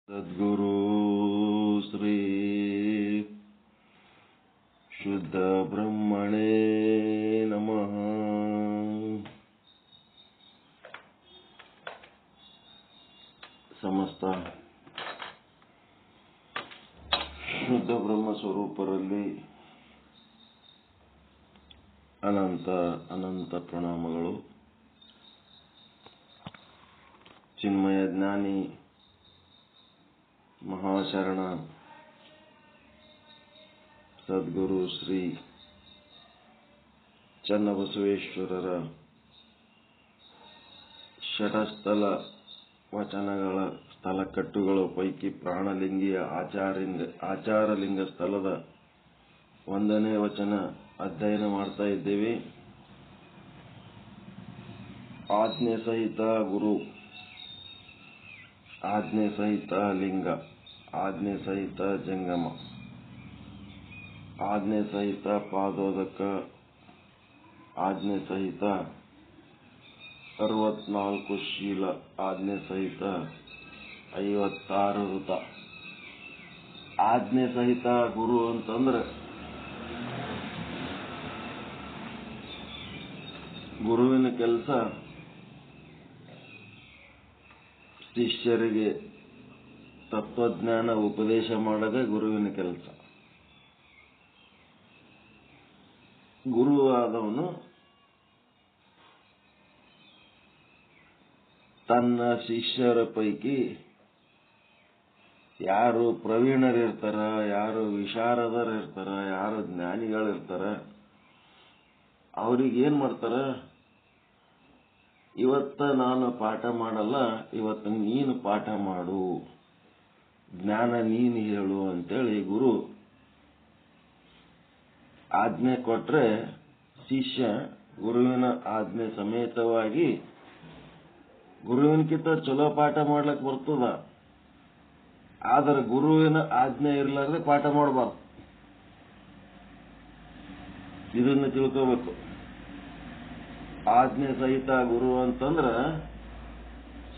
ಸದ್ಗುರು ಶ್ರೀ ಶುದ್ಧ ಬ್ರಹ್ಮಣೇ ನಮಃ. ಸಮಸ್ತ ಶುದ್ಧ ಬ್ರಹ್ಮ ಸ್ವರೂಪರಲ್ಲಿ ಅನಂತ ಅನಂತ ಪ್ರಣಾಮಗಳು. ಚಿನ್ಮಯ ಜ್ಞಾನಿ ಮಹಾಶರಣ ಸದ್ಗುರು ಶ್ರೀ ಚನ್ನಬಸವೇಶ್ವರರ ಷಟಸ್ಥಲ ವಚನಗಳ ಸ್ಥಳಕಟ್ಟುಗಳ ಪೈಕಿ ಪ್ರಾಣಲಿಂಗಿಯ ಆಚಾರಲಿಂಗ ಸ್ಥಳದ 1ನೇ ವಚನ ಅಧ್ಯಯನ ಮಾಡ್ತಾ ಇದ್ದೇವೆ. ಆಜ್ಞೆ ಸಹಿತ ಗುರು, ಆಜ್ಞೆ ಸಹಿತ ಲಿಂಗ, ಆಜ್ಞೆ ಸಹಿತ ಜಂಗಮ, ಆಜ್ಞೆ ಸಹಿತ ಪಾದೋದಕ, ಆಜ್ಞೆ ಸಹಿತ 64 ಶೀಲ, ಆಜ್ಞೆ ಸಹಿತ 56 ಋತ. ಆಜ್ಞೆ ಸಹಿತ ಗುರು ಅಂತಂದ್ರೆ ಗುರುವಿನ ಕೆಲಸ ಶಿಷ್ಯರಿಗೆ ತತ್ವಜ್ಞಾನ ಉಪದೇಶ ಮಾಡೋದೇ ಗುರುವಿನ ಕೆಲಸ. ಗುರು ಆದವನು ತನ್ನ ಶಿಷ್ಯರ ಪೈಕಿ ಯಾರು ಪ್ರವೀಣರಿರ್ತಾರ, ಯಾರು ವಿಶಾರದರಿರ್ತಾರ, ಯಾರು ಜ್ಞಾನಿಗಳಿರ್ತಾರ, ಅವ್ರಿಗೇನ್ ಮಾಡ್ತಾರ, ಇವತ್ತ ನಾನು ಪಾಠ ಮಾಡಲ್ಲ, ಇವತ್ತು ನೀನು ಪಾಠ ಮಾಡು, ಜ್ಞಾನ ನೀನು ಹೇಳು ಅಂತೇಳಿ ಗುರು ಆಜ್ಞೆ ಕೊಟ್ರೆ ಶಿಷ್ಯ ಗುರುವಿನ ಆಜ್ಞೆ ಸಮೇತವಾಗಿ ಗುರುವಿನಕ್ಕಿಂತ ಚಲೋ ಪಾಠ ಮಾಡ್ಲಕ್ ಬರ್ತದ. ಆದ್ರೆ ಗುರುವಿನ ಆಜ್ಞೆ ಇರ್ಲಾರ್ದೆ ಪಾಠ ಮಾಡಬಾರ್ದು. ಇದನ್ನು ತಿಳ್ಕೋಬೇಕು. ಆಜ್ಞೆ ಸಹಿತ ಗುರು ಅಂತಂದ್ರ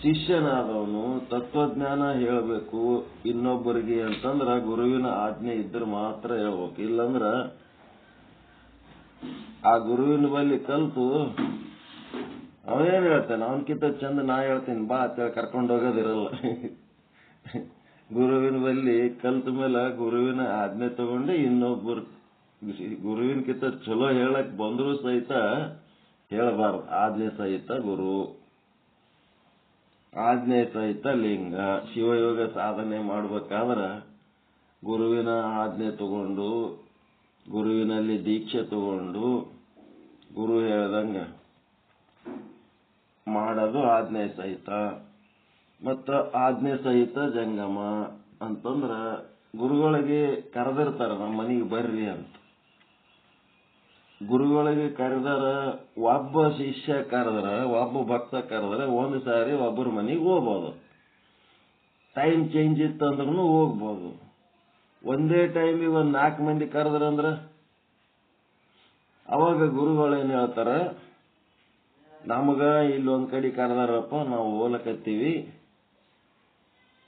ಶಿಷ್ಯನಾದವನು ತತ್ವಜ್ಞಾನ ಹೇಳಬೇಕು ಇನ್ನೊಬ್ಬರಿಗೆ ಅಂತಂದ್ರ ಗುರುವಿನ ಆಜ್ಞೆ ಇದ್ರೆ ಮಾತ್ರ ಹೇಳ್ಬೇಕು. ಇಲ್ಲಂದ್ರ ಆ ಗುರುವಿನ ಬಳಿ ಕಲ್ತು ಅವನೇನ್ ಹೇಳ್ತಾನೆ, ಅವನಕ್ಕಿಂತ ಚಂದ ನಾ ಹೇಳ್ತೀನಿ ಬಾ ಅಂತೇಳಿ ಕರ್ಕೊಂಡು ಹೋಗೋದಿರಲ್ಲ. ಗುರುವಿನ ಬಳಿ ಕಲ್ತ ಮೇಲೆ ಗುರುವಿನ ಆಜ್ಞೆ ತಗೊಂಡು ಇನ್ನೊಬ್ಬರು ಗುರುವಿನಕ್ಕಿಂತ ಚಲೋ ಹೇಳಕ್ ಬಂದ್ರು ಸಹಿತ ಹೇಳಬಾರ್ದು. ಆಜ್ಞೆ ಸಹಿತ ಗುರು, ಆಜ್ಞೆ ಸಹಿತ ಲಿಂಗ. ಶಿವಯೋಗ ಸಾಧನೆ ಮಾಡ್ಬೇಕಾದ್ರ ಗುರುವಿನ ಆಜ್ಞೆ ತಗೊಂಡು, ಗುರುವಿನಲ್ಲಿ ದೀಕ್ಷೆ ತಗೊಂಡು, ಗುರು ಹೇಳ್ದಂಗ ಮಾಡೋದು ಆಜ್ಞೆ ಸಹಿತ. ಮತ್ತ ಆಜ್ಞೆ ಸಹಿತ ಜಂಗಮ ಅಂತಂದ್ರ ಗುರುಗಳಿಗೆ ಕರೆದಿರ್ತಾರ, ನಮ್ಮ ಮನೆಗೆ ಬರ್ರಿ ಅಂತ. ಗುರುಗಳಿಗೆ ಕರೆದಾರ, ಒಬ್ಬ ಶಿಷ್ಯ ಕರೆದ್ರ, ಒಬ್ಬ ಭಕ್ತ ಕರೆದ್ರೆ ಒಂದು ಸಾರಿ ಒಬ್ಬರ ಮನೆಗೆ ಹೋಗ್ಬೋದು. ಟೈಮ್ ಚೇಂಜ್ ಇತ್ತಂದ್ರೂ ಹೋಗ್ಬೋದು. ಒಂದೇ ಟೈಮಿಗೆ 4 ಮಂದಿ ಕರೆದ್ರಂದ್ರ ಅವಾಗ ಗುರುಗಳೇನ್ ಹೇಳ್ತಾರ, ನಮಗ ಇಲ್ಲೊಂದ್ ಕಡೆ ಕರೆದಾರಪ್ಪ, ನಾವು ಹೋಲಕತ್ತೀವಿ,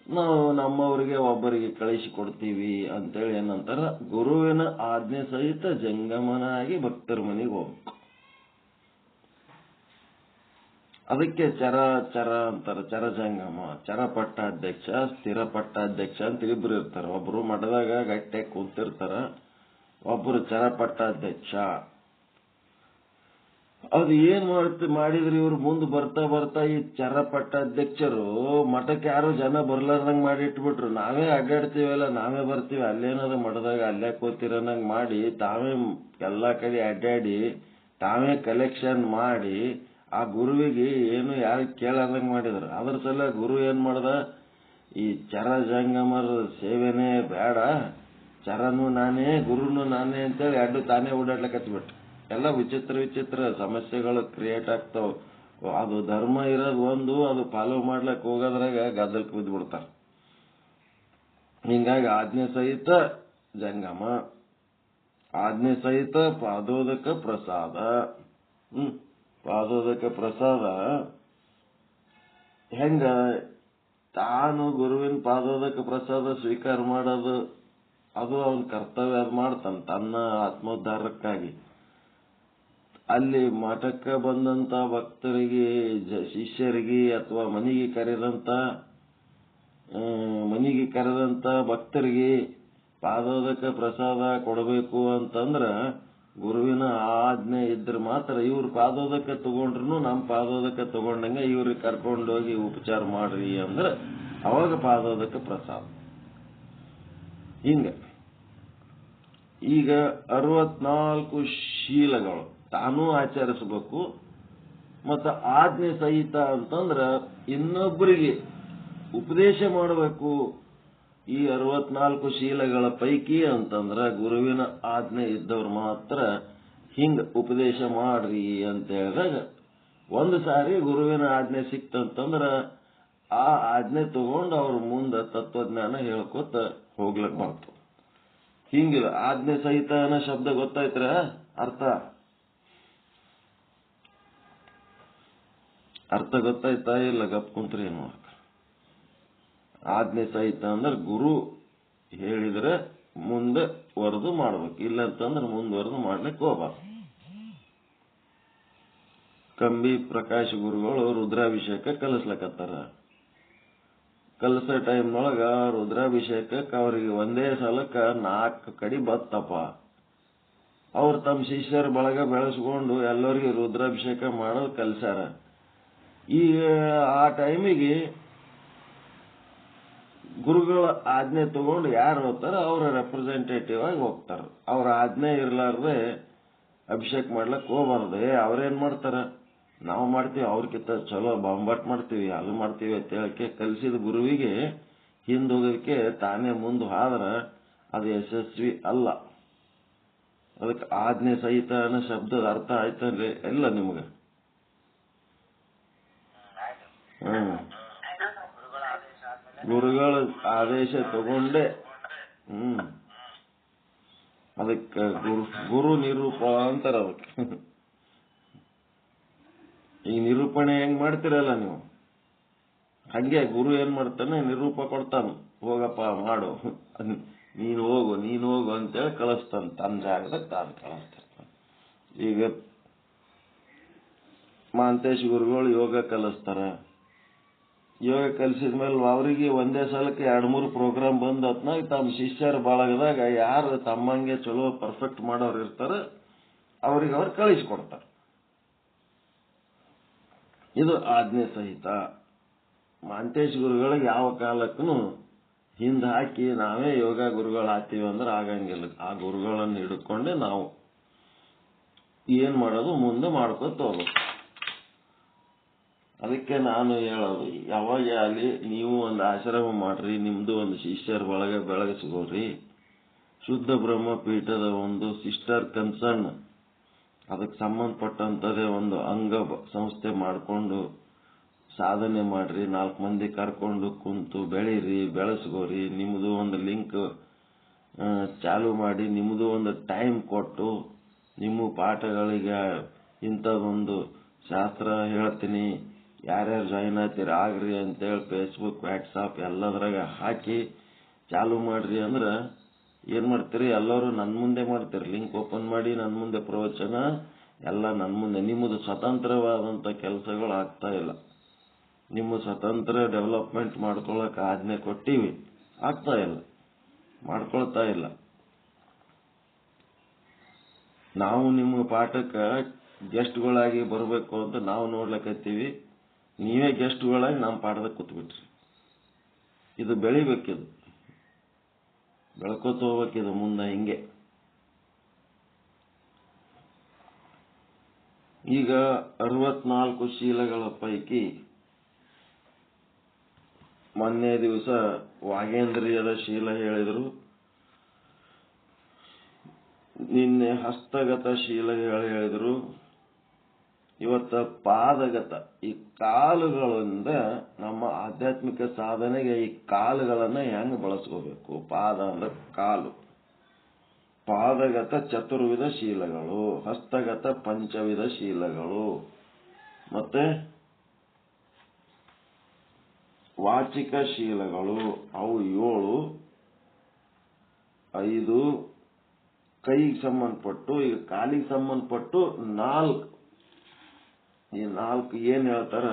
ನಾವು ನಮ್ಮವರಿಗೆ ಒಬ್ಬರಿಗೆ ಕಳಿಸಿ ಕೊಡ್ತೀವಿ ಅಂತೇಳಿ ಏನಂತಾರ, ಗುರುವಿನ ಆಜ್ಞೆ ಸಹಿತ ಜಂಗಮನಾಗಿ ಭಕ್ತರ ಮನೆಗೆ ಹೋಗ್ಬೇಕು. ಅದಕ್ಕೆ ಚರ ಅಂತಾರ, ಚರ ಜಂಗಮ. ಚರ ಪಟ್ಟಾಧ್ಯಕ್ಷ, ಸ್ಥಿರ ಪಟ್ಟಾಧ್ಯಕ್ಷ ಅಂತ ಇಬ್ರು ಇರ್ತಾರ. ಒಬ್ರು ಮಠದಾಗ ಗಟ್ಟೆ ಕೂತಿರ್ತಾರ, ಒಬ್ರು ಚರ ಪಟ್ಟಾಧ್ಯಕ್ಷ. ಅದು ಏನ್ ಮಾಡಿದ್ರಿ ಇವ್ರು ಮುಂದೆ ಬರ್ತಾ ಬರ್ತಾ ಈ ಚರ ಪಟ್ಟಾಧ್ಯಕ್ಷರು ಮಠಕ್ಕೆ ಯಾರು ಜನ ಬರ್ಲಾರ್ದಂಗ್ ಮಾಡಿ ಇಟ್ಬಿಟ್ರು. ನಾವೇ ಅಡ್ಡಾಡ್ತೀವಲ್ಲ, ನಾವೇ ಬರ್ತೀವಿ, ಅಲ್ಲೇನದ ಮಠದಾಗ ಅಲ್ಲೇ ಕೂತಿರೋನಂಗ್ ಮಾಡಿ ತಾವೇ ಎಲ್ಲಾ ಕಡೆ ಅಡ್ಡಾಡಿ ತಾವೇ ಕಲೆಕ್ಷನ್ ಮಾಡಿ ಆ ಗುರುವಿಗೆ ಏನು ಯಾರು ಕೇಳಾರ್ದಂಗ್ ಮಾಡಿದ್ರು. ಅದ್ರ ಸಲ ಗುರು ಏನ್ ಮಾಡ್ದ, ಈ ಚರ ಜಂಗಮರ ಸೇವೆನೇ ಬೇಡ, ಚರನು ನಾನೇ ಗುರುನು ನಾನೇ ಅಂತೇಳಿ ಎರಡು ತಾನೇ ಓಡಾಡ್ಲಕತ್ಬಿಟ್ಟು ಎಲ್ಲ ವಿಚಿತ್ರ ಸಮಸ್ಯೆಗಳು ಕ್ರಿಯೇಟ್ ಆಗ್ತಾವ. ಅದು ಧರ್ಮ ಇರೋದು ಒಂದು, ಅದು ಫಾಲೋ ಮಾಡ್ಲಕ್ ಹೋಗೋದ್ರಾಗ ಗದ್ದಲಕ್ಕೆ ಬಿದ್ದ್ಬಿಡ್ತಾರ. ಹಿಂಗಾಗಿ ಆಜ್ಞೆ ಸಹಿತ ಜಂಗಮ, ಆಜ್ಞೆ ಸಹಿತ ಪಾದೋದಕ ಪ್ರಸಾದ. ಪಾದೋದಕ ಪ್ರಸಾದ ಹೆಂಗ ತಾನು ಗುರುವಿನ ಪಾದೋದಕ ಪ್ರಸಾದ ಸ್ವೀಕಾರ ಮಾಡೋದು ಅದು ಅವನ ಕರ್ತವ್ಯ, ಅದು ಮಾಡ್ತಾನೆ ತನ್ನ ಆತ್ಮೋದ್ಧಾರಕ್ಕಾಗಿ. ಅಲ್ಲಿ ಮಠಕ್ಕೆ ಬಂದಂತ ಭಕ್ತರಿಗೆ, ಶಿಷ್ಯರಿಗೆ ಅಥವಾ ಮನೆಗೆ ಕರೆದಂತ ಭಕ್ತರಿಗೆ ಪಾದೋದಕ ಪ್ರಸಾದ ಕೊಡಬೇಕು ಅಂತಂದ್ರ ಗುರುವಿನ ಆಜ್ಞೆ ಇದ್ರೆ ಮಾತ್ರ. ಇವ್ರು ಪಾದೋದಕ ತಗೊಂಡ್ರು ನಮ್ಮ ಪಾದೋದಕ ತಗೊಂಡಂಗ ಇವ್ರಿಗೆ ಕರ್ಕೊಂಡೋಗಿ ಉಪಚಾರ ಮಾಡ್ರಿ ಅಂದ್ರ ಅವಾಗ ಪಾದೋದಕ ಪ್ರಸಾದ. ಹಿಂಗ ಈಗ 64 ಶೀಲಗಳು ತಾನೂ ಆಚರಿಸಬೇಕು, ಮತ್ತ ಆಜ್ಞೆ ಸಹಿತ ಅಂತಂದ್ರ ಇನ್ನೊಬ್ಬರಿಗೆ ಉಪದೇಶ ಮಾಡಬೇಕು. ಈ 64 ಶೀಲಗಳ ಪೈಕಿ ಅಂತಂದ್ರ ಗುರುವಿನ ಆಜ್ಞೆ ಇದ್ದವ್ರು ಮಾತ್ರ ಹಿಂಗ ಉಪದೇಶ ಮಾಡ್ರಿ ಅಂತ ಹೇಳಿದಾಗ, ಒಂದು ಸಾರಿ ಗುರುವಿನ ಆಜ್ಞೆ ಸಿಕ್ತಂತಂದ್ರ ಆ ಆಜ್ಞೆ ತಗೊಂಡು ಅವ್ರ ಮುಂದ ತತ್ವಜ್ಞಾನ ಹೇಳ್ಕೊತ ಹೋಗ್ಲಕ್ ಬಂತು. ಹಿಂಗಿಲ್ಲ ಆಜ್ಞೆ ಸಹಿತ ಅನ್ನೋ ಶಬ್ದ ಗೊತ್ತಾಯ್ತರ ಅರ್ಥ ಗೊತ್ತಾಯ್ತಾ ಇಲ್ಲ? ಗಪ್ ಕುಂತ್ರಿ ಏನು? ಆಜ್ಞೆ ಸಹಿತ ಅಂದ್ರೆ ಗುರು ಹೇಳಿದ್ರೆ ಮುಂದೆ ವರೆದು ಮಾಡ್ಬೇಕು, ಇಲ್ಲ ಅಂತಂದ್ರೆ ಮುಂದುವರೆದು ಮಾಡ್ಲಿಕ್ಕೆ ಹೋಗ್ಬಾರ್ದು. ಕಂಬಿ ಪ್ರಕಾಶ್ ಗುರುಗಳು ರುದ್ರಾಭಿಷೇಕ ಕಲಿಸ್ಲಕತ್ತಾರ. ಕಲಸ ಟೈಮ್ನೊಳಗ ರುದ್ರಾಭಿಷೇಕಕ್ಕೆ ಅವ್ರಿಗೆ ಒಂದೇ ಸಲಕ್ಕ 4 ಕಡಿ ಬತ್ತಪ್ಪ. ಅವ್ರು ತಮ್ಮ ಶಿಷ್ಯರ ಬಳಗ ಬೆಳೆಸ್ಕೊಂಡು ಎಲ್ಲರಿಗೆ ರುದ್ರಾಭಿಷೇಕ ಮಾಡೋದು ಕಲ್ಸ್ಯಾರ. ಈಗ ಆ ಟೈಮಿಗೆ ಗುರುಗಳ ಆಜ್ಞೆ ತಗೊಂಡು ಯಾರು ಹೋಗ್ತಾರ ಅವರ ರೆಪ್ರೆಸೆಂಟೇಟಿವ್ ಆಗಿ ಹೋಗ್ತಾರ. ಅವ್ರ ಆಜ್ಞೆ ಇರ್ಲಾರ್ದೆ ಅಭಿಷೇಕ ಮಾಡ್ಲಕ್ ಹೋಗ್ಬಾರ್ದು. ಅವ್ರೇನ್ ಮಾಡ್ತಾರ, ನಾವು ಮಾಡ್ತೀವಿ, ಅವ್ರಕ್ಕಿಂತ ಚಲೋ ಬಾಂಬಾಟ್ ಮಾಡ್ತೀವಿ, ಅದು ಮಾಡ್ತೀವಿ ಅಂತ ಹೇಳಕ್ಕೆ ಕಲಿಸಿದ ಗುರುವಿಗೆ ಹಿಂದೋಗೋದಕ್ಕೆ ತಾನೇ ಮುಂದೆ ಹೋದ್ರ ಅದು ಯಶಸ್ವಿ ಅಲ್ಲ. ಅದಕ್ಕೆ ಆಜ್ಞೆ ಸಹಿತ ಅನ್ನೋ ಶಬ್ದದ ಅರ್ಥ ಆಯ್ತನ್ರಿ ಎಲ್ಲ ನಿಮ್ಗೆ? ಗುರುಗಳ ಆದೇಶ ತಗೊಂಡೆ. ಅದಕ್ಕೆ ಗುರು ನಿರೂಪ ಅಂತಾರ. ಅದಕ್ಕೆ ಈ ನಿರೂಪಣೆ ಹೆಂಗ್ ಮಾಡ್ತಿರಲ್ಲ ನೀವು, ಹಂಗೆ ಗುರು ಏನ್ ಮಾಡ್ತಾನೆ, ನಿರೂಪ ಕೊಡ್ತಾನ. ಹೋಗಪ್ಪ ಮಾಡು, ನೀನು ಹೋಗು ಅಂತೇಳಿ ಕಳಿಸ್ತಾನ. ತನ್ನ ಜಾಗದಾಗ ತಾನು ಕಳಿಸ್ತಾನ. ಈಗ ಮಾಂತೇಶ್ ಗುರುಗಳು ಯೋಗ ಕಲಿಸ್ತಾರ. ಯೋಗ ಕಲಿಸಿದ್ಮೇಲೆ ಅವರಿಗೆ ಒಂದೇ ಸಲಕ್ಕೆ 2-3 ಪ್ರೋಗ್ರಾಮ್ ಬಂದ ಹೊತ್ನಾಗ ತಮ್ಮ ಶಿಷ್ಯರ ಬಳಗದಾಗ ಯಾರು ತಮ್ಮಂಗೆ ಚಲೋ ಪರ್ಫೆಕ್ಟ್ ಮಾಡೋರು ಇರ್ತಾರ ಅವ್ರಿಗೆ ಅವ್ರು ಕಳಿಸ್ಕೊಡ್ತಾರ. ಇದು ಆಜ್ಞೆ ಸಹಿತ. ಮಾಂತೇಶ್ ಗುರುಗಳಿಗೆ ಯಾವ ಕಾಲಕ್ಕೂ ಹಿಂದೆ ಹಾಕಿ ನಾವೇ ಯೋಗ ಗುರುಗಳು ಹಾಕ್ತೀವಿ ಅಂದ್ರೆ ಆಗಂಗಿಲ್ಲ. ಆ ಗುರುಗಳನ್ನು ಹಿಡ್ಕೊಂಡೆ ನಾವು ಏನ್ ಮಾಡೋದು ಮುಂದೆ ಮಾಡ್ಕೊತ ಹೋಗ್ಬೇಕು. ಅದಕ್ಕೆ ನಾನು ಹೇಳೋದು, ಯಾವಾಗ ಆಗಲಿ ನೀವು ಒಂದು ಆಶ್ರಮ ಮಾಡ್ರಿ, ನಿಮ್ದು ಒಂದು ಶಿಷ್ಯರ ಒಳಗೆ ಬೆಳಗಿಸ್ಕೋರಿ. ಶುದ್ಧ ಬ್ರಹ್ಮಪೀಠದ ಒಂದು ಸಿಸ್ಟರ್ ಕನ್ಸರ್ನ್, ಅದಕ್ಕೆ ಸಂಬಂಧಪಟ್ಟಂತದೇ ಒಂದು ಅಂಗ ಸಂಸ್ಥೆ ಮಾಡಿಕೊಂಡು ಸಾಧನೆ ಮಾಡ್ರಿ. 4 ಮಂದಿ ಕರ್ಕೊಂಡು ಕುಂತು ಬೆಳೀರಿ, ಬೆಳೆಸ್ಕೋರಿ. ನಿಮ್ಮದು ಒಂದು ಲಿಂಕ್ ಚಾಲು ಮಾಡಿ, ನಿಮ್ಮದು ಒಂದು ಟೈಮ್ ಕೊಟ್ಟು ನಿಮ್ಮ ಪಾಠಗಳಿಗೆ ಇಂಥದ್ದೊಂದು ಶಾಸ್ತ್ರ ಹೇಳ್ತೀನಿ, ಯಾರ್ಯಾರು ಜಾಯಿನ್ ಆಗ್ತೀರಿ ಆಗ್ರಿ ಅಂತೇಳಿ ಫೇಸ್ಬುಕ್, ವಾಟ್ಸಾಪ್ ಎಲ್ಲದ್ರಾಗ ಹಾಕಿ ಚಾಲು ಮಾಡ್ರಿ. ಅಂದ್ರೆ ಏನ್ ಮಾಡ್ತೀರಿ, ಎಲ್ಲರೂ ನನ್ನ ಮುಂದೆ ಮಾಡ್ತೀರಿ. ಲಿಂಕ್ ಓಪನ್ ಮಾಡಿ ನನ್ನ ಮುಂದೆ ಪ್ರವಚನ ಎಲ್ಲ ನನ್ನ ಮುಂದೆ. ನಿಮ್ಮದು ಸ್ವತಂತ್ರವಾದಂಥ ಕೆಲಸಗಳು ಆಗ್ತಾ ಇಲ್ಲ. ನಿಮ್ಮ ಸ್ವತಂತ್ರ ಡೆವಲಪ್ಮೆಂಟ್ ಮಾಡ್ಕೊಳಕ್ ಆಜ್ಞೆ ಕೊಟ್ಟಿವಿ, ಆಗ್ತಾ ಇಲ್ಲ, ಮಾಡ್ಕೊಳ್ತಾ ಇಲ್ಲ. ನಾವು ನಿಮ್ಮ ಪಾಠಕ್ಕೆ ಗೆಸ್ಟ್ಗಳಾಗಿ ಬರಬೇಕು ಅಂತ ನಾವು ನೋಡ್ಲಕತ್ತೀವಿ, ನೀವೇ ಗೆಸ್ಟ್ಗಳಾಗಿ ನಮ್ಮ ಪಾಠದಾಗ ಕೂತ್ಬಿಟ್ರಿ. ಇದು ಬೆಳಿಬೇಕಿದು, ಬೆಳ್ಕೋತ ಹೋಗ್ಬೇಕಿದು ಮುಂದೆ ಹಿಂಗೆ. ಈಗ 64 ಶೀಲಗಳ ಪೈಕಿ ಮೊನ್ನೆ ದಿವಸ ವಾಗೇಂದ್ರಿಯದ ಶೀಲ ಹೇಳಿದ್ರು, ನಿನ್ನೆ ಹಸ್ತಗತ ಶೀಲ ಹೇಳಿದ್ರು, ಇವತ್ತ ಪಾದಗತ. ಈ ಕಾಲುಗಳಿಂದ ನಮ್ಮ ಆಧ್ಯಾತ್ಮಿಕ ಸಾಧನೆಗೆ ಈ ಕಾಲುಗಳನ್ನ ಹೆಂಗ್ ಬಳಸ್ಕೋಬೇಕು. ಪಾದ ಅಂದ್ರೆ ಕಾಲು. ಪಾದಗತ ಚತುರ್ವಿಧ ಶೀಲಗಳು, ಹಸ್ತಗತ ಪಂಚವಿಧ ಶೀಲಗಳು, ಮತ್ತೆ ವಾಚಿಕ ಶೀಲಗಳು ಅವು 7, 5 ಕೈಗೆ ಸಂಬಂಧಪಟ್ಟು, ಈಗ ಕಾಲಿಗೆ ಸಂಬಂಧಪಟ್ಟು 4. ಈ 4 ಏನ್ ಹೇಳ್ತಾರ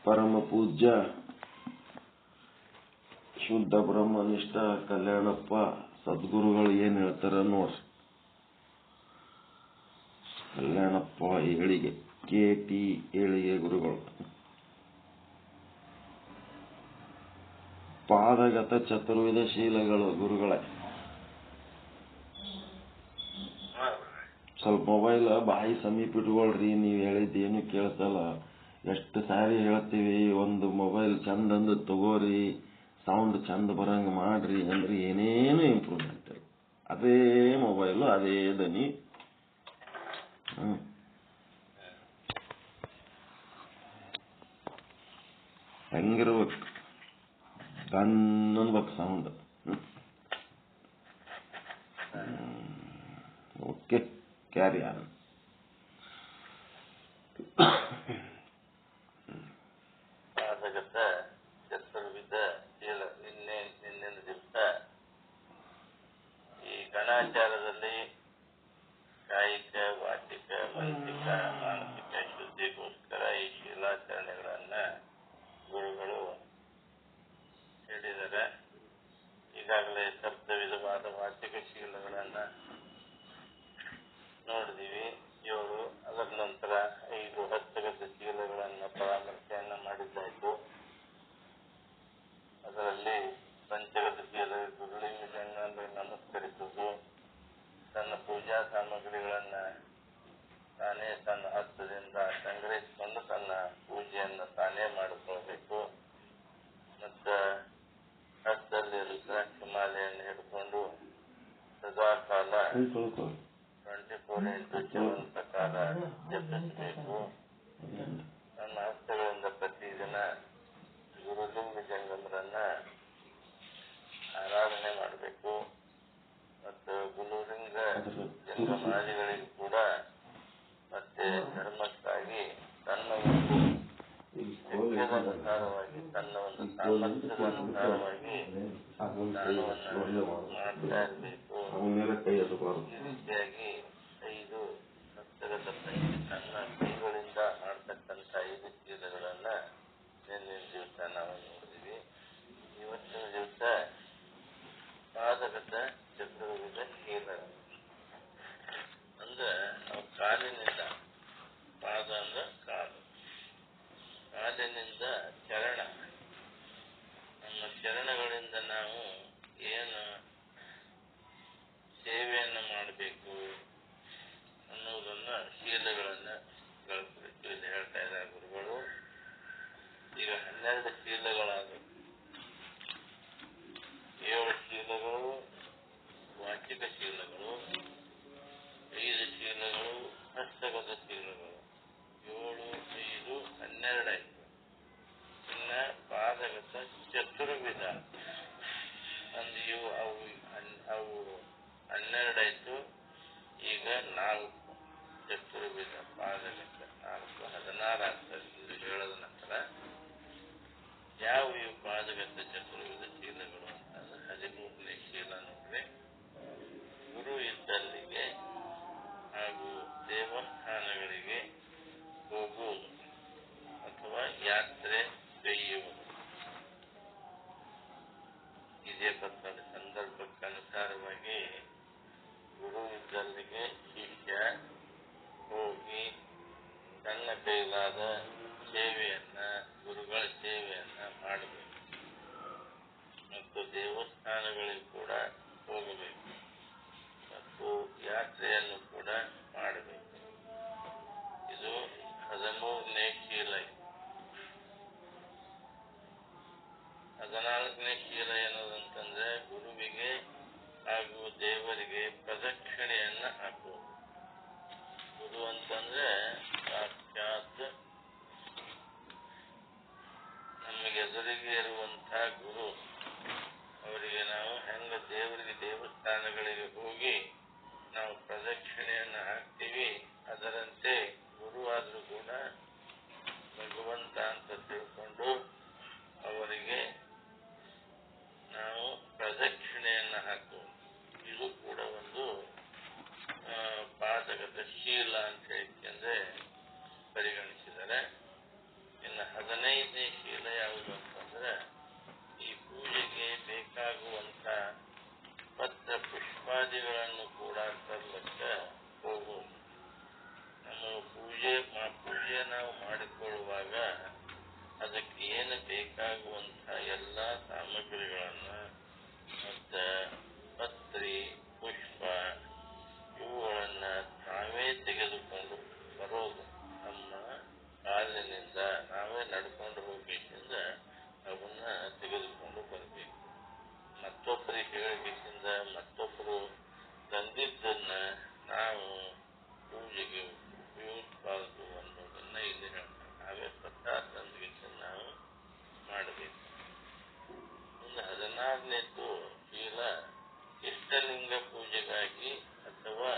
ಪರಮ ಪೂಜ್ಯ ಶುದ್ಧ ಬ್ರಹ್ಮನಿಷ್ಠ ಕಲ್ಯಾಣಪ್ಪ ಸದ್ಗುರುಗಳು ಏನ್ ಹೇಳ್ತಾರ ನೋಡ್ರಿ. ಕಲ್ಯಾಣಪ್ಪ ಏಳಿಗೆ, KP ಏಳಿಗೆ ಗುರುಗಳು. ಪಾದಗತ ಚತುರ್ವಿಧ ಶೀಲಗಳು ಗುರುಗಳೇ. ಸ್ವಲ್ಪ ಮೊಬೈಲ್ ಬಾಯಿ ಸಮೀಪ ಇಟ್ಕೊಳ್ರಿ, ನೀವ್ ಹೇಳಿದ್ದೇನು ಕೇಳ್ತಲ್ಲ. ಎಷ್ಟು ಸಾರಿ ಹೇಳ್ತೀವಿ, ಒಂದು ಮೊಬೈಲ್ ಚಂದ ಅಂದ್ ತಗೋರಿ, ಸೌಂಡ್ ಚಂದ ಬರಂಗ ಮಾಡ್ರಿ ಅಂದ್ರೆ ಏನೇನು ಇಂಪ್ರೂವ್ಮೆಂಟ್ ಇಲ್ಲ. ಅದೇ ಮೊಬೈಲು, ಅದೇ ದನಿ. ಹೆಂಗಿರ್ಬೇಕು, ತನ್ನನ್ಬೇಕು ಸೌಂಡ್. Okay, carry on. ಪಾದಗತ ಚತುರ್ವಿಧ ಶೀಲ. ನಿನ್ನಿನ ದಿವಸ ಈ ಗಣಾಚಾರದಲ್ಲಿ ಕಾಯಿಕ, ವಾಚಿಕ, ಮನಸಿಕ, ಮಾನಸಿಕ ಶುದ್ಧಿಗೋಸ್ಕರ ಈ ಶೀಲಾಚರಣೆಗಳನ್ನ ಗುರುಗಳು ಹೇಳಿದ್ದಾರೆ. ಈಗಾಗಲೇ ಸಪ್ತವಿಧವಾದ ವಾಚಿಕ ಶೀಲಗಳನ್ನ ನೋಡಿದೀವಿ 7. ಅದರ ನಂತರ 5 ಹಸ್ತಗತ ಶೀಲಗಳನ್ನ ಪರಾಮರ್ಶೆಯನ್ನ ಮಾಡಿದ್ದಾಯ್ತು. ಅದರಲ್ಲಿ ಪಂಚಗತ ಶೀಲ ಗುರುಲಿಂಗ ನಮಸ್ಕರಿಸುವುದು, ತನ್ನ ಪೂಜಾ ಸಾಮಗ್ರಿಗಳನ್ನ ತಾನೇ ತನ್ನ ಹಸ್ತದಿಂದ ಸಂಗ್ರಹಿಸಿಕೊಂಡು ತನ್ನ ಪೂಜೆಯನ್ನು ತಾನೇ ಮಾಡಿಕೊಳ್ಬೇಕು. ಮತ್ತು ಹಸ್ತದಲ್ಲಿ ರುದ್ರಾಕ್ಷ ಮಾಲೆಯನ್ನು ಹಿಡ್ಕೊಂಡು ಸದಾಕಾಲ 24x7 ಪ್ರಕಾರ ಜಪಿಸಬೇಕು. ನನ್ನ ಹಸ್ತಗಳಿಂದ ಪ್ರತಿದಿನ ಗುರುಲಿಂಗ ಜಂಗಮರನ್ನ ಆರಾಧನೆ ಮಾಡಬೇಕು. ಮತ್ತು ಗುರುಲಿಂಗ ಜಂಗಮಾದಿಗಳಿಗೂ ಕೂಡ ಮತ್ತೆ ಧರ್ಮಕ್ಕಾಗಿ ತನ್ನ ಒಂದು ಶಕ್ತಿಯ ಅನುಸಾರವಾಗಿ, ತನ್ನ ಒಂದು ಸಾಮರ್ಥ್ಯದ ಅನುಸಾರವಾಗಿ ದಾನವನ್ನು ಮಾಡ್ತಾ ಇರಬೇಕು. ಈ ರೀತಿಯಾಗಿ 5 ಹಸ್ತಗತ ತನ್ನ ಕೈಗಳಿಂದ ಮಾಡ್ತಕ್ಕಂಥ 5 ಶೀಲಗಳನ್ನ ನಿನ್ನಿನ ದಿವಸ ನಾವು ನೋಡಿದ್ವಿ. ಇವತ್ತಿನ ದಿವಸ ಪಾದಗತ ಚತುರ್ವಿಧ ಶೀಲ ಅಂದ್ರೆ ನಾವು ಕಾಲಿನಿಂದ, ಪಾದ ಅಂದ್ರೆ ಕಾಲು, ಕಾಲಿನಿಂದ ಚರಣ, ನಮ್ಮ ಚರಣಗಳಿಂದ ನಾವು ಏನು ಸೇವೆಯನ್ನು ಮಾಡಬೇಕು ಅನ್ನೋದನ್ನ ಶೀಲಗಳನ್ನ ಇಲ್ಲಿ ಹೇಳ್ತಾ ಇದ್ದಾರೆ ಗುರುಗಳು. ಈಗ 12 ಶೀಲಗಳಾದವು. 7 ಶೀಲಗಳು ವಾಚಿಕ ಶೀಲಗಳು, 5 ಶೀಲಗಳು ಹಸ್ತಗತ ಶೀಲಗಳು. 7, 5, 12 ಆಯ್ತು. ಇನ್ನ ಪಾದಗತ ಚತುರ್ವಿಧ ಅಂದ್ರೆ ಅವು 12 ಆಯ್ತು. ಈಗ 4 ಚತುರ್ವಿಧ ಪಾದಗತ 4, 16 ಆಗ್ತದೆ. ಇದು ಹೇಳದ ನಂತರ ಯಾವ ಇವು ಪಾದಗತ ಚತುರ್ವಿಧ ಶೀಲಗಳು ಅಂತಂದ್ರೆ 13ನೇ ಶೀಲ ನೋಡ್ರಿ. ಗುರು ಇದ್ದಲ್ಲಿಗೆ ಹಾಗೂ ದೇವಸ್ಥಾನಗಳಿಗೆ ಹೋಗುವುದು ಅಥವಾ ಯಾತ್ರೆ ಕೈಯುವುದು. ಇದೇ ಪ್ರಕಾರ ಸಂದರ್ಭಕ್ಕನುಸಾರವಾಗಿ ಗುರು ಇದ್ದಲ್ಲಿಗೆ ಶಿಷ್ಯ ಹೋಗಿ ತನ್ನ ಕೈಲಾದ ಸೇವೆಯನ್ನ, ಗುರುಗಳ ಸೇವೆಯನ್ನ ಮಾಡಬೇಕು. ಮತ್ತು ದೇವಸ್ಥಾನಗಳಿಗೆ ಕೂಡ ಹೋಗಬೇಕು ಮತ್ತು ಯಾತ್ರೆಯನ್ನು ಕೂಡ ಮಾಡಬೇಕು. ಇದು 13ನೇ ಶೀಲ. 14ನೇ ಶೀಲ ಏನದಂತಂದ್ರೆ ಗುರುವಿಗೆ ಹಾಗೂ ದೇವರಿಗೆ ಪ್ರದಕ್ಷಿಣೆಯನ್ನ ಹಾಕುವುದು. ಗುರು ಅಂತಂದ್ರೆ ಸಾಕ್ಷಾತ್ ನಮಗೆ ಎದುರಿಗೆ ಇರುವಂತಹ ಗುರು. ಅವರಿಗೆ ನಾವು ಹೆಂಗ ದೇವರಿಗೆ ದೇವಸ್ಥಾನಗಳಿಗೆ ಹೋಗಿ ನಾವು ಪ್ರದಕ್ಷಿಣೆಯನ್ನ ಹಾಕ್ತೀವಿ, ಅದರಂತೆ ಗುರುವಾದ್ರೂ ಕೂಡ ಭಗವಂತ ಅಂತ ತಿಳ್ಕೊಂಡು ಅವರಿಗೆ ನಾವು ಪ್ರದಕ್ಷಿಣೆಯನ್ನು ಹಾಕುವುದು. ಇದು ಕೂಡ ಒಂದು ಪಾದಗತ ಶೀಲ ಅಂತ ಹೇಳಿದ್ರೆ ಪರಿಗಣಿಸಿದರೆ. ಇನ್ನು 15ನೇ ಶೀಲ ಯಾವುದು ಅಂತಂದ್ರೆ, ಈ ಪೂಜೆಗೆ ಬೇಕಾಗುವಂತ ಪತ್ರ ಪುಷ್ಪಾದಿಗಳನ್ನು ಕೂಡ ತರಲಿಕ್ಕೆ ಹೋಗುವುದು. ನಮ್ಮ ಪೂಜೆ ನಾವು ಮಾಡಿಕೊಳ್ಳುವಾಗ ಅದಕ್ಕೆ ಏನು ಬೇಕಾಗುವಂತ ಎಲ್ಲ ಸಾಮಗ್ರಿಗಳನ್ನು ಮತ್ತು ಪತ್ರಿ ಪುಷ್ಪ ಇವುಗಳನ್ನ ನಾವೇ ತೆಗೆದುಕೊಂಡು ಬರೋದು. ನಮ್ಮ ಕಾಲಿನಿಂದ ನಾವೇ ನಡ್ಕೊಂಡು ಹೋಗ್ಬೇಕಿಂದ ಅವನ್ನ ತೆಗೆದುಕೊಂಡು ಬರಬೇಕು. ಮತ್ತೊಬ್ಬರಿಗೆ ಹೇಳಿಕೆಯಿಂದ ಮತ್ತೊಬ್ಬರು ತಂದಿದ್ದನ್ನ ನಾವು ಪೂಜೆಗೆ ಉಪಯೋಗಿಸಬಾರದು ಅನ್ನೋದನ್ನ ಇಲ್ಲಿ ಹೇಳ್ತಾರೆ. ನಾವೇ ಸ್ವತಃ ತಂದಿದ್ದು ನಾವು ಮಾಡಬೇಕು. ಇನ್ನು 16ನೇದ್ದು ಶೀಲ ಇಷ್ಟಲಿಂಗ ಪೂಜೆಗಾಗಿ ಅಥವಾ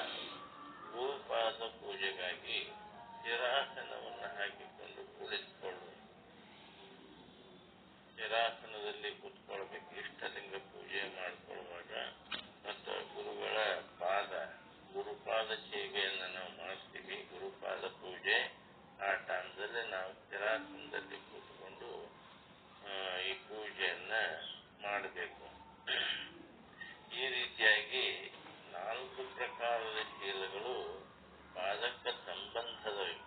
ಗುರುಪಾದ ಪೂಜೆಗಾಗಿ ಶಿರಾಸನವನ್ನು ಹಾಕಿಕೊಂಡು ಕುಳಿತುಕೊಳ್ಳುವುದು. ಶಿರಾಸನದಲ್ಲಿ ಕೂತ್ಕೊಳ್ಬೇಕು ಇಷ್ಟಲಿಂಗ ಪೂಜೆ ಮಾಡಿಕೊಳ್ಳುವಾಗ. ಮತ್ತು ಗುರುಗಳ ಗುರುಪಾದ ಸೇವೆಯನ್ನು ನಾವು ಮಾಡ್ತೀವಿ. ಗುರುಪಾದ ಪೂಜೆ ಆ ಟೈಮ್ದಲ್ಲಿ ನಾವು ಶಿರಾಸನದಲ್ಲಿ ಕೂತ್ಕೊಂಡು ಈ ಪೂಜೆಯನ್ನ ಮಾಡಬೇಕು. ಈ ರೀತಿಯಾಗಿ 4 ಪ್ರಕಾರದ ಶೀಲಗಳು ಪಾದಕ ಸಂಬಂಧದವು.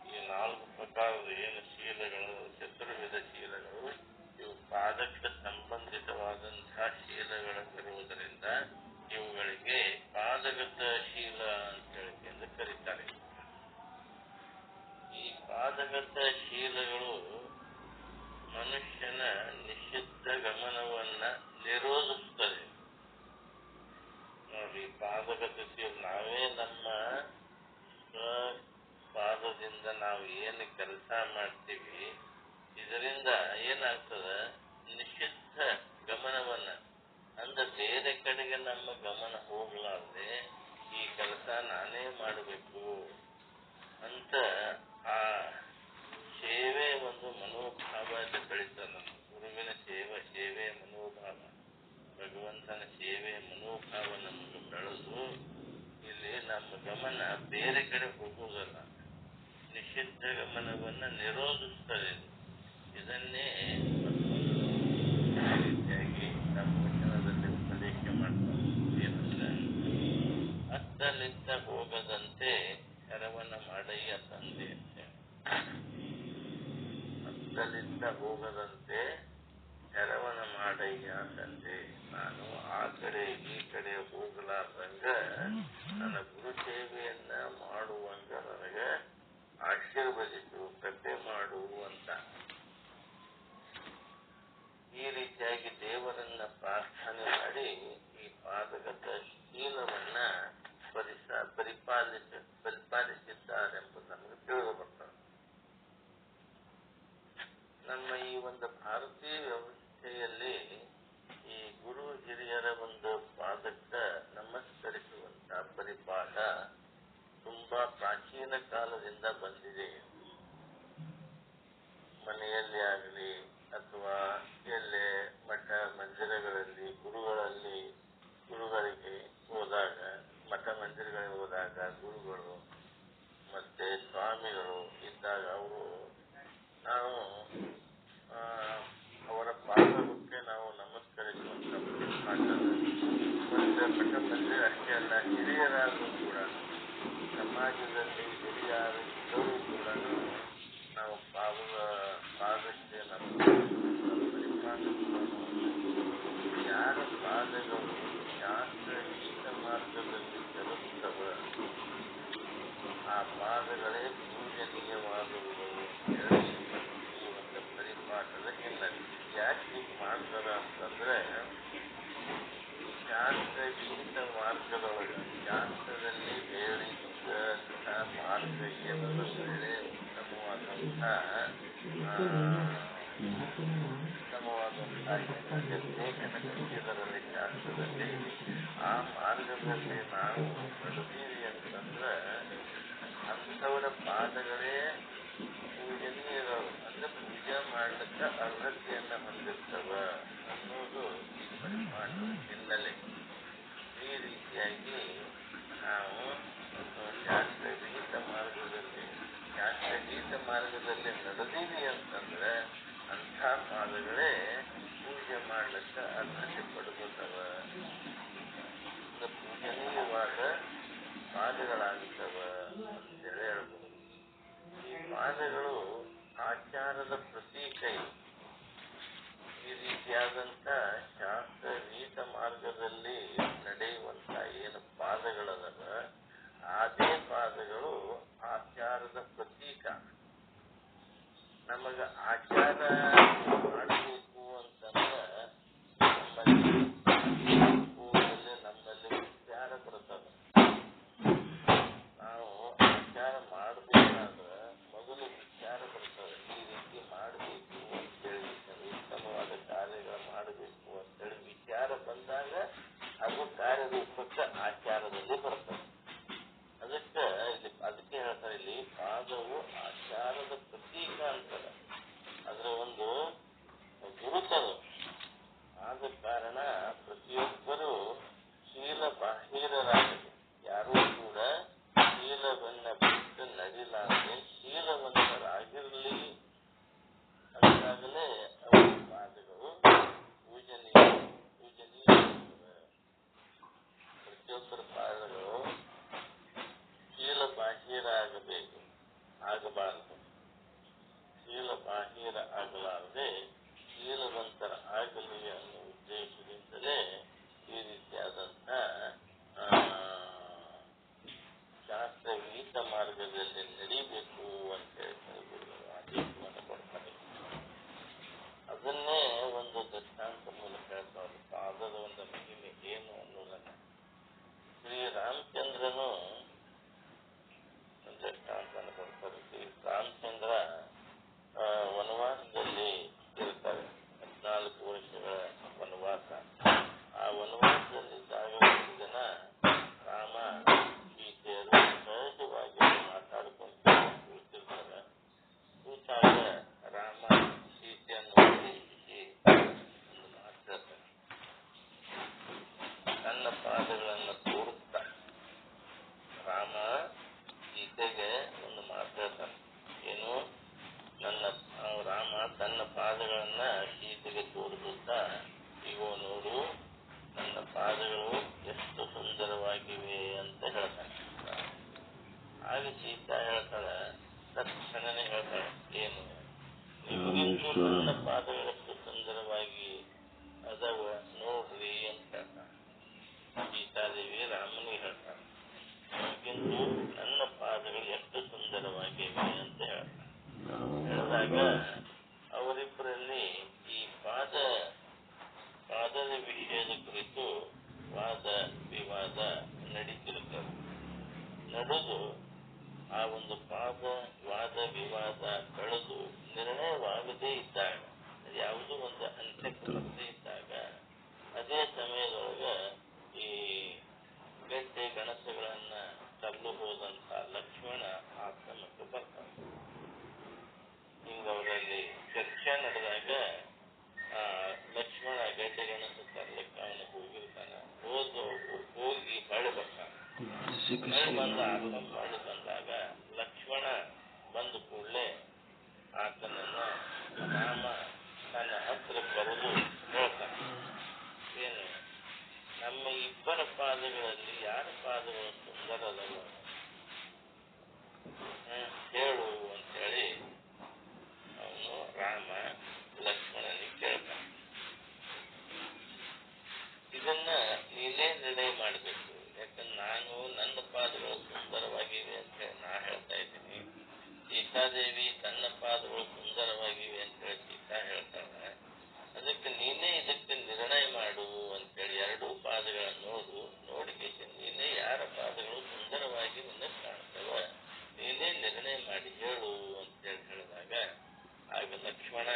ಈ 4 ಪ್ರಕಾರದ ಏನು ಶೀಲಗಳು, ಚತುರ್ವಿಧ ಶೀಲಗಳು, ಇವು ಪಾದಕ ಸಂಬಂಧಿತವಾದಂತಹ ಶೀಲಗಳಿರುವುದರಿಂದ ಇವುಗಳಿಗೆ ಪಾದಗತ ಶೀಲ ಅಂತ ಹೇಳಿ ಕರೀತಾರೆ. ಈ ಪಾದಗತ ಶೀಲಗಳು ಮನುಷ್ಯನ ನಿಷಿದ್ಧ ಗಮನವನ್ನ ನಿರೋಧಿಸುತ್ತದೆ. ನೋಡಿ, ಪಾದಗತ ಶೀಲ ನಾವೇ ನಮ್ಮ ಪಾದದಿಂದ ನಾವು ಏನು ಕೆಲಸ ಮಾಡ್ತೀವಿ, ಇದರಿಂದ ಏನಾಗ್ತದ, ನಿಷಿದ್ಧ ಗಮನವನ್ನ ಅಂದ್ರೆ ಬೇರೆ ಕಡೆಗೆ ನಮ್ಮ ಗಮನ ಹೋಗ್ಲಾರ್ದೆ ಈ ಕೆಲಸ ನಾನೇ ಮಾಡಬೇಕು ಅಂತ ಆ ಸೇವೆ ಒಂದು ಮನೋಭಾವ ಬೆಳೀತದೆ. ನಮ್ಮ ಗುರುವಿನ ಸೇವೆ ಮನೋಭಾವ, ಭಗವಂತನ ಸೇವೆ ಮನೋಭಾವ ನಮಗೆ ಬೆಳೆದು ಇಲ್ಲಿ ನಮ್ಮ ಗಮನ ಬೇರೆ ಕಡೆ ಹೋಗುವುದಲ್ಲ, ನಿಷಿದ್ಧ ಗಮನವನ್ನ ನಿರೋಧಿಸ್ತದೆ. ಇದನ್ನೇ ರೀತಿಯಾಗಿ ನಮ್ಮ ವಚನದಲ್ಲಿ ಉಪದೇಶ ಮಾಡ್ತಾರೆ. ಏನಂದ್ರೆ, ಅತ್ತಲಿತ್ತ ಹೋಗದಂತೆ ಶರವಣ ಮಾಡಯ್ಯ ತಂದೆ ಅಂತ. ಅತ್ತಲಿತ್ತ ಹೋಗದಂತೆ ಶರವಣ ಮಾಡಯ್ಯ ತಂದೆ. ನಾನು ಆ ಕಡೆ ಈ ಕಡೆ ಹೋಗಲಾರ್ದಂಗ ನನ್ನ ಗುರು ಸೇವೆಯನ್ನ ಮಾಡುವಂಗ ನನಗೆ ಆಶೀರ್ವದಿಸು, ಕೃಪೆ ಮಾಡು ಅಂತ. ಈ ರೀತಿಯಾಗಿ ದೇವರನ್ನ ಪ್ರಾರ್ಥನೆ ಮಾಡಿ ಈ ಪಾದಗತ ಶೀಲವನ್ನ ಪರಿಪಾಲಿಸಿದ್ದಾರೆಂಬುದು ನಮಗೆ ತಿಳಿದು ಬರ್ತದೆ. ನಮ್ಮ ಈ ಒಂದು ಭಾರತೀಯ ವ್ಯವಸ್ಥೆಯಲ್ಲಿ ಈ ಗುರು ಹಿರಿಯರ ಒಂದು ಪಾದಕ್ಕೆ ನಮಸ್ಕರಿಸುವಂತ ಪರಿಪಾಠ ತುಂಬಾ ಪ್ರಾಚೀನ ಕಾಲದಿಂದ ಬಂದಿದೆ. ಮನೆಯಲ್ಲಿ ಆಗಲಿ ಅಥವಾ ಎಲ್ಲೇ ಮಠ ಮಂದಿರಗಳಲ್ಲಿ ಗುರುಗಳಿಗೆ ಹೋದಾಗ, ಮಠ ಮಂದಿರಗಳಿಗೆ ಹೋದಾಗ ಗುರುಗಳು ಮತ್ತೆ ಸ್ವಾಮಿಗಳು ಇದ್ದಾಗ ನಾವು ಅವರ ಪಾದಕ್ಕೆ ನಾವು ನಮಸ್ಕರಿಸುವಂತ ಮತ್ತೆ ಮಠ ಮಂದಿರ ಅಷ್ಟೇ ಅಲ್ಲ, ಹಿರಿಯರಾದರೂ ಕೂಡ ಸಮಾಜದಲ್ಲಿ ಹಿರಿಯರು ಇದ್ದವರು ಕೂಡ ನಾವು ಪಾದಕ್ಕೆ ಯಾರ ಪಾದಗಳು ಶಾಸ್ತ್ರಹಿತ ಮಾರ್ಗದಲ್ಲಿ ಚಲಿಸುತ್ತವ ಆ ಪಾದಗಳೇ ಪೂಜನೀಯವಾದವುಗಳು ಹೇಳಿ ಈ ಒಂದು ಪರಿಪಾಠದ ಹಿನ್ನೆಲೆ. ಯಾಕೆ ಮಾಡ್ತಾರ ಅಂತಂದ್ರೆ, ಶಾಸ್ತ್ರವಿಹಿತ ಮಾರ್ಗದೊಳಗೆ ಶಾಸ್ತ್ರದಲ್ಲಿ ಹೇಳಿದಂತಹ ಮಾರ್ಗ ಏನದ ಒಳ್ಳೆ ಉತ್ತಮವಾದಂತಹ ಲೇಖನ ಕಟ್ಟಿದರಲ್ಲಿ ಶಾಸ್ತ್ರದಲ್ಲಿ ಆ ಮಾರ್ಗದಲ್ಲಿ ನಾವು ನಡೆದೀವಿ ಅಂತಂದ್ರೆ ಅಂಥವರ ಪಾದಗಳೇ ಪೂಜನೀಯರವು ಅಂದ್ರೆ ಪೂಜೆ ಮಾಡ್ಲಿಕ್ಕ ಅರ್ಹತೆಯನ್ನ ಹೊಂದಿರ್ತವ ಅನ್ನೋದು ಈ ಪರಿಪಾಠದ ಹಿನ್ನೆಲೆ. ಈ ರೀತಿಯಾಗಿ ನಾವು ಶಾಸ್ತ್ರಗೀತ ಮಾರ್ಗದಲ್ಲಿ ನಡೆದೀವಿ ಅಂತಂದ್ರೆ ಅಂಥ ಪಾದಗಳೇ ಪೂಜೆ ಮಾಡ್ಲಿಕ್ಕ ಅರ್ಹತೆ ಪಡ್ಕೋತವ, ಪೂಜನೀಯವಾದ ಪಾದಗಳಾಗುತ್ತವ ಅಂತೇಳಿ ಹೇಳ್ಬೋದು. ಈ ಪಾದಗಳು ಆಚಾರದ ಪ್ರತೀಕ. ಈ ರೀತಿಯಾದಂಥ ಶಾಸ್ತ್ರ ನೀತ ಮಾರ್ಗದಲ್ಲಿ ನಡೆಯುವಂಥ ಏನು ಪಾದಗಳದವ ಅದೇ ಪಾದಗಳು ಆಚಾರದ ಪ್ರತೀಕ. ನಮಗ ಆಚಾರ ಮಾಡಬೇಕು ಅಂತಂದ್ರೆ ನಮ್ಮಲ್ಲಿ ವಿಚಾರ ಬರ್ತದೆ. ನಾವು ಆಚಾರ ಮಾಡಬೇಕಾದ್ರೆ ಮೊದಲು ವಿಚಾರ ಬರ್ತದೆ. ಈ ರೀತಿ ಮಾಡಬೇಕು ಅಂತೇಳಿ, ಉತ್ತಮವಾದ ಕಾರ್ಯಗಳು ಮಾಡಬೇಕು ಅಂತೇಳಿ ವಿಚಾರ ಬಂದಾಗ ಅದು ಕಾರ್ಯರೂಪಕ್ಕೆ ಆಚಾರದಲ್ಲಿ ಬರ್ತದೆ. ಅದಕ್ಕೆ ಹೇಳ್ತಾರೆ ಇಲ್ಲಿ ಪಾದವು ಆಚಾರದ ಪ್ರತೀಕ ಅಂತಾರೆ. ಅದರ ಒಂದು ಗುರುತದು. ಆದ ಕಾರಣ ಪ್ರತಿಯೊಬ್ಬರೂ ಶೀಲ ಬಾಹಿರರಾಗಲಿ, ಯಾರೂ ಕೂಡ ಶೀಲವನ್ನ ಬಿಟ್ಟು ನಡಿಲಾರದೆ ಶೀಲವಂತರಾಗಿರಲಿ ಅಂತಾಗಲೇ ಅವರ ಪಾದಗಳು ಪೂಜನೀಯ. ಪ್ರತಿಯೊಬ್ಬರ ಪಾದಗಳು ಶೀಲ ಬಾಹಿರ ಆಗಬಾರದು. ಶೀಲ ಬಾಹಿರ ಆಗಲಾರದೆ ಶೀಲವಂತರ ಆಗಲಿ ಅನ್ನೋ ಉದ್ದೇಶದಿಂದಲೇ ಈ ರೀತಿಯಾದಂಥ ಶಾಸ್ತ್ರಗೀತ ಮಾರ್ಗದಲ್ಲಿ ನಡೀಬೇಕು ಅಂತ ಹೇಳಿ ಆದೇಶವನ್ನು ಕೊಡ್ತಾರೆ. ಅದನ್ನೇ ಒಂದು ದೃಷ್ಟಾಂತ ಮೂಲಕ ಹೇಳ್ತಾರೆ. ಪಾದದ ಒಂದು ಮಹಿಮೆ ಏನು ಅನ್ನೋದನ್ನ ಶ್ರೀರಾಮಚಂದ್ರನು ದೃಷ್ಟಾಂತನ ಕೊಡ್ತಾರೆ. ಶ್ರೀ ರಾಮಚಂದ್ರ ವನವಾಸದಲ್ಲಿ ಇರ್ತಾರೆ. 14 ವರ್ಷಗಳ ವನವಾಸ. ಆ ವನವಾಸದಲ್ಲಿದ್ದಾಗ ಒಂದು ದಿನ ರಾಮ ಸೀತೆಯರು ಸಹಜವಾಗಿ ಮಾತಾಡ್ಕೊಂಡು ಕೂತಿರ್ತಾರೆ. ಕೂತಾಗ ರಾಮ ಸೀತೆಯನ್ನು ಉದ್ದೇಶಿಸಿ ಒಂದು ಮಾತಾಡ್ತಾರೆ. ತನ್ನ ಪಾದಗಳನ್ನು ತೋರಿಸ್ತಾ ರಾಮ ಸೀತೆಗೆ ಒಂದು ಮಾತಾಡ್ತಾನೆ. ಏನು? ರಾಮ ತನ್ನ ಪಾದಗಳನ್ನ ಸೀತೆಗೆ ತೋರಿಸುತ್ತಾ, ಇಗೋ ನೋಡು ನನ್ನ ಪಾದಗಳು ಎಷ್ಟು ಸುಂದರವಾಗಿವೆ ಅಂತ ಹೇಳ್ತಾನೆ. ಆಗ ಸೀತಾ ಹೇಳ್ತಾಳೆ, ತಕ್ಷಣನೇ ಹೇಳ್ತಾಳೆ, ಏನು ನಿಮಗಿಂತೂ ನನ್ನ ಪಾದಗಳಷ್ಟು ಸುಂದರವಾಗಿ ಅದವ ನೋಡ್ರಿ ಅಂತ ಹೇಳ್ತಾಳೆ. ಸೀತಾದೇವಿ ರಾಮನಿಗೆ ಹೇಳ್ತಾಳೆ, ನಿಮಗಿಂತೂ ನನ್ನ ಪಾದಗಳು ಎಷ್ಟು ಸುಂದರವಾಗಿವೆ ಅಂತ ಹೇಳ್ತಾಳೆ. ಹೇಳಿದಾಗ ಅವರಿಬ್ಬರಲ್ಲಿ ಈ ಪಾದದ ವಿಷಯದ ಕುರಿತು ವಾದ ವಿವಾದ ನಡೀತಿರುತ್ತದೆ. ನಡೆದು ಆ ಒಂದು ವಾದ ವಿವಾದ ಕಳೆದು ನಿರ್ಣಯವಾಗದೇ ಇದ್ದಾಗ, ಯಾವುದೋ ಒಂದು ಅಂತ್ಯಕ್ಕೆ ಬರದೇ ಇದ್ದಾಗ, ಅದೇ ಸಮಯದೊಳಗೆ ಈ ಗೆಡ್ಡೆ ಗಣಸಗಳನ್ನ ತರಲು ಹೋದಂತ ಲಕ್ಷ್ಮಣ ಆಶ್ರಮಕ್ಕೆ ಬರ್ತಾನೆ. ಹಿಂಗವರಲ್ಲಿ ಚರ್ಚೆ ನಡೆದಾಗ ಲಕ್ಷ್ಮಣ ಗೆಡ್ಡೆ ಗಣಸ ತರ್ಲಿಕ್ಕೆ ಅವನು ಹೋಗಿರ್ತಾನೆ. ಹೋಗಿ ಹೊಳೆ ಬರ್ತಾನೆ. ಬಂದ ಆಶ್ರಮ ಮಾಡಿ ಬಂದಾಗ ಲಕ್ಷ್ಮಣ ಬಂದ ಕೂಡಲೇ ಆತನನ್ನ ರಾಮ ತನ್ನ ಹತ್ರ ಕರೆದು ಹೇಳ್ತಾನೆ, ಏನು ನಮ್ಮ ಇಬ್ಬರ ಪಾದಗಳಲ್ಲಿ ಯಾರ ಪಾದಗಳು ಸುಂದರದವ ಹೇಳು ಅಂತೇಳಿ ಅವನು ರಾಮ ಲಕ್ಷ್ಮಣನಿಗೆ ಕೇಳ್ತಾನೆ. ಇದನ್ನ ನೀನೇ ನಿರ್ಣಯ ಮಾಡಬೇಕು. ಯಾಕಂದ್ರೆ ನಾನು ನನ್ನ ಪಾದಗಳು ಸುಂದರವಾಗಿವೆ ಅಂತ ಹೇಳಿ ನಾ ಹೇಳ್ತಾ ಇದ್ದೀನಿ. ಸೀತಾದೇವಿ ತನ್ನ ಪಾದಗಳು ಸುಂದರವಾಗಿವೆ ಅಂತ ಹೇಳಿ ಸೀತಾ ಹೇಳ್ತಾಳೆ. ಅದಕ್ಕೆ ನೀನೇ ಇದಕ್ಕೆ ನಿರ್ಣಯ ಮಾಡು ಅಂತೇಳಿ ಎರಡೂ ಪಾದಗಳನ್ನು ನೋಡಿಕೆ ನೀನೇ ಯಾರ ಪಾದಗಳು ಸುಂದರವಾಗಿ ನಿನಗೆ ಕಾಣ್ತವ ನೀನೇ ನಿರ್ಣಯ ಮಾಡಿ ಹೇಳು ಅಂತೇಳಿ ಹೇಳಿದಾಗ ಆಗ ಲಕ್ಷ್ಮಣ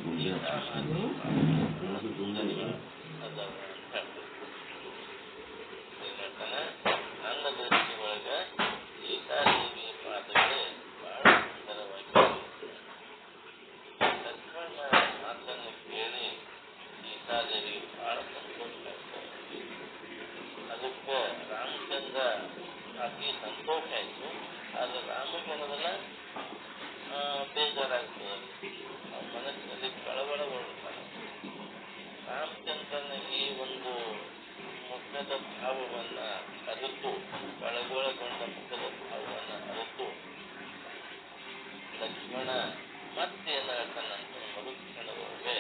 ಗುಂಡಿ ಗುಂಡನಿ ಅದಾವ ಅಂತ ಹೇಳ್ತಾನೆ. ನನ್ನ ದೃಷ್ಟಿ ಒಳಗ ಸೀತಾದೇವಿಯ ಪಾದಗಳೇ ಬಹಳ ಸುಂದರವಾಗಿ ಲಕ್ಷ್ಮಣ ಮಾತನ್ನು ಕೇಳಿ ಸೀತಾದೇವಿ ಬಹಳ ಸಂತೋಷ ಆಗ್ತದೆ. ಅದಕ್ಕೆ ರಾಮಚಂದ್ರ ಅತಿ ಸಂತೋಷ ಆಯಿತು. ಆದ್ರೆ ರಾಮಗೇನದಲ್ಲ ಬೇಜಾರಾಗ್ತದೆ, ಮನಸ್ಸಿನಲ್ಲಿ ಕಳವಳಗೊಳ್ಳುತ್ತಾನೆ. ರಾಮಚಂದ್ರನ ಈ ಒಂದು ಮುಖದ ಭಾವವನ್ನ ಅರಿತು, ಕಳವಳಗೊಂಡ ಮುಖದ ಭಾವವನ್ನ ಅರಿತು ಲಕ್ಷ್ಮಣ ಮತ್ತೇನು ಹೇಳ್ತಾನಂತ ಮರುಕ್ಷಣದೊಳಗೆ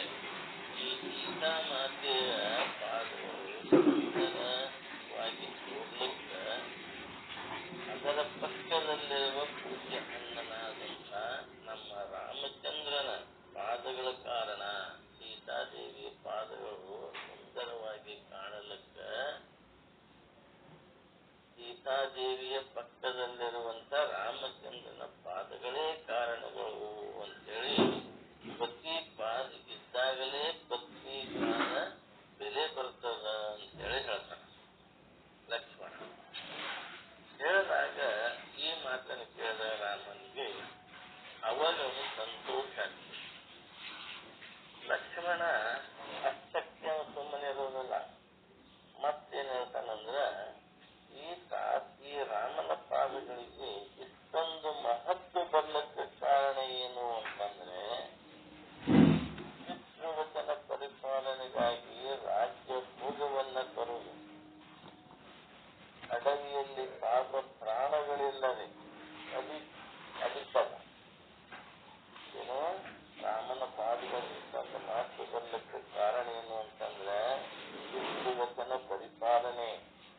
ಈ ಸೀತಾ ಮಾತೆಯ ಪಾದಗಳು ಸುಂದರವಾಗಿ ನೋಡ್ಲಿಕ್ಕೆ ಅದರ ಪಕ್ಕದಲ್ಲಿರುವ ಪೂಜ್ಯ ಅಣ್ಣನಾದಂಥ ನಮ್ಮ ರಾಮಚಂದ್ರನ ಪಾದಗಳ ಕಾರಣ ಸೀತಾದೇವಿಯ ಪಾದಗಳು ಸುಂದರವಾಗಿ ಕಾಣಲಿಕ್ಕೆ ಸೀತಾದೇವಿಯ ಪಕ್ಕದಲ್ಲಿರುವಂತ ರಾಮಚಂದ್ರನ ಪಾದಗಳೇ ಕಾರಣಗಳು ಅಂತೇಳಿ ಪತ್ನಿ ಪಾದ ಇದ್ದಾಗಲೇ ಪತ್ನಿ ಪಾದ ಬೆಲೆ ಬರ್ತದ ಅಂತೇಳಿ ಹೇಳ್ತಾನೆ ಲಕ್ಷ್ಮಣ. ಹೇಳಿದಾಗ ಈ ಮಾತನ್ನು ಕೇಳಿದ ರಾಮನಿಗೆ ಅವಾಗ ಸಂತೋಷ ಆಗ್ತದೆ. ಲಕ್ಷ್ಮಣ ಅಷ್ಟಕ್ಕೆ ಸುಮ್ಮನೆ ಇರೋದಿಲ್ಲ. ಮತ್ತೇನ್ ಹೇಳ್ತಾನಂದ್ರ ಈ ರಾಮನ ಪಾದಗಳಿಗೆ ಇಷ್ಟೊಂದು ಮಹತ್ವ ಬರ್ಲಿಕ್ಕೆ ಕಾರಣ ಏನು ಅಂತಂದ್ರೆ ಪಿತೃವಚನ ಪರಿಪಾಲನೆಗಾಗಿ ರಾಜ್ಯ ಭೋಗವನ್ನ ತರುವುದು, ಅಡವಿಯಲ್ಲಿ ಸಾಗುವ ಪ್ರಾಣಗಳಿಲ್ಲದೆ ಅಲಿತದ ಏನು ರಾಮನ ಪಾದಗಳಿಗೆ ಇಷ್ಟೊಂದು ಮಹತ್ವ ಬರ್ಲಿಕ್ಕೆ ಕಾರಣ ಏನು ಅಂತಂದ್ರೆ ಪಿತೃವಚನ ಪರಿಪಾಲನೆ,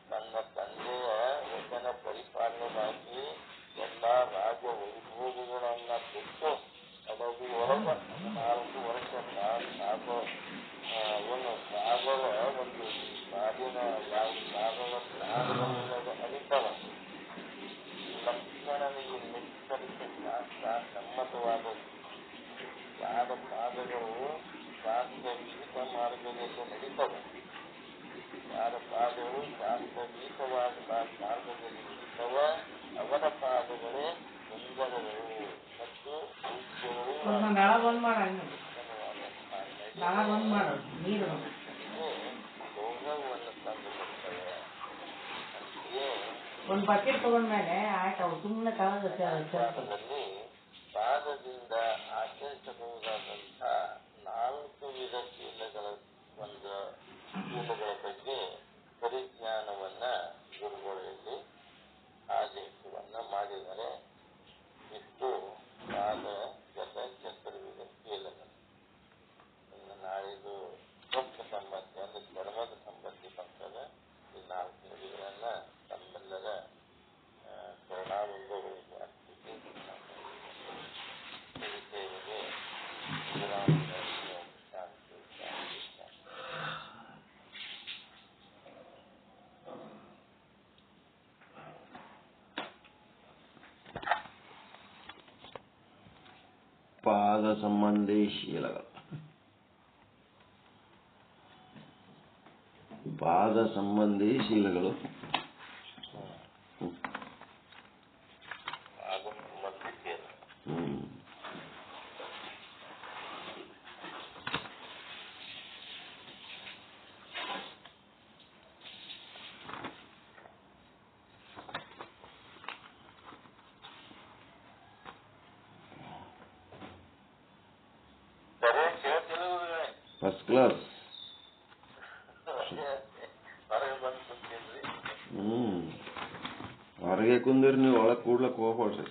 ತನ್ನ ತಂದೆಯ ವಚನ ಪರಿಪಾಲನೆಗಾಗಿ ಎಲ್ಲಾ ರಾಜ ವೈಭೋಗಗಳನ್ನ ಬಿಟ್ಟು ಅಡವಿ ಒಳಗ 4 ವರ್ಷ ಸಾಗೋ ಸಾಗರ ಒಂದು ಕಾಡಿನ ಸಾಗರ ಪ್ರಾಣಗಳೊಳಗೆ ಅರಿತವ. ಲಕ್ಷ್ಮಣನಿಗೆ ನಿಷ್ಕರಿಸ ಶಾಸ್ತ್ರ ಸಮ್ಮತವಾದದ್ದು. ಯಾರ ಪಾದಗಳು ಶಾಸ್ತ್ರಗೀತ ಮಾರ್ಗದಲ್ಲಿ ನಡೀತವೆ, ಯಾರ ಪಾದಗಳು ಶಾಸ್ತ್ರಗೀತವಾದ ಮಾರ್ಗದಲ್ಲಿ ನಡೀತವ ಅವರ ಪಾದಗಳೇ ಸುಂದರಗಳು ಮತ್ತು ಗೌರವವನ್ನು ತಂದು ಕೊಡ್ತವೆ. ಅಂತೆಯೇ ಪಾದದಿಂದ ಆಚರಿಸಬಹುದಾದಂಥ 4 ವಿಧ ಶೀಲಗಳ ಬಗ್ಗೆ ಪರಿಜ್ಞಾನವನ್ನ ಗುರುಗಳಲ್ಲಿ ಆದೇಶವನ್ನ ಮಾಡಿದರೆ ಇಷ್ಟು ಪಾದ ಗತ ಚತುರ್ವಿಧ ಶೀಲಗಳು. ಇನ್ನು ನಾಳಿದು ಭಕ್ತ ಸಂಬಂಧಿ ಅಂದ್ರೆ ಧರ್ಮದ ಸಂಬಂಧಿ ಬರ್ತದೆ. ಈ 4 ನುಡಿಗಳನ್ನ ತಮ್ಮೆಲ್ಲರ ಶರಣಾನಂದಗಳಿಗೆ ಅರ್ಪಿಸಿ ಸೇವೆಗೆ ವಿರಾಮ ಶಾಂತಿ ಶಾಂತಿ ಶಾಂತಿ. ಪಾದ ಸಂಬಂಧಿ ಶೀಲಗಳು. ಪಾದ ಸಂಬಂಧಿ ಶೀಲಗಳು ಫಸ್ಟ್ ಕ್ಲಾಸ್. ಹೊರಗೆ ಕುಂದಿರಿ, ನೀವು ಒಳಗೆ ಕೂಡ್ಲಕ್ಕೆ ಹೋಗ್ಬೇಡ್ರಿ.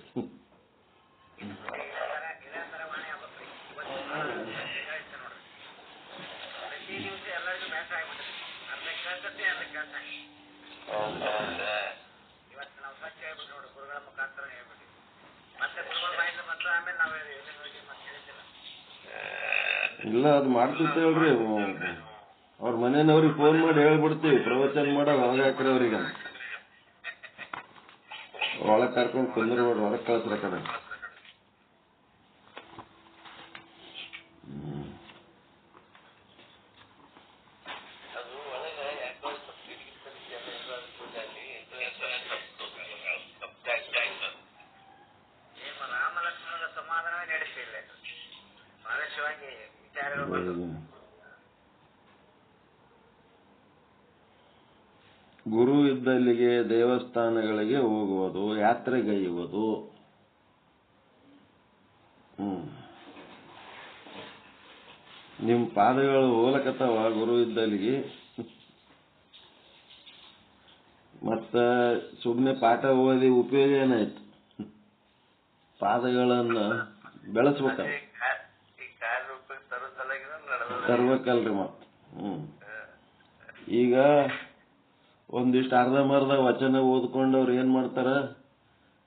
ಇಲ್ಲ, ಅದು ಮಾಡ್ತಿರ್ತೇವಲ್ರಿ. ಅವ್ರ ಮನೆಯವ್ರಿಗೆ ಫೋನ್ ಮಾಡಿ ಹೇಳ್ಬಿಡ್ತೀವಿ, ಪ್ರವಚನ ಮಾಡೋ ಒಳಗೆ ಹಾಕ್ರಿ ಅವ್ರಿಗೆ. ಒಳಗೆ ಕರ್ಕೊಂಡು ಕುಂದಿರ್ಬೇಡ್ರಿ, ಹೊರಗೆ ಕಳಿಸ್ರ ಕಡೆ. ಗುರು ಇದ್ದಲ್ಲಿಗೆ ದೇವಸ್ಥಾನಗಳಿಗೆ ಹೋಗುವುದು, ಯಾತ್ರೆಗೈಯುವುದು. ನಿಮ್ ಪಾದಗಳು ಹೋಲಕತ್ತವ ಗುರು ಇದ್ದಲ್ಲಿಗೆ. ಮತ್ತ ಸುಮ್ಮನೆ ಪಾಠ ಓದಿ ಉಪಯೋಗ ಏನಾಯ್ತು? ಪಾದಗಳನ್ನ ಬೆಳೆಸ್ಬೇಕಲ್ಲ, ತರ್ಬೇಕಲ್ರಿ ಮತ್ತ. ಈಗ ಒಂದಿಷ್ಟು ಅರ್ಧಂಬರ್ಧ ವಚನ ಓದ್ಕೊಂಡವ್ರು ಏನ್ ಮಾಡ್ತಾರ,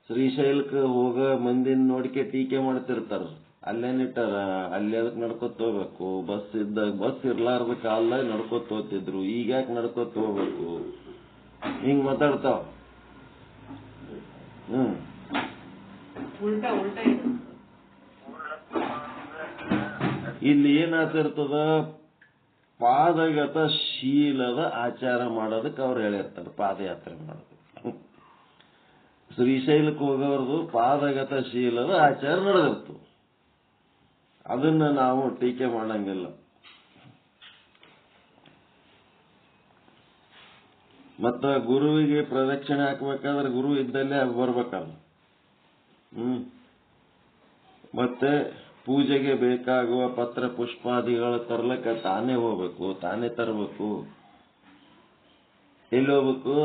ಶ್ರೀಶೈಲಕ್ಕೆ ಹೋಗ ಮಂದಿನ ನೋಡಿಕೆ ಟೀಕೆ ಮಾಡ್ತಿರ್ತಾರ. ಅಲ್ಲೇನಿಟ್ಟಾರ, ಅಲ್ಲಿ ಅದಕ್ಕೆ ನಡ್ಕೊತ ಹೋಗ್ಬೇಕು, ಬಸ್ ಇದ್ದಾಗ ಬಸ್ ಇರ್ಲಾರ್ದ ಕಾಲದಾಗ ನಡ್ಕೊತ ಹೋಗ್ತಿದ್ರು, ಈಗ ಯಾಕೆ ನಡ್ಕೊತ ಹೋಗ್ಬೇಕು, ಹಿಂಗ್ ಮಾತಾಡ್ತಾವ. ಇಲ್ಲಿ ಏನಾಗ್ತಿರ್ತದ, ಪಾದಗತ ಶೀಲದ ಆಚಾರ ಮಾಡೋದಕ್ಕೆ ಅವ್ರು ಹೇಳಿರ್ತಾರೆ, ಪಾದಯಾತ್ರೆ ಮಾಡೋದಕ್ಕೆ. ಶ್ರೀಶೈಲಕ್ಕೆ ಹೋಗೋರ್ದು ಪಾದಗತ ಶೀಲದ ಆಚಾರ ನಡೆದಿರ್ತು, ಅದನ್ನ ನಾವು ಟೀಕೆ ಮಾಡಂಗಿಲ್ಲ. ಮತ್ತ ಗುರುವಿಗೆ ಪ್ರದಕ್ಷಿಣೆ ಹಾಕ್ಬೇಕಾದ್ರೆ ಗುರು ಇದ್ದಲ್ಲೇ ಬರ್ಬೇಕಲ್ಲ. ಮತ್ತೆ ಪೂಜೆಗೆ ಬೇಕಾಗುವ ಪತ್ರ ಪುಷ್ಪಾದಿಗಳು ತರ್ಲಕ್ಕ ತಾನೇ ಹೋಗ್ಬೇಕು, ತಾನೇ ತರಬೇಕು. ಎಲ್ಲಿ ಹೋಗ್ಬೇಕು?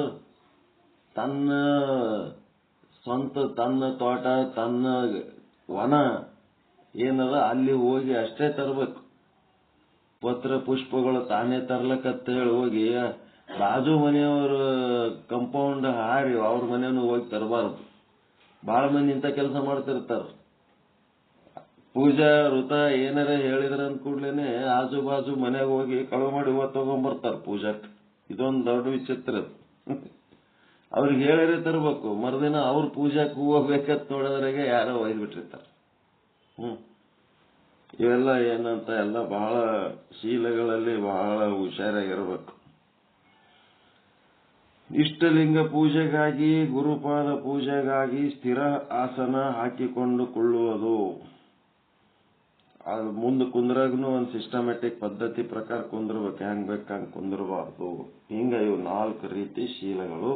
ತನ್ನ ಸ್ವಂತ, ತನ್ನ ತೋಟ, ತನ್ನ ವನ ಏನದ ಅಲ್ಲಿ ಹೋಗಿ ಅಷ್ಟೇ ತರಬೇಕು. ಪತ್ರ ಪುಷ್ಪಗಳು ತಾನೇ ತರ್ಲಕ್ಕಂತೇಳಿ ಹೋಗಿ ಬಾಜು ಮನೆಯವರು ಕಂಪೌಂಡ್ ಹಾರಿ ಅವ್ರ ಮನೆಯನ್ನು ಹೋಗಿ ತರಬಾರದು. ಬಹಳ ಮಂದಿ ಇಂಥ ಕೆಲಸ ಮಾಡ್ತಿರ್ತಾರ. ಪೂಜಾ ವೃತ ಏನಾರ ಹೇಳಿದ್ರ ಅಂದ ಕೂಡ್ಲೇನೆ ಆಜು ಬಾಜು ಮನೆಗೆ ಹೋಗಿ ಕಳುವು ಮಾಡಿ ಹೂವ ತಗೊಂಡ್ಬರ್ತಾರ ಪೂಜಾಕ್. ಇದೊಂದು ದೊಡ್ಡ ವಿಚಿತ್ರ. ಅವ್ರಿಗೆ ಹೇಳಿದ್ರೆ ತರ್ಬೇಕು, ಮರುದಿನ ಅವ್ರ ಪೂಜಾಕ್ ಹೂವ ಬೇಕಂತ ನೋಡೋದ್ರಾಗೆ ಯಾರೋ ಒಯ್ದ್ಬಿಟ್ಟಿರ್ತಾರ. ಇವೆಲ್ಲ ಏನಂತ ಎಲ್ಲ ಬಹಳ ಶೀಲಗಳಲ್ಲಿ ಬಹಳ ಹುಷಾರಾಗಿರ್ಬೇಕು. ಇಷ್ಟಲಿಂಗ ಪೂಜೆಗಾಗಿ, ಗುರುಪಾದ ಪೂಜೆಗಾಗಿ ಸ್ಥಿರ ಆಸನ ಹಾಕಿಕೊಂಡು ಕೊಳ್ಳುವುದು. ಅದು ಮುಂದೆ ಕುಂದ್ರಾಗನು ಒಂದು ಸಿಸ್ಟಮ್ಯಾಟಿಕ್ ಪದ್ಧತಿ ಪ್ರಕಾರ ಕುಂದ್ರಬೇಕು, ಹೆಂಗ್ ಬೇಕು ಹಂಗ್ ಕುಂದ್ರಬಾರ್ದು. ಹಿಂಗ ಇವು 4 ರೀತಿ ಶೀಲಗಳು.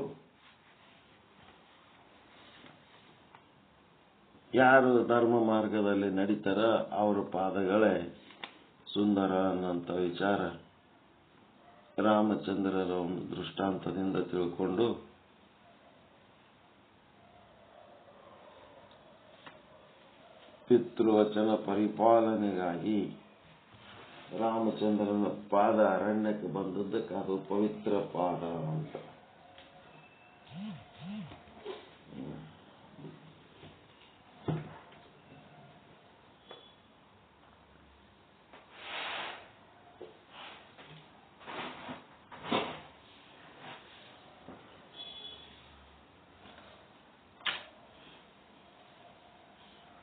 ಯಾರು ಧರ್ಮ ಮಾರ್ಗದಲ್ಲಿ ನಡೀತಾರ ಅವರ ಪಾದಗಳೇ ಸುಂದರ ಅನ್ನಂತ ವಿಚಾರ ರಾಮಚಂದ್ರರ ಒಂದು ದೃಷ್ಟಾಂತದಿಂದ ತಿಳ್ಕೊಂಡು ಪಿತೃವಚನ ಪರಿಪಾಲನೆಗಾಗಿ ರಾಮಚಂದ್ರನ ಪಾದ ಅರಣ್ಯಕ್ಕೆ ಬಂದದ್ದಕ್ಕೆ ಅದು ಪವಿತ್ರ ಪಾದ ಅಂತ.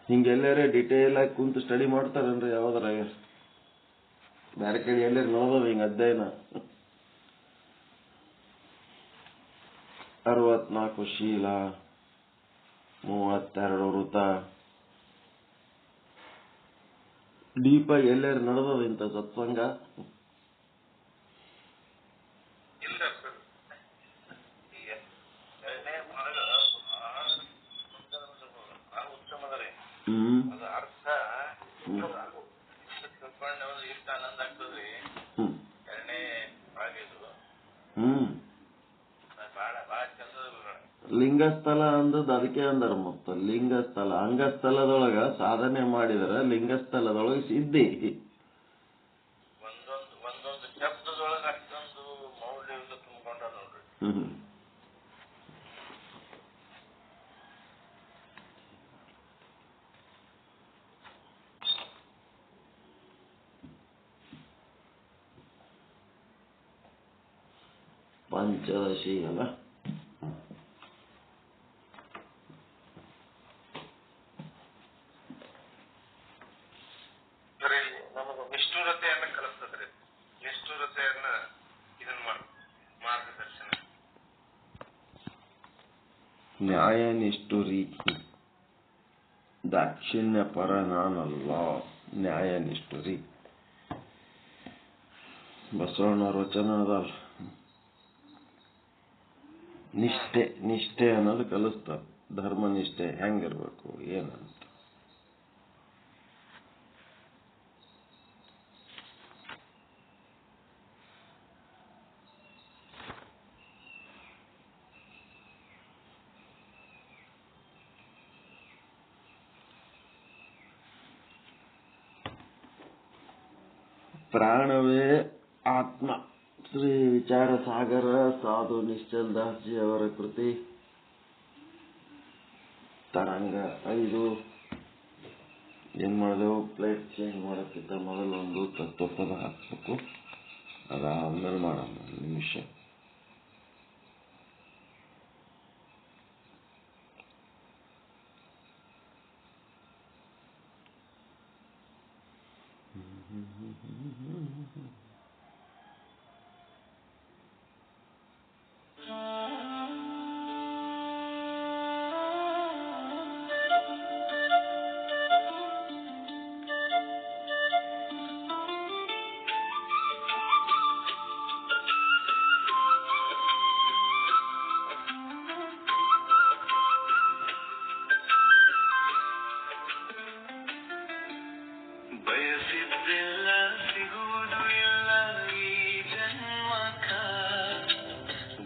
ಹಿಂಗೆಲ್ಲರೇ ಡಿಟೇಲ್ ಆಗಿ ಕುಂತು ಸ್ಟಡಿ ಮಾಡ್ತಾರನ್ರಿ ಯಾವ್ದ್ರಾಗ? ಬೇರೆ ಕಡೆ ಎಲ್ಲರೂ ನೋಡೋದು ಹಿಂಗ ಅಧ್ಯಯನ. 64 ಶೀಲ, 32 ವೃತ, ಡೀಪಾಗಿ ಎಲ್ಲರೂ ನಡೆದದ ಇಂಥ ಸತ್ಸಂಗ? ಲಿಂಗಸ್ಥಳ ಅಂದದ್ದು ಅದಕ್ಕೆ ಅಂದಾರ. ಮತ್ತ ಲಿಂಗಸ್ಥಳ, ಅಂಗಸ್ಥಳದೊಳಗ ಸಾಧನೆ ಮಾಡಿದ್ರ ಲಿಂಗಸ್ಥಳದೊಳಗ ಸಿದ್ಧಿ. ಒಂದೊಂದು ಶಬ್ದದೊಳಗ ಅಷ್ಟೊಂದು ಮೌಲ್ಯವನ್ನು ತುಂಬಿಕೊಂಡ ನೋಡ್ರಿ. ಪಂಚದಶಿ ಅಲ್ಲ. ನಮಗೆ ನಿಷ್ಠುರತೆಯನ್ನ ಕಲಿಸ್ತದ್ರಿ. ನಿಷ್ಠುರತೆಯನ್ನ ಇದನ್ನ ಮಾರ್ಗದರ್ಶನ. ನ್ಯಾಯ ನಿಷ್ಠುರಿ, ದಾಕ್ಷಿಣ್ಯ ಪರ ನಾನಲ್ಲ. ನ್ಯಾಯ ನಿಷ್ಠುರಿ. ಬಸವಣ್ಣವ್ರ ವಚನ ಅದಲ್ಲ, ನಿಷ್ಠೆ ಅನ್ನೋದು ಕಲಿಸ್ತಾರ. ಧರ್ಮ ನಿಷ್ಠೆ ಹೆಂಗಿರ್ಬೇಕು ಏನಂತ. ಪ್ರಾಣವೇ ಆತ್ಮ. ಶ್ರೀ ವಿಚಾರ ಸಾಗರ ಸಾಧು ನಿಶ್ಚಲ್ ದಾಸ್ಜಿ ಅವರ ಕೃತಿ ತರಂಗ 5. ಏನ್ ಮಾಡಿದೆವು, ಪ್ಲೇಟ್ ಚೇಂಜ್ ಮಾಡೋಕ್ಕಿಂತ ಮೊದಲು ಒಂದು ತತ್ವಪದ ಹಾಕ್ಬೇಕು. ಅದಾದ್ಮೇಲೆ ಮಾಡೋಣ ನಿಮಿಷ. ಬಯಸಿದ್ದೆಲ್ಲ ಸಿಗುವುದು ಇಲ್ಲ ಈ ಜನ್ಮಕ,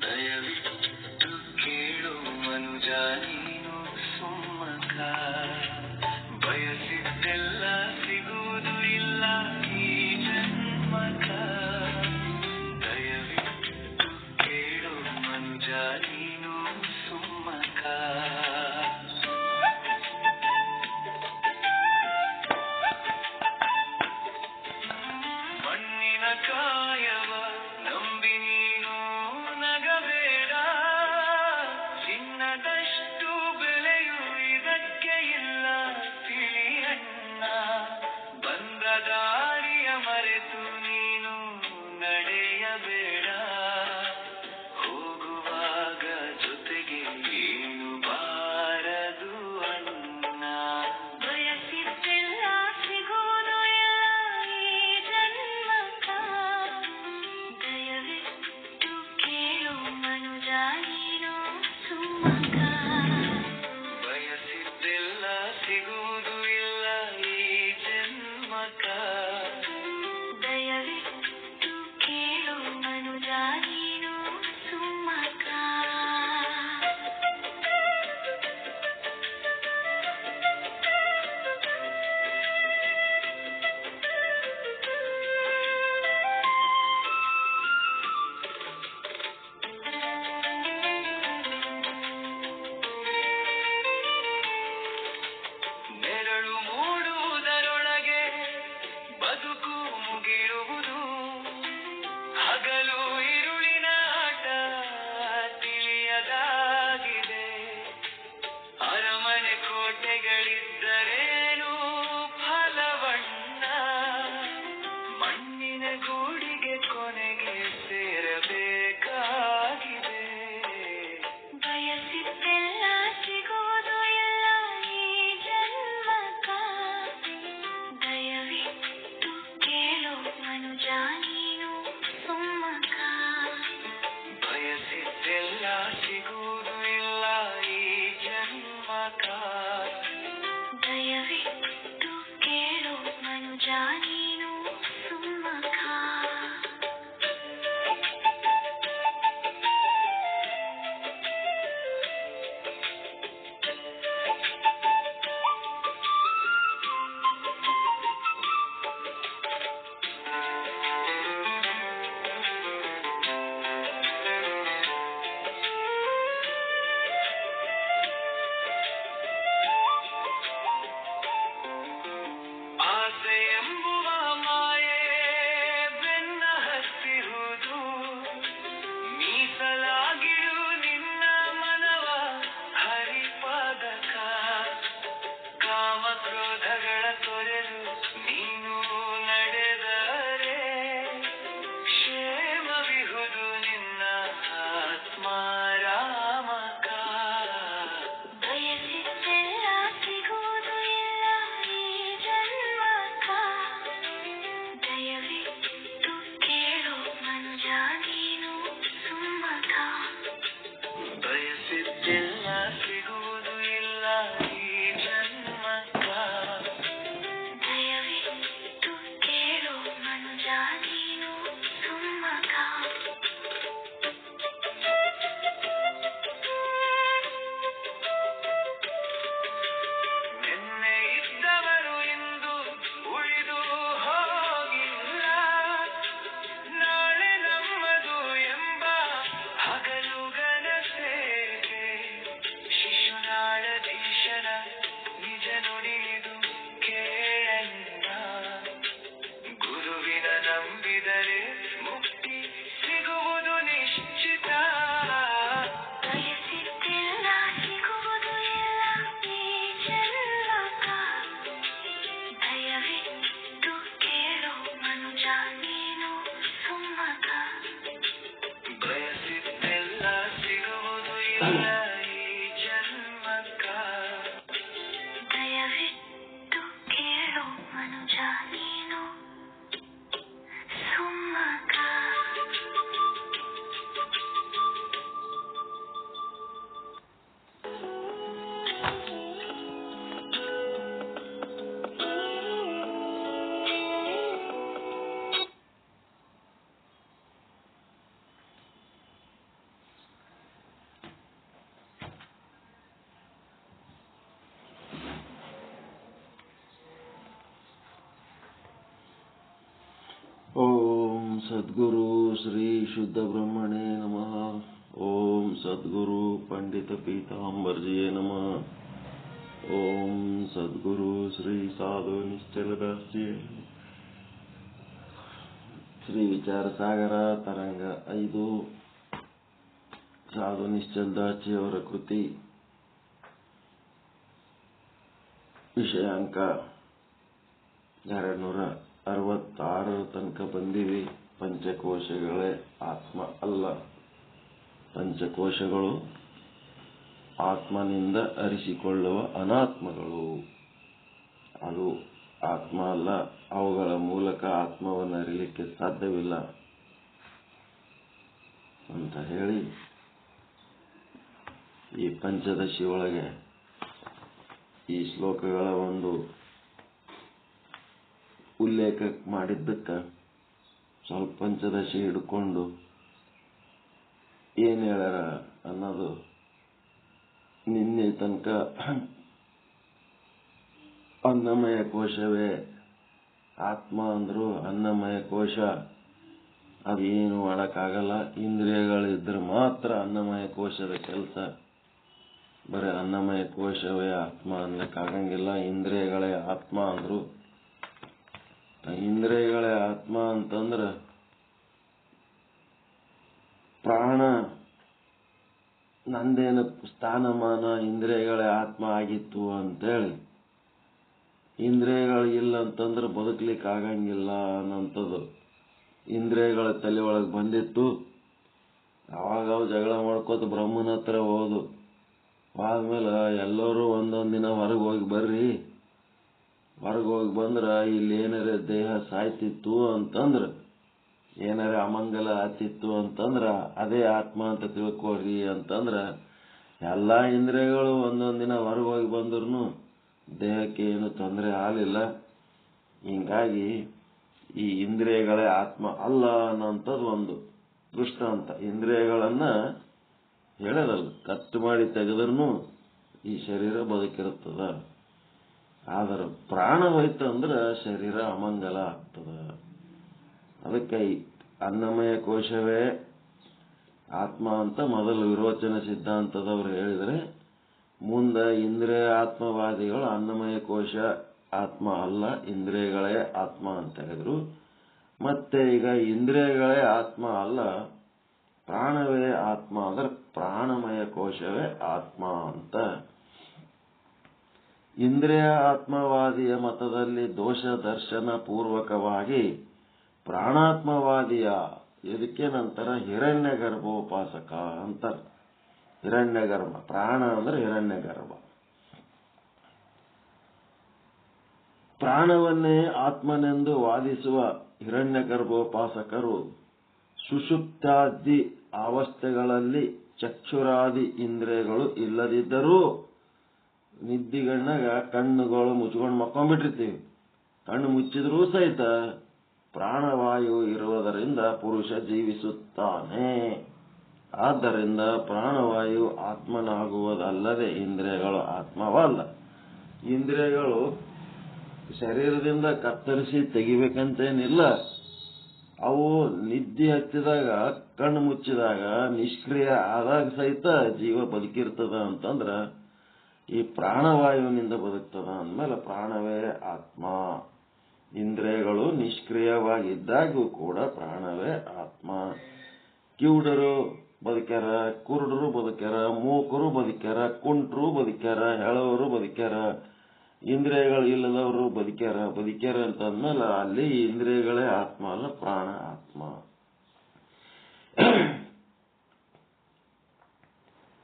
ದಯವಿಟ್ಟು ಕೇಳು ಮನುಜ ನೀನು ಸುಮ್ಮಕ. ಬಯಸಿದ್ದೆಲ್ಲ ಸಿಗುವುದು ಇಲ್ಲ ಈ ಜನ್ಮಕ, ದಯವಿಟ್ಟು ಕೇಳು ಮನುಜ ನೀನು ಸುಮ್ಮಕ. ಕಾಯವ ನಂಬಿ ನೀನು ನಗಬೇಡ, ಚಿನ್ನದಷ್ಟು ಬೆಲೆಯು ಇದಕ್ಕೆ ಇಲ್ಲ ತಿಳಿಯಣ್ಣ. ಬಂದ ದಾರಿಯ ಮರೆತು ನೀನು ನಡೆಯಬೇಡ, ಹೋಗುವಾಗ ಜೊತೆಗೆ ನೀನು ಬಾರದು ಅಣ್ಣ. ಬಯಸಿದ್ದೆಲ್ಲ ಸಿಗುವುದು ದಯವಿಟ್ಟು ಕೇಳು ಮನುಜ ನೀನು ಸುಮ್ಮಕ. ಬಯಸಿದ್ದೆಲ್ಲ ಸಿಗುವುದು ಇಲ್ಲ ಈ ಜನ್ಮಕ, ದಯವಿಟ್ಟು ಕೇಳು ಮನುಜ ನೀನು ಸುಮ್ಮಕ. ನೆರಳು ಮೂಡುವುದರೊಳಗೆ ಬದುಕು ಮುಗಿಯುವುದು, ಹಗಲು ഇരുಳಿನ ಆಟ ತಿಳಿಯದಾಗಿದೆ. ಅರಮನೆ ಕೋಟೆಗಳಿದ್ದರೇನು ಫಲವಣ್ಣ, ಮಣ್ಣಿನ ಗೂಡಿಗೆ ಕೊನೆಗೆ ಸೇರಬೇಕಾಗಿದೆ. ಬಯಸಿದ್ದೆಲ್ಲ ಸಿಗುವುದು ಇಲ್ಲ ಈ ಜನ್ಮಕ, ದಯವಿಟ್ಟು ಕೇಳು ಮನುಜ ನೀನು ಸುಮ್ಮಕ. ಬಯಸಿದ್ದೆಲ್ಲ ಸಿಗುವುದು ಇಲ್ಲ ಈ ಜನ್ಮಕ, ದಯವಿಟ್ಟು ಕೇಳು ಮನುಜ ನೀನು ಸುಮ್ಮಕ. ಆಸೆ ಎಂಬುವ ಮಾಯೆ ಬೆನ್ನ ಹತ್ತಿರುವುದು, ಮೀಸಲಾಗಿರು ನಿನ್ನ ಮನವ ಹರಿಪಾದಕ. ಕಾಮ ಕ್ರೋಧಗಳ ತೊರೆದು ನೀನು ನಡೆದರೆ ಕ್ಷೇಮವಿಹುದು ನಿನ್ನ ಆತ್ಮಾರಾಮಕ. ಬಯಸಿದ್ದೆಲ್ಲ ಸಿಗುವುದು ಇಲ್ಲ ಈ ಜನ್ಮಕ, ಸದ್ಗುರು ಶ್ರೀ ಶುದ್ಧ ಬ್ರಹ್ಮಣೇ ನಮಃ. ಓಂ ಸದ್ಗುರು ಪಂಡಿತ ಪೀತಾಂಬರ್ಜಿಯೇ ನಮಃ. ಓಂ ಸದ್ಗುರು ಶ್ರೀ ಸಾಧು ನಿಶ್ಚಲದಾಸ್ಯೇ. ಶ್ರೀ ವಿಚಾರ ಸಾಗರ ತರಂಗ 5 ಸಾಧು ನಿಶ್ಚಲದಾಸ್ಯವರ ಕೃತಿ. ವಿಷಯಾಂಕ 266 ತನಕ ಬಂದಿವೆ. ಪಂಚಕೋಶಗಳೇ ಆತ್ಮ ಅಲ್ಲ. ಪಂಚಕೋಶಗಳು ಆತ್ಮನಿಂದ ಅರಿಸಿಕೊಳ್ಳುವ ಅನಾತ್ಮಗಳು. ಅದು ಆತ್ಮ ಅಲ್ಲ. ಅವುಗಳ ಮೂಲಕ ಆತ್ಮವನ್ನು ಅರಿಯಲಿಕ್ಕೆ ಸಾಧ್ಯವಿಲ್ಲ ಅಂತ ಹೇಳಿ ಈ ಪಂಚದಶಿ ಒಳಗೆ ಈ ಶ್ಲೋಕಗಳ ಒಂದು ಉಲ್ಲೇಖ ಮಾಡಿದ್ದಕ್ಕ ಸ್ವಲ್ಪ ಪಂಚದಶಿ ಹಿಡ್ಕೊಂಡು ಏನ್ ಹೇಳ್ಯಾರ ಅನ್ನೋದು ನಿನ್ನೆ ತನಕ ಅನ್ನಮಯ ಕೋಶವೇ ಆತ್ಮ ಅಂದ್ರು ಅನ್ನಮಯ ಕೋಶ ಅದೇನು ಮಾಡಕ್ಕಾಗಲ್ಲ. ಇಂದ್ರಿಯಗಳಿದ್ರೆ ಮಾತ್ರ ಅನ್ನಮಯ ಕೋಶದ ಕೆಲಸ. ಬರೀ ಅನ್ನಮಯ ಕೋಶವೇ ಆತ್ಮ ಅನ್ನಕ್ಕಾಗಂಗಿಲ್ಲ. ಇಂದ್ರಿಯಗಳೇ ಆತ್ಮ ಅಂದ್ರು. ಇಂದ್ರಿಯಗಳೇ ಆತ್ಮ ಅಂತಂದ್ರ ಪ್ರಾಣ ನಂದೇನು ಸ್ಥಾನಮಾನ ಇಂದ್ರಿಯಗಳೇ ಆತ್ಮ ಆಗಿತ್ತು ಅಂತೇಳಿ ಇಂದ್ರಿಯಗಳು ಇಲ್ಲ ಅಂತಂದ್ರೆ ಬದುಕಲಿಕ್ಕೆ ಆಗಂಗಿಲ್ಲ ಅನ್ನಂಥದ್ದು ಇಂದ್ರಿಯಗಳ ತಲೆ ಒಳಗೆ ಬಂದಿತ್ತು. ಅವಾಗ ಅವು ಜಗಳ ಮಾಡ್ಕೋತ ಬ್ರಹ್ಮನ ಹತ್ರ ಹೋದು. ಆದ್ಮೇಲೆ ಎಲ್ಲರೂ ಒಂದೊಂದ್ ದಿನ ಹೊರಗೆ ಹೋಗಿ ಬರ್ರಿ, ಹೊರಗೆ ಹೋಗಿ ಬಂದ್ರ ಇಲ್ಲಿ ಏನಾರ ದೇಹ ಸಾಯ್ತಿತ್ತು ಅಂತಂದ್ರ, ಏನಾರ ಅಮಂಗಲ ಆತಿತ್ತು ಅಂತಂದ್ರ ಅದೇ ಆತ್ಮ ಅಂತ ತಿಳ್ಕೊಳ್ರಿ ಅಂತಂದ್ರ ಎಲ್ಲಾ ಇಂದ್ರಿಯಗಳು ಒಂದೊಂದ್ ದಿನ ಹೊರಗೆ ಹೋಗಿ ಬಂದ್ರು ದೇಹಕ್ಕೆ ಏನು ತೊಂದರೆ ಆಗಲಿಲ್ಲ. ಹಿಂಗಾಗಿ ಈ ಇಂದ್ರಿಯಗಳೇ ಆತ್ಮ ಅಲ್ಲ ಅನ್ನೋಂಥದ್ದು ಒಂದು ದೃಷ್ಟಾಂತ. ಇಂದ್ರಿಯಗಳನ್ನ ಹೇಳೋದಲ್ಲ, ಕಟ್ ಮಾಡಿ ತೆಗೆದ್ರೂ ಈ ಶರೀರ ಬದುಕಿರುತ್ತದ. ಆದ್ರೆ ಪ್ರಾಣ ಹೋಯ್ತಂದ್ರ ಶರೀರ ಅಮಂಗಲ ಆಗ್ತದ. ಅದಕ್ಕೆ ಅನ್ನಮಯ ಕೋಶವೇ ಆತ್ಮ ಅಂತ ಮೊದಲು ವಿರೋಚನ ಸಿದ್ಧಾಂತದವರು ಹೇಳಿದರೆ, ಮುಂದೆ ಇಂದ್ರಿಯ ಆತ್ಮವಾದಿಗಳು ಅನ್ನಮಯ ಕೋಶ ಆತ್ಮ ಅಲ್ಲ, ಇಂದ್ರಿಯಗಳೇ ಆತ್ಮ ಅಂತ ಹೇಳಿದ್ರು. ಮತ್ತೆ ಈಗ ಇಂದ್ರಿಯಗಳೇ ಆತ್ಮ ಅಲ್ಲ, ಪ್ರಾಣವೇ ಆತ್ಮ ಅಂದ್ರೆ ಪ್ರಾಣಮಯ ಕೋಶವೇ ಆತ್ಮ ಅಂತ. ಇಂದ್ರಿಯ ಆತ್ಮವಾದಿಯ ಮತದಲ್ಲಿ ದೋಷ ದರ್ಶನ ಪೂರ್ವಕವಾಗಿ ಪ್ರಾಣಾತ್ಮವಾದಿಯ ಇದಕ್ಕೆ ನಂತರ ಹಿರಣ್ಯ ಗರ್ಭೋಪಾಸಕ ಅಂತಾರೆ. ಹಿರಣ್ಯ ಗರ್ಭ, ಪ್ರಾಣ ಅಂದ್ರೆ ಹಿರಣ್ಯ ಗರ್ಭ. ಪ್ರಾಣವನ್ನೇ ಆತ್ಮನೆಂದು ವಾದಿಸುವ ಹಿರಣ್ಯ ಗರ್ಭೋಪಾಸಕರು ಸುಷುಪ್ತಾದಿ ಅವಸ್ಥೆಗಳಲ್ಲಿ ಚಕ್ಷುರಾದಿ ಇಂದ್ರಿಯಗಳು ಇಲ್ಲದಿದ್ದರೂ ನಿದ್ದಿಗಣ್ಣಾಗ ಕಣ್ಣುಗಳು ಮುಚ್ಕೊಂಡು ಮಕ್ಕೊಂಡ್ಬಿಟ್ಟಿರ್ತೀವಿ. ಕಣ್ಣು ಮುಚ್ಚಿದ್ರೂ ಸಹಿತ ಪ್ರಾಣವಾಯು ಇರುವುದರಿಂದ ಪುರುಷ ಜೀವಿಸುತ್ತಾನೆ. ಆದ್ದರಿಂದ ಪ್ರಾಣವಾಯು ಆತ್ಮನಾಗುವುದಲ್ಲದೆ ಇಂದ್ರಿಯಗಳು ಆತ್ಮವಲ್ಲ. ಇಂದ್ರಿಯಗಳು ಶರೀರದಿಂದ ಕತ್ತರಿಸಿ ತೆಗಿಬೇಕಂತೇನಿಲ್ಲ. ಅವು ನಿದ್ದೆ ಹತ್ತಿದಾಗ ಕಣ್ಣು ಮುಚ್ಚಿದಾಗ ನಿಷ್ಕ್ರಿಯ ಆದಾಗ ಸಹಿತ ಜೀವ ಬದುಕಿರ್ತದ ಅಂತಂದ್ರ ಈ ಪ್ರಾಣವಾಯುವಿನಿಂದ ಬದುಕ್ತದ ಅಂದ್ಮೇಲೆ ಪ್ರಾಣವೇ ಆತ್ಮ. ಇಂದ್ರಿಯಗಳು ನಿಷ್ಕ್ರಿಯವಾಗಿದ್ದಾಗೂ ಕೂಡ ಪ್ರಾಣವೇ ಆತ್ಮ. ಕಿವುಡರು ಬದುಕ್ಯಾರ, ಕುರುಡರು ಬದುಕ್ಯಾರ, ಮೂಕರು ಬದುಕ್ಯಾರ, ಕುಂಟ್ರು ಬದುಕ್ಯಾರ, ಹೆಳವರು ಬದುಕ್ಯಾರ, ಇಂದ್ರಿಯಗಳು ಇಲ್ಲದವರು ಬದುಕ್ಯಾರ ಅಂತಂದ್ಮೇಲೆ ಅಲ್ಲಿ ಇಂದ್ರಿಯಗಳೇ ಆತ್ಮ ಅಲ್ಲ, ಪ್ರಾಣ ಆತ್ಮ.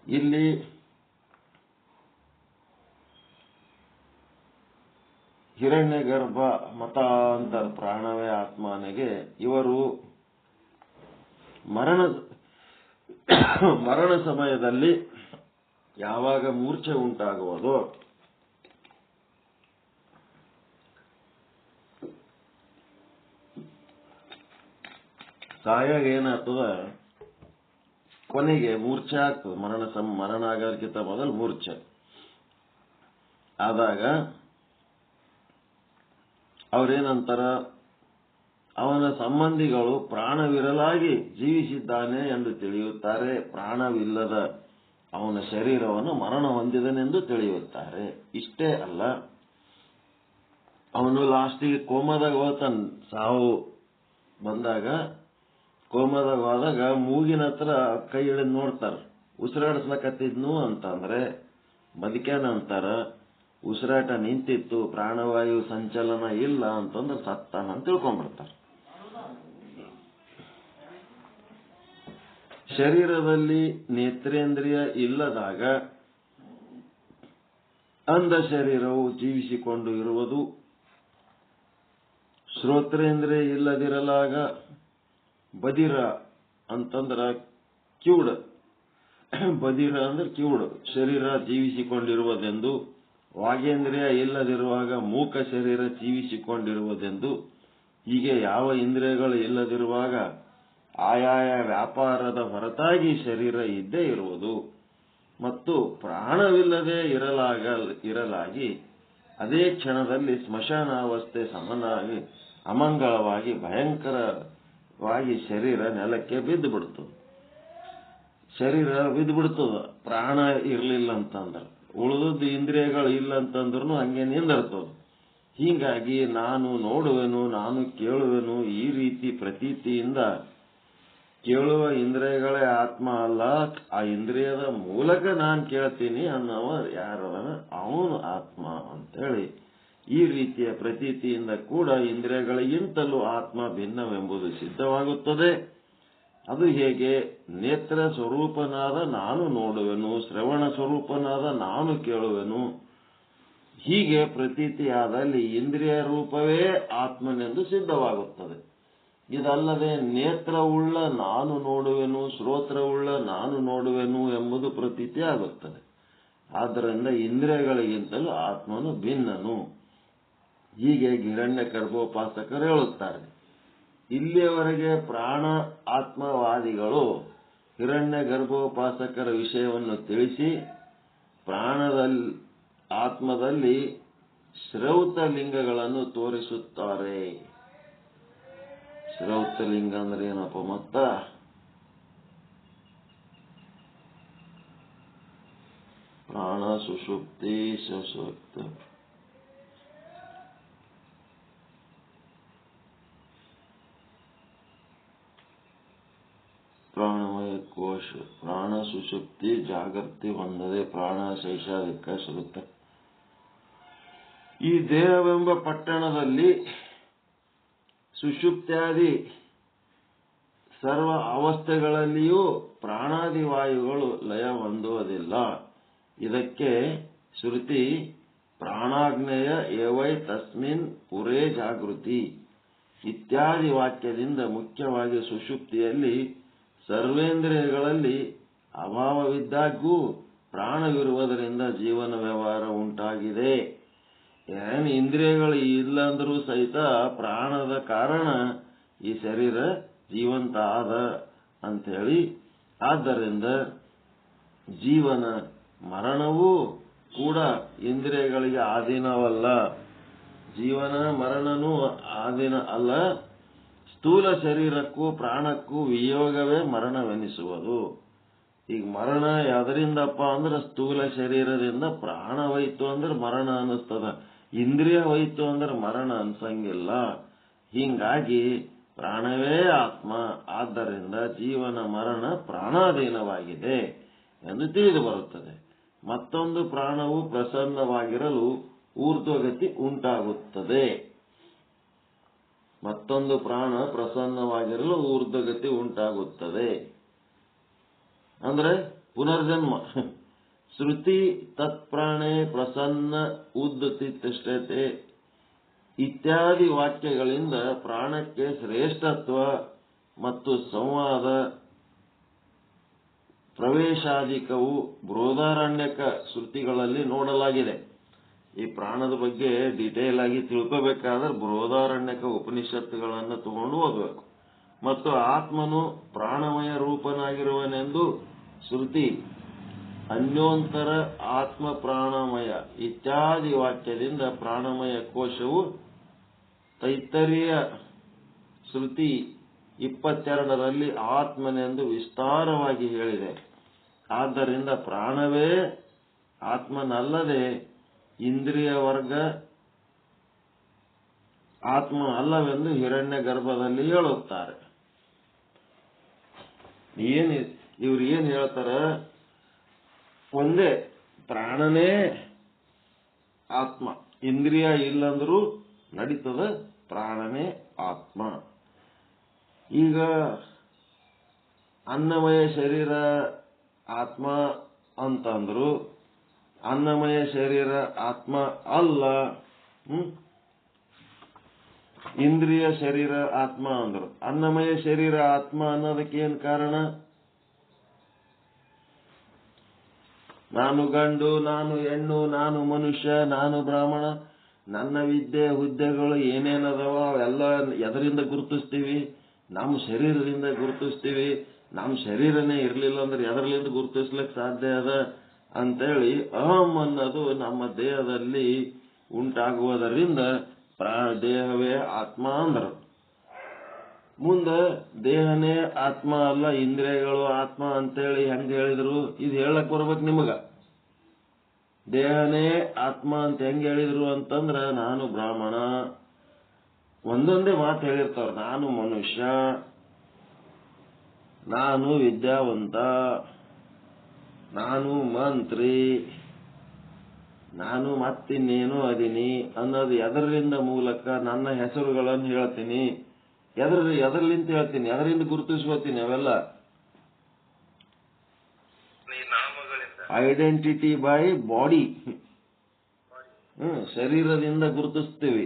ಇಲ್ಲಿ ಹಿರಣ್ಯ ಗರ್ಭ ಮತ ಅಂತ ಪ್ರಾಣವೇ ಆತ್ಮನಿಗೆ ಇವರು ಮರಣ ಸಮಯದಲ್ಲಿ ಯಾವಾಗ ಮೂರ್ಛೆ ಉಂಟಾಗುವುದೋ ಸಾಯಾಗ ಏನಾಗ್ತದ, ಕೊನೆಗೆ ಮೂರ್ಛೆ ಆಗ್ತದೆ. ಮರಣ ಆಗೋದಕ್ಕಿಂತ ಮೊದಲು ಮೂರ್ಛೆ ಆದಾಗ ಅವ್ರೇನಂತಾರ, ಅವನ ಸಂಬಂಧಿಗಳು ಪ್ರಾಣವಿರಲಾಗಿ ಜೀವಿಸಿದ್ದಾನೆ ಎಂದು ತಿಳಿಯುತ್ತಾರೆ. ಪ್ರಾಣವಿಲ್ಲದ ಅವನ ಶರೀರವನ್ನು ಮರಣ ಹೊಂದಿದನೆಂದು ತಿಳಿಯುತ್ತಾರೆ. ಇಷ್ಟೇ ಅಲ್ಲ, ಅವನು ಲಾಸ್ಟಿಗೆ ಕೋಮದಾಗ ಹೋಗ್ತಾನ. ಸಾವು ಬಂದಾಗ ಕೋಮದಾಗ ಹೋದಾಗ ಮೂಗಿನ ಹತ್ರ ಕೈ ಹಿಡಿದು ನೋಡ್ತಾರ. ಉಸಿರಾಡಿಸ್ಲಕತ್ತಿದ್ನು ಅಂತಂದ್ರೆ ಬದುಕ್ಯಾನ ಅಂತಾರ. ಉಸಿರಾಟ ನಿಂತಿತ್ತು, ಪ್ರಾಣವಾಯು ಸಂಚಲನ ಇಲ್ಲ ಅಂತಂದ್ರೆ ಸತ್ತಾನ ಅಂತ ತಿಳ್ಕೊಂಡ್ಬಿಡ್ತಾರ. ಶರೀರದಲ್ಲಿ ನೇತ್ರೇಂದ್ರಿಯ ಇಲ್ಲದಾಗ ಅಂಧ ಶರೀರವು ಜೀವಿಸಿಕೊಂಡು ಇರುವುದು. ಶ್ರೋತ್ರೇಂದ್ರಿಯ ಇಲ್ಲದಿರಲಾಗ ಬದಿರ ಅಂತಂದ್ರ ಕಿವುಡ, ಬದಿರ ಅಂದ್ರೆ ಕಿವುಡು ಶರೀರ ಜೀವಿಸಿಕೊಂಡಿರುವುದೆಂದು. ವಾಗೇಂದ್ರಿಯ ಇಲ್ಲದಿರುವಾಗ ಮೂಕ ಶರೀರ ಜೀವಿಸಿಕೊಂಡಿರುವುದೆಂದು. ಹೀಗೆ ಯಾವ ಇಂದ್ರಿಯಗಳು ಇಲ್ಲದಿರುವಾಗ ಆಯಾಯ ವ್ಯಾಪಾರದ ಹೊರತಾಗಿ ಶರೀರ ಇದ್ದೇ ಇರುವುದು. ಮತ್ತು ಪ್ರಾಣವಿಲ್ಲದೆ ಇರಲಾಗಿ ಅದೇ ಕ್ಷಣದಲ್ಲಿ ಸ್ಮಶಾನಾವಸ್ಥೆ ಸಮನಾಗಿ ಅಮಂಗಳವಾಗಿ ಭಯಂಕರವಾಗಿ ಶರೀರ ನೆಲಕ್ಕೆ ಬಿದ್ದು ಬಿಡ್ತದೆ. ಶರೀರ ಬಿದ್ದು ಬಿಡ್ತದ ಪ್ರಾಣ ಇರಲಿಲ್ಲ ಅಂತಂದ್ರೆ. ಉಳಿದದ್ದು ಇಂದ್ರಿಯಗಳು ಇಲ್ಲ ಅಂತಂದ್ರೂ ಹಂಗೆ ನಿಂದಿರ್ತದ. ಹೀಗಾಗಿ ನಾನು ನೋಡುವೆನು, ನಾನು ಕೇಳುವೆನು, ಈ ರೀತಿ ಪ್ರತೀತಿಯಿಂದ ಕೇಳುವ ಇಂದ್ರಿಯಗಳೇ ಆತ್ಮ ಅಲ್ಲ, ಆ ಇಂದ್ರಿಯದ ಮೂಲಕ ನಾನು ಕೇಳ್ತೀನಿ ಅನ್ನೋವ ಯಾರದನ ಅವನು ಆತ್ಮ ಅಂತೇಳಿ ಈ ರೀತಿಯ ಪ್ರತೀತಿಯಿಂದ ಕೂಡ ಇಂದ್ರಿಯಗಳಿಗಿಂತಲೂ ಆತ್ಮ ಭಿನ್ನವೆಂಬುದು ಸಿದ್ಧವಾಗುತ್ತದೆ. ಅದು ಹೇಗೆ? ನೇತ್ರ ಸ್ವರೂಪನಾದ ನಾನು ನೋಡುವೆನು, ಶ್ರವಣ ಸ್ವರೂಪನಾದ ನಾನು ಕೇಳುವೆನು. ಹೀಗೆ ಪ್ರತೀತಿಯಾದಲ್ಲಿ ಇಂದ್ರಿಯ ರೂಪವೇ ಆತ್ಮನೆಂದು ಸಿದ್ಧವಾಗುತ್ತದೆ. ಇದಲ್ಲದೆ ನೇತ್ರವುಳ್ಳ ನಾನು ನೋಡುವೆನು, ಶ್ರೋತ್ರವುಳ್ಳ ನಾನು ನೋಡುವೆನು ಎಂಬುದು ಪ್ರತೀತಿ ಆಗುತ್ತದೆ. ಆದ್ದರಿಂದ ಇಂದ್ರಿಯಗಳಿಗಿಂತಲೂ ಆತ್ಮನು ಭಿನ್ನನು. ಹೀಗೆ ಹಿರಣ್ಯ ಗರ್ಭೋಪಾಸಕರು ಹೇಳುತ್ತಾರೆ. ಇಲ್ಲಿಯವರೆಗೆ ಪ್ರಾಣ ಆತ್ಮವಾದಿಗಳು ಹಿರಣ್ಯ ಗರ್ಭೋಪಾಸಕರ ವಿಷಯವನ್ನು ತಿಳಿಸಿ ಆತ್ಮದಲ್ಲಿ ಶ್ರೌತಲಿಂಗಗಳನ್ನು ತೋರಿಸುತ್ತಾರೆ. ಶ್ರೌತಲಿಂಗ ಅಂದ್ರೆ ಏನಪ್ಪ? ಮತ್ತ ಪ್ರಾಣ ಸುಷುಪ್ತಿ ಸಶಕ್ತ ಪ್ರಾಣಮಯ ಕೋಶ, ಪ್ರಾಣ ಸುಷುಪ್ತಿ ಜಾಗೃತಿ ಹೊಂದದೆ ಪ್ರಾಣ ಶೈಶಾವಿಕ ಶ್ರುತ. ಈ ದೇಹವೆಂಬ ಪಟ್ಟಣದಲ್ಲಿ ಸುಷುಪ್ತ್ಯಾದಿ ಸರ್ವ ಅವಸ್ಥೆಗಳಲ್ಲಿಯೂ ಪ್ರಾಣಾದಿ ವಾಯುಗಳು ಲಯ ಹೊಂದುವುದಿಲ್ಲ. ಇದಕ್ಕೆ ಶ್ರುತಿ ಪ್ರಾಣಾಗ್ನೇಯ ಏವೈ ತಸ್ಮಿನ್ ಪುರೇ ಜಾಗೃತಿ ಇತ್ಯಾದಿ ವಾಕ್ಯದಿಂದ ಮುಖ್ಯವಾಗಿ ಸುಷುಪ್ತಿಯಲ್ಲಿ ಸರ್ವೇಂದ್ರಿಯಗಳಲ್ಲಿ ಅಭಾವವಿದ್ದಾಗ್ಯೂ ಪ್ರಾಣವಿರುವುದರಿಂದ ಜೀವನ ವ್ಯವಹಾರ ಉಂಟಾಗಿದೆ. ಏನು ಇಂದ್ರಿಯಗಳು ಇಲ್ಲ ಅಂದ್ರೂ ಸಹಿತ ಪ್ರಾಣದ ಕಾರಣ ಈ ಶರೀರ ಜೀವಂತ ಆದ ಅಂಥೇಳಿ. ಆದ್ದರಿಂದ ಜೀವನ ಮರಣವೂ ಕೂಡ ಇಂದ್ರಿಯಗಳಿಗೆ ಆಧೀನವಲ್ಲ. ಜೀವನ ಮರಣನೂ ಆಧೀನ ಅಲ್ಲ. ಸ್ಥೂಲ ಶರೀರಕ್ಕೂ ಪ್ರಾಣಕ್ಕೂ ವಿಯೋಗವೇ ಮರಣವೆನಿಸುವುದು. ಈಗ ಮರಣ ಯಾವ್ದರಿಂದಪ್ಪ ಅಂದ್ರೆ ಸ್ಥೂಲ ಶರೀರದಿಂದ. ಪ್ರಾಣ ಹೋಯ್ತು ಅಂದ್ರೆ ಮರಣ ಅನಿಸ್ತದ, ಇಂದ್ರಿಯ ಹೋಯ್ತು ಅಂದ್ರೆ ಮರಣ ಅನ್ಸಂಗಿಲ್ಲ. ಹೀಗಾಗಿ ಪ್ರಾಣವೇ ಆತ್ಮ. ಆದ್ದರಿಂದ ಜೀವನ ಮರಣ ಪ್ರಾಣಾಧೀನವಾಗಿದೆ ಎಂದು ತಿಳಿದು ಬರುತ್ತದೆ. ಮತ್ತೊಂದು ಪ್ರಾಣವು ಪ್ರಸನ್ನವಾಗಿರಲು ಊರ್ಧ್ವಗತಿ ಉಂಟಾಗುತ್ತದೆ. ಮತ್ತೊಂದು ಪ್ರಾಣ ಪ್ರಸನ್ನವಾಗಿರಲು ಊರ್ಧ್ವಗತಿ ಉಂಟಾಗುತ್ತದೆ ಅಂದ್ರೆ ಪುನರ್ಜನ್ಮ. ಶ್ರುತಿ ತತ್ಪ್ರಾಣೆ ಪ್ರಸನ್ನ ಉದ್ಧತಿ ತಿಷ್ಠತೆ ಇತ್ಯಾದಿ ವಾಕ್ಯಗಳಿಂದ ಪ್ರಾಣಕ್ಕೆ ಶ್ರೇಷ್ಠತ್ವ ಮತ್ತು ಸಂವಾದ ಪ್ರವೇಶಾಧಿಕವು ಬೃಹದಾರಣ್ಯಕ ಶ್ರುತಿಗಳಲ್ಲಿ ನೋಡಲಾಗಿದೆ. ಈ ಪ್ರಾಣದ ಬಗ್ಗೆ ಡಿಟೇಲ್ ಆಗಿ ತಿಳ್ಕೋಬೇಕಾದ್ರೆ ಬೃಹದಾರಣ್ಯಕ ಉಪನಿಷತ್ತುಗಳನ್ನು ತಗೊಂಡು ಹೋಗಬೇಕು. ಮತ್ತು ಆತ್ಮನು ಪ್ರಾಣಮಯ ರೂಪನಾಗಿರುವನೆಂದು ಶ್ರುತಿ ಅನ್ಯೋಂತರ ಆತ್ಮ ಪ್ರಾಣಮಯ ಇತ್ಯಾದಿ ವಾಕ್ಯದಿಂದ ಪ್ರಾಣಮಯ ಕೋಶವು ತೈತ್ತರೀಯ ಶ್ರುತಿ 22ರಲ್ಲಿ ಆತ್ಮನೆಂದು ವಿಸ್ತಾರವಾಗಿ ಹೇಳಿದೆ. ಆದ್ದರಿಂದ ಪ್ರಾಣವೇ ಆತ್ಮನಲ್ಲದೆ ಇಂದ್ರಿಯ ವರ್ಗ ಆತ್ಮ ಅಲ್ಲವೆಂದು ಹಿರಣ್ಯ ಗರ್ಭದಲ್ಲಿ ಹೇಳುತ್ತಾರೆ. ಇವ್ರು ಏನ್ ಹೇಳ್ತಾರ? ಒಂದೇ ಪ್ರಾಣನೇ ಆತ್ಮ, ಇಂದ್ರಿಯ ಇಲ್ಲಂದ್ರೂ ನಡೀತದ, ಪ್ರಾಣನೇ ಆತ್ಮ. ಈಗ ಅನ್ನಮಯ ಶರೀರ ಆತ್ಮ ಅಂತಂದ್ರು, ಅನ್ನಮಯ ಶರೀರ ಆತ್ಮ ಅಲ್ಲ, ಇಂದ್ರಿಯ ಶರೀರ ಆತ್ಮ ಅಂದ್ರು. ಅನ್ನಮಯ ಶರೀರ ಆತ್ಮ ಅನ್ನೋದಕ್ಕೆ ಏನ್ ಕಾರಣ? ನಾನು ಗಂಡು, ನಾನು ಹೆಣ್ಣು, ನಾನು ಮನುಷ್ಯ, ನಾನು ಬ್ರಾಹ್ಮಣ, ನನ್ನ ವಿದ್ಯೆ ಹುದ್ದೆಗಳು ಏನೇನದವ ಅವೆಲ್ಲ ಎದರಿಂದ ಗುರುತಿಸ್ತೀವಿ? ನಮ್ಮ ಶರೀರದಿಂದ ಗುರುತಿಸ್ತೀವಿ. ನಮ್ಮ ಶರೀರನೇ ಇರ್ಲಿಲ್ಲ ಅಂದ್ರೆ ಎದರ್ಲಿಂದ ಗುರುತಿಸ್ಲಿಕ್ಕೆ ಸಾಧ್ಯ ಅದ ಅಂತೇಳಿ ಅಹಂ ಅನ್ನೋದು ನಮ್ಮ ದೇಹದಲ್ಲಿ ಉಂಟಾಗುವುದರಿಂದ ದೇಹವೇ ಆತ್ಮ ಅಂದರು. ಮುಂದೆ ದೇಹನೇ ಆತ್ಮ ಅಲ್ಲ, ಇಂದ್ರಿಯಗಳು ಆತ್ಮ ಅಂತೇಳಿ ಹೆಂಗ ಹೇಳಿದ್ರು? ಇದು ಹೇಳಕ್ ಬರ್ಬೇಕು ನಿಮಗ. ದೇಹನೇ ಆತ್ಮ ಅಂತ ಹೆಂಗ್ ಹೇಳಿದ್ರು ಅಂತಂದ್ರ, ನಾನು ಬ್ರಾಹ್ಮಣ, ಒಂದೊಂದೇ ಮಾತು ಹೇಳಿರ್ತಾರ. ನಾನು ಮನುಷ್ಯ, ನಾನು ವಿದ್ಯಾವಂತ, ನಾನು ಮಂತ್ರಿ, ನಾನು ಮತ್ತಿನ್ನೇನು ಅದೀನಿ ಅನ್ನೋದು ಎದರಿಂದ ಮೂಲಕ ನನ್ನ ಹೆಸರುಗಳನ್ನು ಹೇಳ್ತೀನಿ. ಎದರ್ಲಿಂತ ಹೇಳ್ತೀನಿ? ಎದರಿಂದ ಗುರುತಿಸ್ಕೋತೀನಿ? ಅವೆಲ್ಲ ಐಡೆಂಟಿಟಿ ಬೈ ಬಾಡಿ. ಶರೀರದಿಂದ ಗುರುತಿಸ್ತೀವಿ,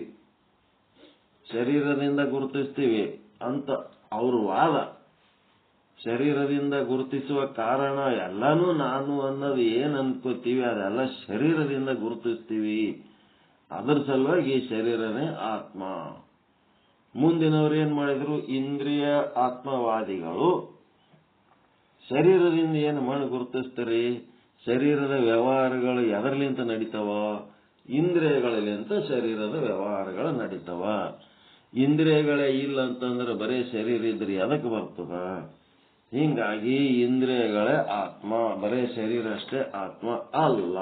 ಶರೀರದಿಂದ ಗುರುತಿಸ್ತೀವಿ ಅಂತ ಅವ್ರ ವಾದ. ಶರೀರದಿಂದ ಗುರುತಿಸುವ ಕಾರಣ ಎಲ್ಲಾನು ನಾನು ಅನ್ನೋದು ಏನ್ ಅನ್ಕೋತೀವಿ ಅದೆಲ್ಲ ಶರೀರದಿಂದ ಗುರುತಿಸ್ತೀವಿ. ಅದರ ಸಲುವಾಗಿ ಶರೀರನೇ ಆತ್ಮ. ಮುಂದಿನವ್ರು ಏನ್ ಮಾಡಿದ್ರು? ಇಂದ್ರಿಯ ಆತ್ಮವಾದಿಗಳು ಶರೀರದಿಂದ ಏನು ಮಣ್ಣು ಗುರುತಿಸ್ತೀರಿ? ಶರೀರದ ವ್ಯವಹಾರಗಳು ಎದರ್ಲಿಂತ ನಡೀತಾವ? ಇಂದ್ರಿಯಗಳಲ್ಲಿಂತ ಶರೀರದ ವ್ಯವಹಾರಗಳು ನಡೀತಾವ. ಇಂದ್ರಿಯಗಳೇ ಇಲ್ಲ ಅಂತಂದ್ರೆ ಬರೀ ಶರೀರ ಇದ್ರೆ ಎದಕ್ಕೆ ಬರ್ತದ? ಹಿಂಗಾಗಿ ಇಂದ್ರಿಯಗಳೇ ಆತ್ಮ, ಬರೇ ಶರೀರ ಅಷ್ಟೇ ಆತ್ಮ ಅಲ್ಲ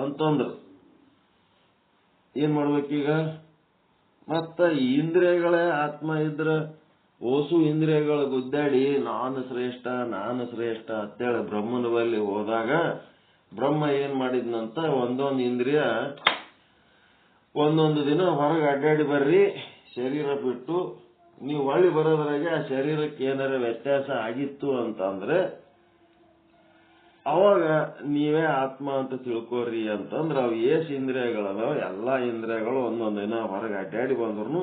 ಅಂತಂದ್ರು. ಏನ್ ಮಾಡ್ಬೇಕೀಗ? ಮತ್ತ ಇಂದ್ರಿಯಗಳೇ ಆತ್ಮ ಇದ್ರ ಓಸು ಇಂದ್ರಿಯಗಳ ಗುದ್ದಾಡಿ ನಾನು ಶ್ರೇಷ್ಠ ನಾನು ಶ್ರೇಷ್ಠ ಅಂತೇಳಿ ಬ್ರಹ್ಮನ ಬಳಿ ಹೋದಾಗ ಬ್ರಹ್ಮ ಏನ್ ಮಾಡಿದ್ನಂತ, ಒಂದೊಂದು ಇಂದ್ರಿಯ ಒಂದೊಂದು ದಿನ ಹೊರಗೆ ಅಡ್ಡಾಡಿ ಬರ್ರಿ ಶರೀರ ಬಿಟ್ಟು, ನೀವು ಹೊಳ್ಳಿ ಬರೋದ್ರಾಗೆ ಆ ಶರೀರಕ್ಕೆ ಏನಾರ ವ್ಯತ್ಯಾಸ ಆಗಿತ್ತು ಅಂತಂದ್ರೆ ಅವಾಗ ನೀವೇ ಆತ್ಮ ಅಂತ ತಿಳ್ಕೋರಿ ಅಂತಂದ್ರೆ, ಅವು ಏಸ್ ಇಂದ್ರಿಯಗಳದಾವ ಎಲ್ಲಾ ಇಂದ್ರಿಯಗಳು ಒಂದೊಂದು ದಿನ ಹೊರಗೆ ಅಡ್ಡಾಡಿ ಬಂದ್ರು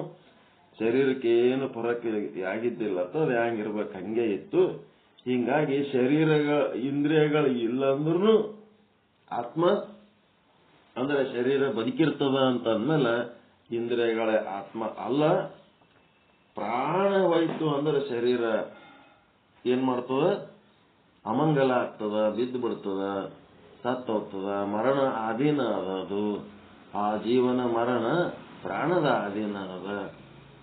ಶರೀರಕ್ಕೆ ಏನು ಫರಕ್ ಆಗಿದ್ದಿಲ್ಲ. ಅದು ಹೆಂಗಿರ್ಬೇಕು ಹಂಗೆ ಇತ್ತು. ಹಿಂಗಾಗಿ ಇಂದ್ರಿಯಗಳು ಇಲ್ಲ ಅಂದ್ರೂ ಆತ್ಮ ಅಂದ್ರೆ ಶರೀರ ಬದುಕಿರ್ತದ ಅಂತ ಅಂದ್ಮೇಲೆ ಇಂದ್ರಿಯಗಳೇ ಆತ್ಮ ಅಲ್ಲ. ಪ್ರಾಣ ಹೋಯ್ತು ಅಂದ್ರೆ ಶರೀರ ಏನ್ ಮಾಡ್ತದ? ಅಮಂಗಲ ಆಗ್ತದ, ಬಿದ್ದು ಬಿಡ್ತದ, ಸತ್ತು ಹೋಗ್ತದ, ಮರಣ ಅಧೀನ ಅದದು. ಆ ಜೀವನ ಮರಣ ಪ್ರಾಣದ ಅಧೀನ ಅದ.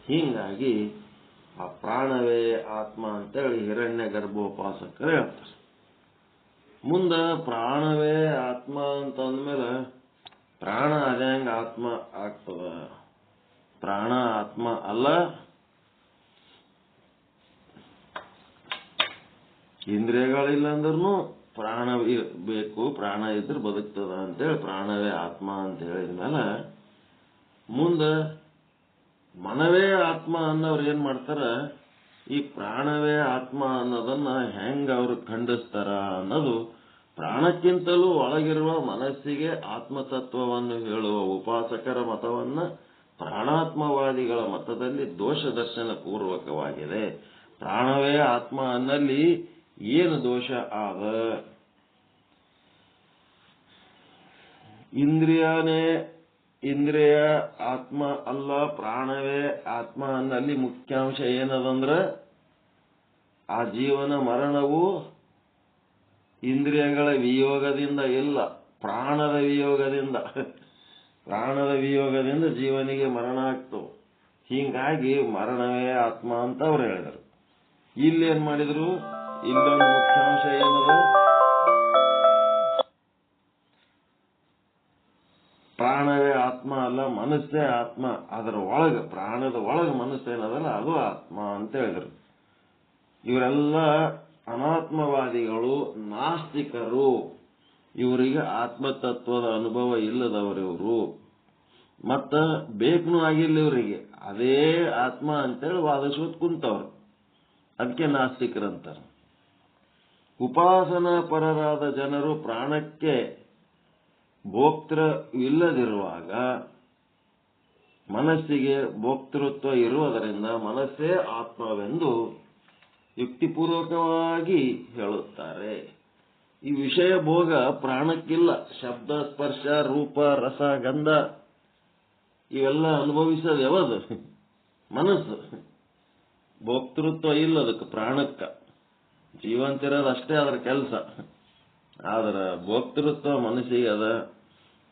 ಹೀಗಾಗಿ ಆ ಪ್ರಾಣವೇ ಆತ್ಮ ಅಂತೇಳಿ ಹಿರಣ್ಯ ಗರ್ಭೋಪಾಸಕರು ಹೇಳ್ತಾರೆ. ಮುಂದ ಪ್ರಾಣವೇ ಆತ್ಮ ಅಂತ ಅಂದ್ಮೇಲೆ ಪ್ರಾಣ ಅದ್ಯಾಂಗ ಆತ್ಮ ಆಗ್ತದ? ಪ್ರಾಣ ಆತ್ಮ ಅಲ್ಲ. ಇಂದ್ರಿಯಗಳಿಲ್ಲ ಅಂದ್ರೂ ಪ್ರಾಣ ಬೇಕು, ಪ್ರಾಣ ಇದ್ರೆ ಬದುಕ್ತದ ಅಂತೇಳಿ ಪ್ರಾಣವೇ ಆತ್ಮ ಅಂತ ಹೇಳಿದ್ಮೇಲೆ ಮುಂದ ಮನವೇ ಆತ್ಮ ಅನ್ನೋರು ಏನ್ ಮಾಡ್ತಾರ? ಈ ಪ್ರಾಣವೇ ಆತ್ಮ ಅನ್ನೋದನ್ನ ಹೆಂಗ ಅವ್ರು ಖಂಡಿಸ್ತಾರ ಅನ್ನೋದು, ಪ್ರಾಣಕ್ಕಿಂತಲೂ ಒಳಗಿರುವ ಮನಸ್ಸಿಗೆ ಆತ್ಮತತ್ವವನ್ನು ಹೇಳುವ ಉಪಾಸಕರ ಮತವನ್ನ ಪ್ರಾಣಾತ್ಮವಾದಿಗಳ ಮತದಲ್ಲಿ ದೋಷ ದರ್ಶನ ಪೂರ್ವಕವಾಗಿದೆ. ಪ್ರಾಣವೇ ಆತ್ಮ ಅನ್ನಲ್ಲಿ ಏನು ದೋಷ ಆದ? ಇಂದ್ರಿಯ ಆತ್ಮ ಅಲ್ಲ, ಪ್ರಾಣವೇ ಆತ್ಮ ಅನ್ನಲ್ಲಿ ಮುಖ್ಯಾಂಶ ಏನದಂದ್ರ ಆ ಜೀವನ ಮರಣವು ಇಂದ್ರಿಯಗಳ ವಿಯೋಗದಿಂದ ಇಲ್ಲ, ಪ್ರಾಣದ ವಿಯೋಗದಿಂದ. ಪ್ರಾಣದ ವಿಯೋಗದಿಂದ ಜೀವನಿಗೆ ಮರಣ ಆಗ್ತವೆ. ಹೀಗಾಗಿ ಮರಣವೇ ಆತ್ಮ ಅಂತ ಅವ್ರು ಹೇಳಿದರು. ಇಲ್ಲಿ ಏನ್ ಮಾಡಿದ್ರು, ಇಲ್ಲೊಂದು ಮುಖ್ಯಾಂಶ ಏನದ, ಪ್ರಾಣವೇ ಆತ್ಮ ಅಲ್ಲ, ಮನಸ್ಸೇ ಆತ್ಮ, ಅದರ ಒಳಗ ಪ್ರಾಣದ ಒಳಗ ಮನಸ್ಸೇನದಲ್ಲ ಅದು ಆತ್ಮ ಅಂತ ಹೇಳಿದ್ರು. ಇವರೆಲ್ಲ ಅನಾತ್ಮವಾದಿಗಳು, ನಾಸ್ತಿಕರು. ಇವರಿಗೆ ಆತ್ಮತತ್ವದ ಅನುಭವ ಇಲ್ಲದವರಿವರು. ಮತ್ತ ಬೇಕೂ ಆಗಿಲ್ಲ ಇವರಿಗೆ, ಅದೇ ಆತ್ಮ ಅಂತೇಳಿ ವಾದಿಸೋದ್ ಕುಂತವ್ರು. ಅದಕ್ಕೆ ನಾಸ್ತಿಕರಂತಾರ. ಉಪಾಸನಾ ಪರರಾದ ಜನರು ಪ್ರಾಣಕ್ಕೆ ಭೋಕ್ತೃವಿಲ್ಲದಿರುವಾಗ ಮನಸ್ಸಿಗೆ ಭೋಕ್ತೃತ್ವ ಇರುವುದರಿಂದ ಮನಸ್ಸೇ ಆತ್ಮವೆಂದು ಯುಕ್ತಿಪೂರ್ವಕವಾಗಿ ಹೇಳುತ್ತಾರೆ. ಈ ವಿಷಯ ಭೋಗ ಪ್ರಾಣಕ್ಕಿಲ್ಲ. ಶಬ್ದ, ಸ್ಪರ್ಶ, ರೂಪ, ರಸ, ಗಂಧ ಇವೆಲ್ಲ ಅನುಭವಿಸೋದು ಯಾವುದು? ಮನಸ್ಸು. ಭೋಕ್ತೃತ್ವ ಇಲ್ಲ ಅದಕ್ಕೆ, ಪ್ರಾಣಕ್ಕ. ಜೀವಂತಿರೋದು ಅಷ್ಟೇ ಅದರ ಕೆಲಸ, ಆದ್ರ ಭೋಕ್ತೃತ್ವ ಮನಸ್ಸಿಗೆ ಅದ.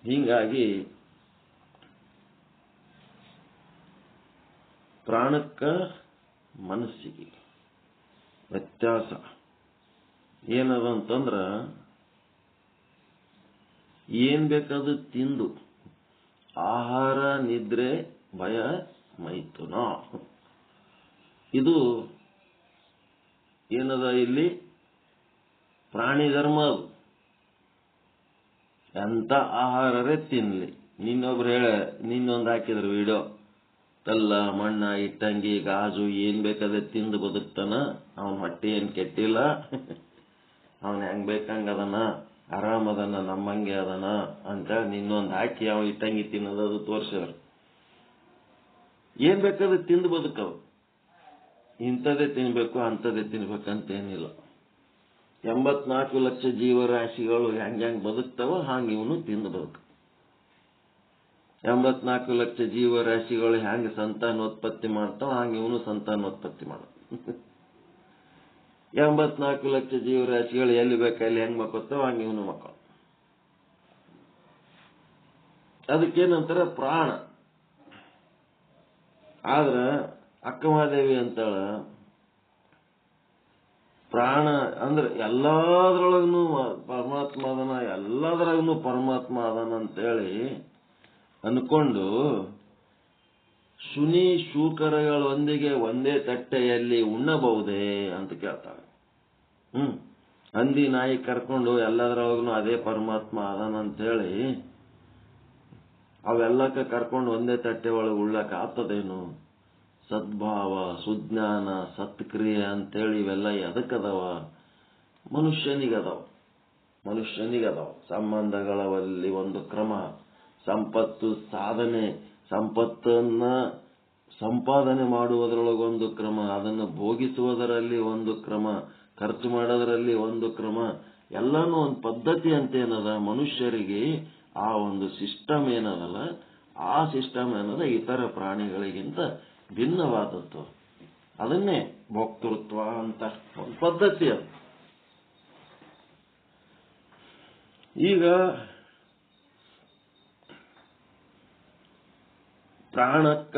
ಹೀಗಾಗಿ ಪ್ರಾಣಕ್ಕ ಮನಸ್ಸಿಗೆ ವ್ಯತ್ಯಾಸ ಏನದ ಅಂತಂದ್ರ, ಏನ್ ಬೇಕಾದ್ರೂ ತಿಂದು ಆಹಾರ, ನಿದ್ರೆ, ಭಯ, ಮೈಥುನ, ಇದು ಏನದ ಇಲ್ಲಿ ಪ್ರಾಣಿ ಧರ್ಮ. ಅದು ಎಂತ ಆಹಾರರೇ ತಿನ್ಲಿ. ನಿನ್ನೊಂದು ಹಾಕಿದ್ರು ವಿಡಿಯೋ, ಕಲ್ಲ, ಮಣ್ಣ, ಇಟ್ಟಂಗಿ, ಗಾಜು ಏನ್ ಬೇಕಾದ್ರೆ ತಿಂದು ಬದುಕ್ತಾನ, ಅವನ ಹೊಟ್ಟೆ ಏನ್ ಕೆಟ್ಟಿಲ್ಲ, ಅವನ್ ಹೆಂಗ್ ಬೇಕಂಗ ಅದನ, ಆರಾಮದನ, ನಮ್ಮಂಗೆ ಅದನ ಅಂತೇಳಿ ನಿನ್ನೊಂದು ಹಾಕಿ ಅವ ಇಟ್ಟಂಗಿ ತಿನ್ನೋದು ತೋರಿಸಿದ್ರು. ಏನ್ ಬೇಕಾದ್ರೆ ತಿಂದು ಬದುಕವು. ಇಂಥದೇ ತಿನ್ಬೇಕು ಅಂಥದೇ ತಿನ್ಬೇಕಂತೇನಿಲ್ಲ. 84 ಲಕ್ಷ ಜೀವರಾಶಿಗಳು ಹೆಂಗ್ ಬದುಕ್ತಾವ ಹಂಗೆ ಇವನು ತಿಂದು ಬದುಕ. 84 ಲಕ್ಷ ಜೀವರಾಶಿಗಳು ಹೆಂಗ್ ಸಂತಾನೋತ್ಪತ್ತಿ ಮಾಡ್ತಾವ ಹಂಗೆ ಇವನು ಸಂತಾನೋತ್ಪತ್ತಿ ಮಾಡ. 84 ಲಕ್ಷ ಜೀವರಾಶಿಗಳು ಎಲ್ಲಿ ಬೇಕಲ್ಲಿ ಹೆಂಗ್ ಮಕ್ಕೋತಾವ ಹಂಗೆ ಇವನು ಮಕ್ಕಳು. ಅದಕ್ಕೇನಂತಾರ ಪ್ರಾಣ. ಆದ್ರ ಅಕ್ಕಮಹಾದೇವಿ ಅಂತಾಳ, ಪ್ರಾಣ ಅಂದ್ರೆ ಎಲ್ಲಾದ್ರೊಳಗೂ ಪರಮಾತ್ಮ ಅದನ, ಎಲ್ಲದರಾಗೂ ಪರಮಾತ್ಮ ಅದನ ಅಂತೇಳಿ ಅನ್ಕೊಂಡು ಶುನಿ ಶೂಕರಗಳೊಂದಿಗೆ ಒಂದೇ ತಟ್ಟೆಯಲ್ಲಿ ಉಣ್ಣಬಹುದೇ ಅಂತ ಕೇಳ್ತಾಳೆ. ಹಂದಿ ನಾಯಿ ಕರ್ಕೊಂಡು ಎಲ್ಲದರೊಳಗೂ ಅದೇ ಪರಮಾತ್ಮ ಅದನ ಅಂತೇಳಿ ಅವೆಲ್ಲಕ್ಕ ಕರ್ಕೊಂಡು ಒಂದೇ ತಟ್ಟೆ ಒಳಗೆ ಉಳ್ಳಕ್ ಆಗ್ತದೇನು? ಸದ್ಭಾವ, ಸುಜ್ಞಾನ, ಸತ್ಕ್ರಿಯೆ ಅಂತೇಳಿ ಇವೆಲ್ಲ ಎದಕ್ಕದಾವ? ಮನುಷ್ಯನಿಗದಾವ. ಸಂಬಂಧಗಳಲ್ಲಿ ಒಂದು ಕ್ರಮ, ಸಂಪತ್ತು ಸಾಧನೆ, ಸಂಪತ್ತನ್ನ ಸಂಪಾದನೆ ಮಾಡುವುದರೊಳಗೊಂದು ಕ್ರಮ, ಅದನ್ನು ಭೋಗಿಸುವುದರಲ್ಲಿ ಒಂದು ಕ್ರಮ, ಖರ್ಚು ಮಾಡೋದರಲ್ಲಿ ಒಂದು ಕ್ರಮ, ಎಲ್ಲಾನು ಒಂದು ಪದ್ಧತಿ ಅಂತ ಏನದ ಮನುಷ್ಯರಿಗೆ. ಆ ಒಂದು ಸಿಸ್ಟಮ್ ಏನದಲ್ಲ, ಆ ಸಿಸ್ಟಮ್ ಏನದ ಇತರ ಪ್ರಾಣಿಗಳಿಗಿಂತ ಭಿನ್ನವಾದದ್ದು. ಅದನ್ನೇ ಭೋಕ್ತೃತ್ವ ಅಂತ ಒಂದು ಪದ್ಧತಿ ಅದು. ಈಗ ಪ್ರಾಣಕ್ಕ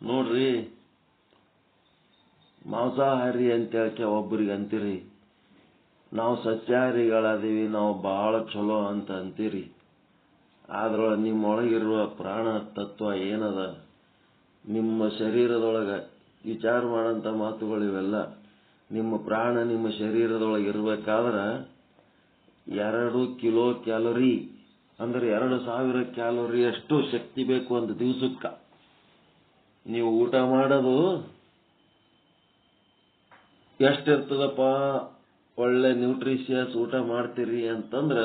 ನೋಡ್ರಿ, ಮಾಂಸಾಹಾರಿ ಅಂತೇಳಕ್ಕೆ ಒಬ್ಬರಿಗೆ ಅಂತೀರಿ, ನಾವು ಸಸ್ಯಾಹಾರಿಗಳದೀವಿ, ನಾವು ಬಹಳ ಚಲೋ ಅಂತ ಅಂತೀರಿ. ಆದ್ರೊಳಗೆ ನಿಮ್ಮೊಳಗಿರುವ ಪ್ರಾಣ ತತ್ವ ಏನದ, ನಿಮ್ಮ ಶರೀರದೊಳಗ ವಿಚಾರ ಮಾಡಂತ ಮಾತುಗಳು ಇವೆಲ್ಲ. ನಿಮ್ಮ ಪ್ರಾಣ ನಿಮ್ಮ ಶರೀರದೊಳಗೆ ಇರಬೇಕಾದ್ರೆ 2 ಕಿಲೋ ಕ್ಯಾಲೋರಿ ಅಂದ್ರೆ 2000 ಕ್ಯಾಲೋರಿ ಅಷ್ಟು ಶಕ್ತಿ ಬೇಕು ಒಂದು ದಿವಸಕ್ಕ. ನೀವು ಊಟ ಮಾಡೋದು ಎಷ್ಟಿರ್ತದಪ್ಪ, ಒಳ್ಳೆ ನ್ಯೂಟ್ರಿಷಿಯಸ್ ಊಟ ಮಾಡ್ತೀರಿ ಅಂತಂದ್ರ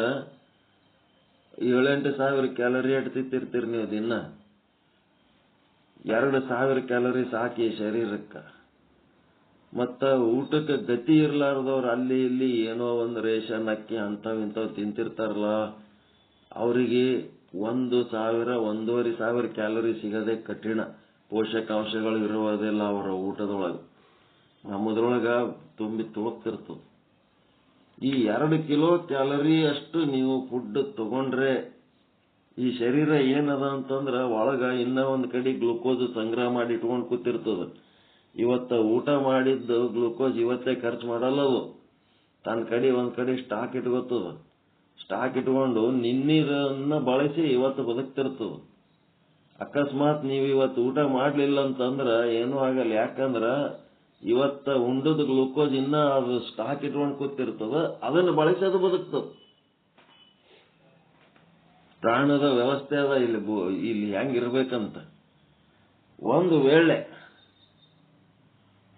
7-8 ಸಾವಿರ ಕ್ಯಾಲೋರಿ ತಿಂತಿರ್ತೀರಿ ನೀವು ದಿನ. 2000 ಕ್ಯಾಲೋರಿ ಸಾಕಿ ಶರೀರಕ್ಕ. ಮತ್ತ ಊಟಕ್ಕೆ ಗತಿ ಇರ್ಲಾರ್ದವ್ರು ಅಲ್ಲಿ ಇಲ್ಲಿ ಏನೋ ಒಂದು ರೇಷನ್ ಅಕ್ಕಿ ಇಂಥವ್ ತಿಂತಿರ್ತಾರಲ್ಲ, ಅವರಿಗೆ 1,000-1,500 ಕ್ಯಾಲೋರಿ ಸಿಗದೆ ಕಠಿಣ. ಪೋಷಕಾಂಶಗಳು ಇರುವುದಿಲ್ಲ ಅವರ ಊಟದೊಳಗೆ. ನಮ್ಮದ್ರೊಳಗ ತುಂಬಿ ತುಳುಕ್ತಿರ್ತದೆ. ಈ 2 ಕಿಲೋ ಕ್ಯಾಲೋರಿ ಅಷ್ಟು ನೀವು ಫುಡ್ ತಗೊಂಡ್ರೆ ಈ ಶರೀರ ಏನದ ಅಂತಂದ್ರ ಒಳಗ ಇನ್ನ ಒಂದ್ ಕಡೆ ಗ್ಲೂಕೋಸ್ ಸಂಗ್ರಹ ಮಾಡಿ ಇಟ್ಕೊಂಡ್ ಕೂತಿರ್ತದ. ಇವತ್ತ ಊಟ ಮಾಡಿದ್ದು ಗ್ಲೂಕೋಸ್ ಇವತ್ತೇ ಖರ್ಚು ಮಾಡಲ್ಲ ಅದು, ತನ್ನ ಕಡೆ ಒಂದ್ ಕಡೆ ಸ್ಟಾಕ್ ಇಟ್ಕೋತದ. ಸ್ಟಾಕ್ ಇಟ್ಕೊಂಡು ನಿನ್ನೀರನ್ನ ಬಳಸಿ ಇವತ್ತು ಬದುಕ್ತಿರ್ತದ. ಅಕಸ್ಮಾತ್ ನೀವ್ ಇವತ್ತು ಊಟ ಮಾಡ್ಲಿಲ್ಲ ಅಂತಂದ್ರ ಏನೂ ಆಗಲ್ಲ. ಯಾಕಂದ್ರ ಇವತ್ತ ಉಂಡದ ಗ್ಲೂಕೋಸ್ ಇನ್ನ ಅದು ಸ್ಟಾಕ್ ಇಟ್ಕೊಂಡ್ ಕೂತಿರ್ತದ, ಅದನ್ನ ಬಳಸಿ ಅದು ಬದುಕ್ತದ. ಪ್ರಾಣದ ವ್ಯವಸ್ಥೆ ಅದ ಇಲ್ಲಿ ಹೆಂಗಿರ್ಬೇಕಂತ. ಒಂದು ವೇಳೆ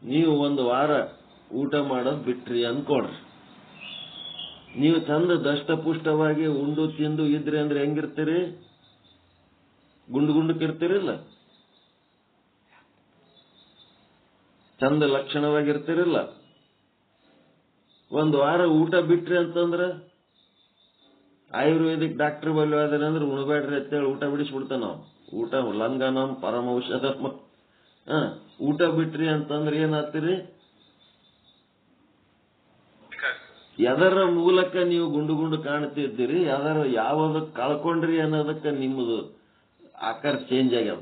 ನೀವು ಒಂದು ವಾರ ಊಟ ಮಾಡೋದ್ ಬಿಟ್ರಿ ಅನ್ಕೊಡ್ರಿ, ನೀವು ಚಂದ ದಷ್ಟಪುಷ್ಟವಾಗಿ ಉಂಡು ತಿಂದು ಇದ್ರಿ ಅಂದ್ರೆ ಹೆಂಗಿರ್ತೀರಿ? ಗುಂಡಕ್ಕಿರ್ತೀರಿಲ್ಲ, ಚಂದ ಲಕ್ಷಣವಾಗಿರ್ತಿರಿಲ್ಲ. ಒಂದು ವಾರ ಊಟ ಬಿಟ್ರಿ ಅಂತಂದ್ರ ಆಯುರ್ವೇದಿಕ್ ಡಾಕ್ಟರ್ ಬಲ್ಲಿ ಹೋದ್ರೆ ಅಂದ್ರೆ ಉಣಬೇಡ್ರಿ ಅಂತೇಳಿ ಊಟ ಬಿಡಿಸ್ಬಿಡ್ತಾನ ನಾವು. ಊಟ ಲಂಘನಂ ಪರಮೌಷಧ. ಊಟ ಬಿಟ್ರಿ ಅಂತಂದ್ರೆ ಏನಾಗ್ತೀರಿ? ಎದರ ಮೂಲಕ ನೀವು ಗುಂಡು ಕಾಣ್ತಿದ್ದೀರಿ, ಯಾವ್ದಕ್ ಕಳ್ಕೊಂಡ್ರಿ ಅನ್ನೋದಕ್ಕೆ ನಿಮ್ಮದು ಆಕಾರ ಚೇಂಜ್ ಆಗ್ಯದ.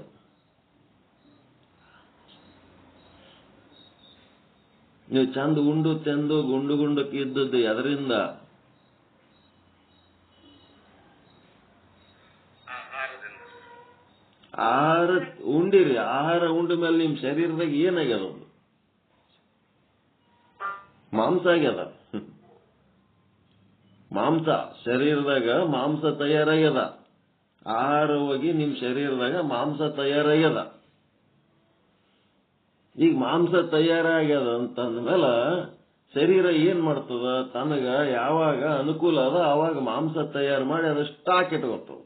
ನೀವು ಚಂದ ಉಂಡು ತೆಂದು ಗುಂಡಕ್ಕೆ ಇದ್ದದ್ದು ಎದರಿಂದ? ಆಹಾರ ಉಂಡಿರಿ. ಆಹಾರ ಉಂಡ ಮೇಲೆ ನಿಮ್ ಶರೀರದಾಗ ಏನಾಗ್ಯದ? ಮಾಂಸ ಆಗ್ಯದ. ಮಾಂಸ ಶರೀರದಾಗ ಮಾಂಸ ತಯಾರಾಗ್ಯದ. ಆಹಾರ ಹೋಗಿ ನಿಮ್ ಶರೀರದಾಗ ಮಾಂಸ ತಯಾರಾಗ್ಯದ. ಈಗ ಮಾಂಸ ತಯಾರಾಗ್ಯದ ಅಂತಂದ್ಮೇಲೆ ಶರೀರ ಏನ್ ಮಾಡ್ತದ? ತನಗ ಯಾವಾಗ ಅನುಕೂಲ ಅದ ಅವಾಗ ಮಾಂಸ ತಯಾರು ಮಾಡಿ ಅದು ಸ್ಟಾಕ್ ಇಟ್ಕೊತದ.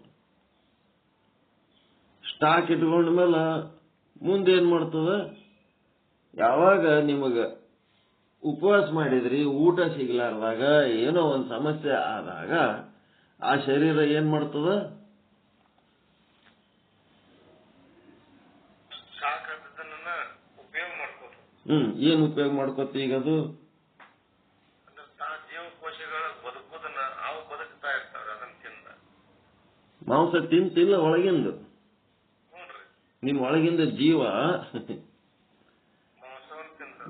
ಸ್ಟಾಕ್ ಇಟ್ಕೊಂಡ್ಮೇಲೆ ಮುಂದೇನ್ ಮಾಡ್ತದ? ಯಾವಾಗ ನಿಮಗ ಉಪವಾಸ ಮಾಡಿದ್ರಿ, ಊಟ ಸಿಗ್ಲಾರ್ದಾಗ, ಏನೋ ಒಂದ್ ಸಮಸ್ಯೆ ಆದಾಗ ಆ ಶರೀರ ಏನ್ ಮಾಡ್ತದ? ಏನ್ ಉಪಯೋಗ ಮಾಡ್ಕೋತ? ಈಗ ಅದು ಮಾಂಸ ತಿಂತಿಲ್ಲ ಒಳಗಿಂದ. ನಿಮ್ ಒಳಗಿಂದ ಜೀವ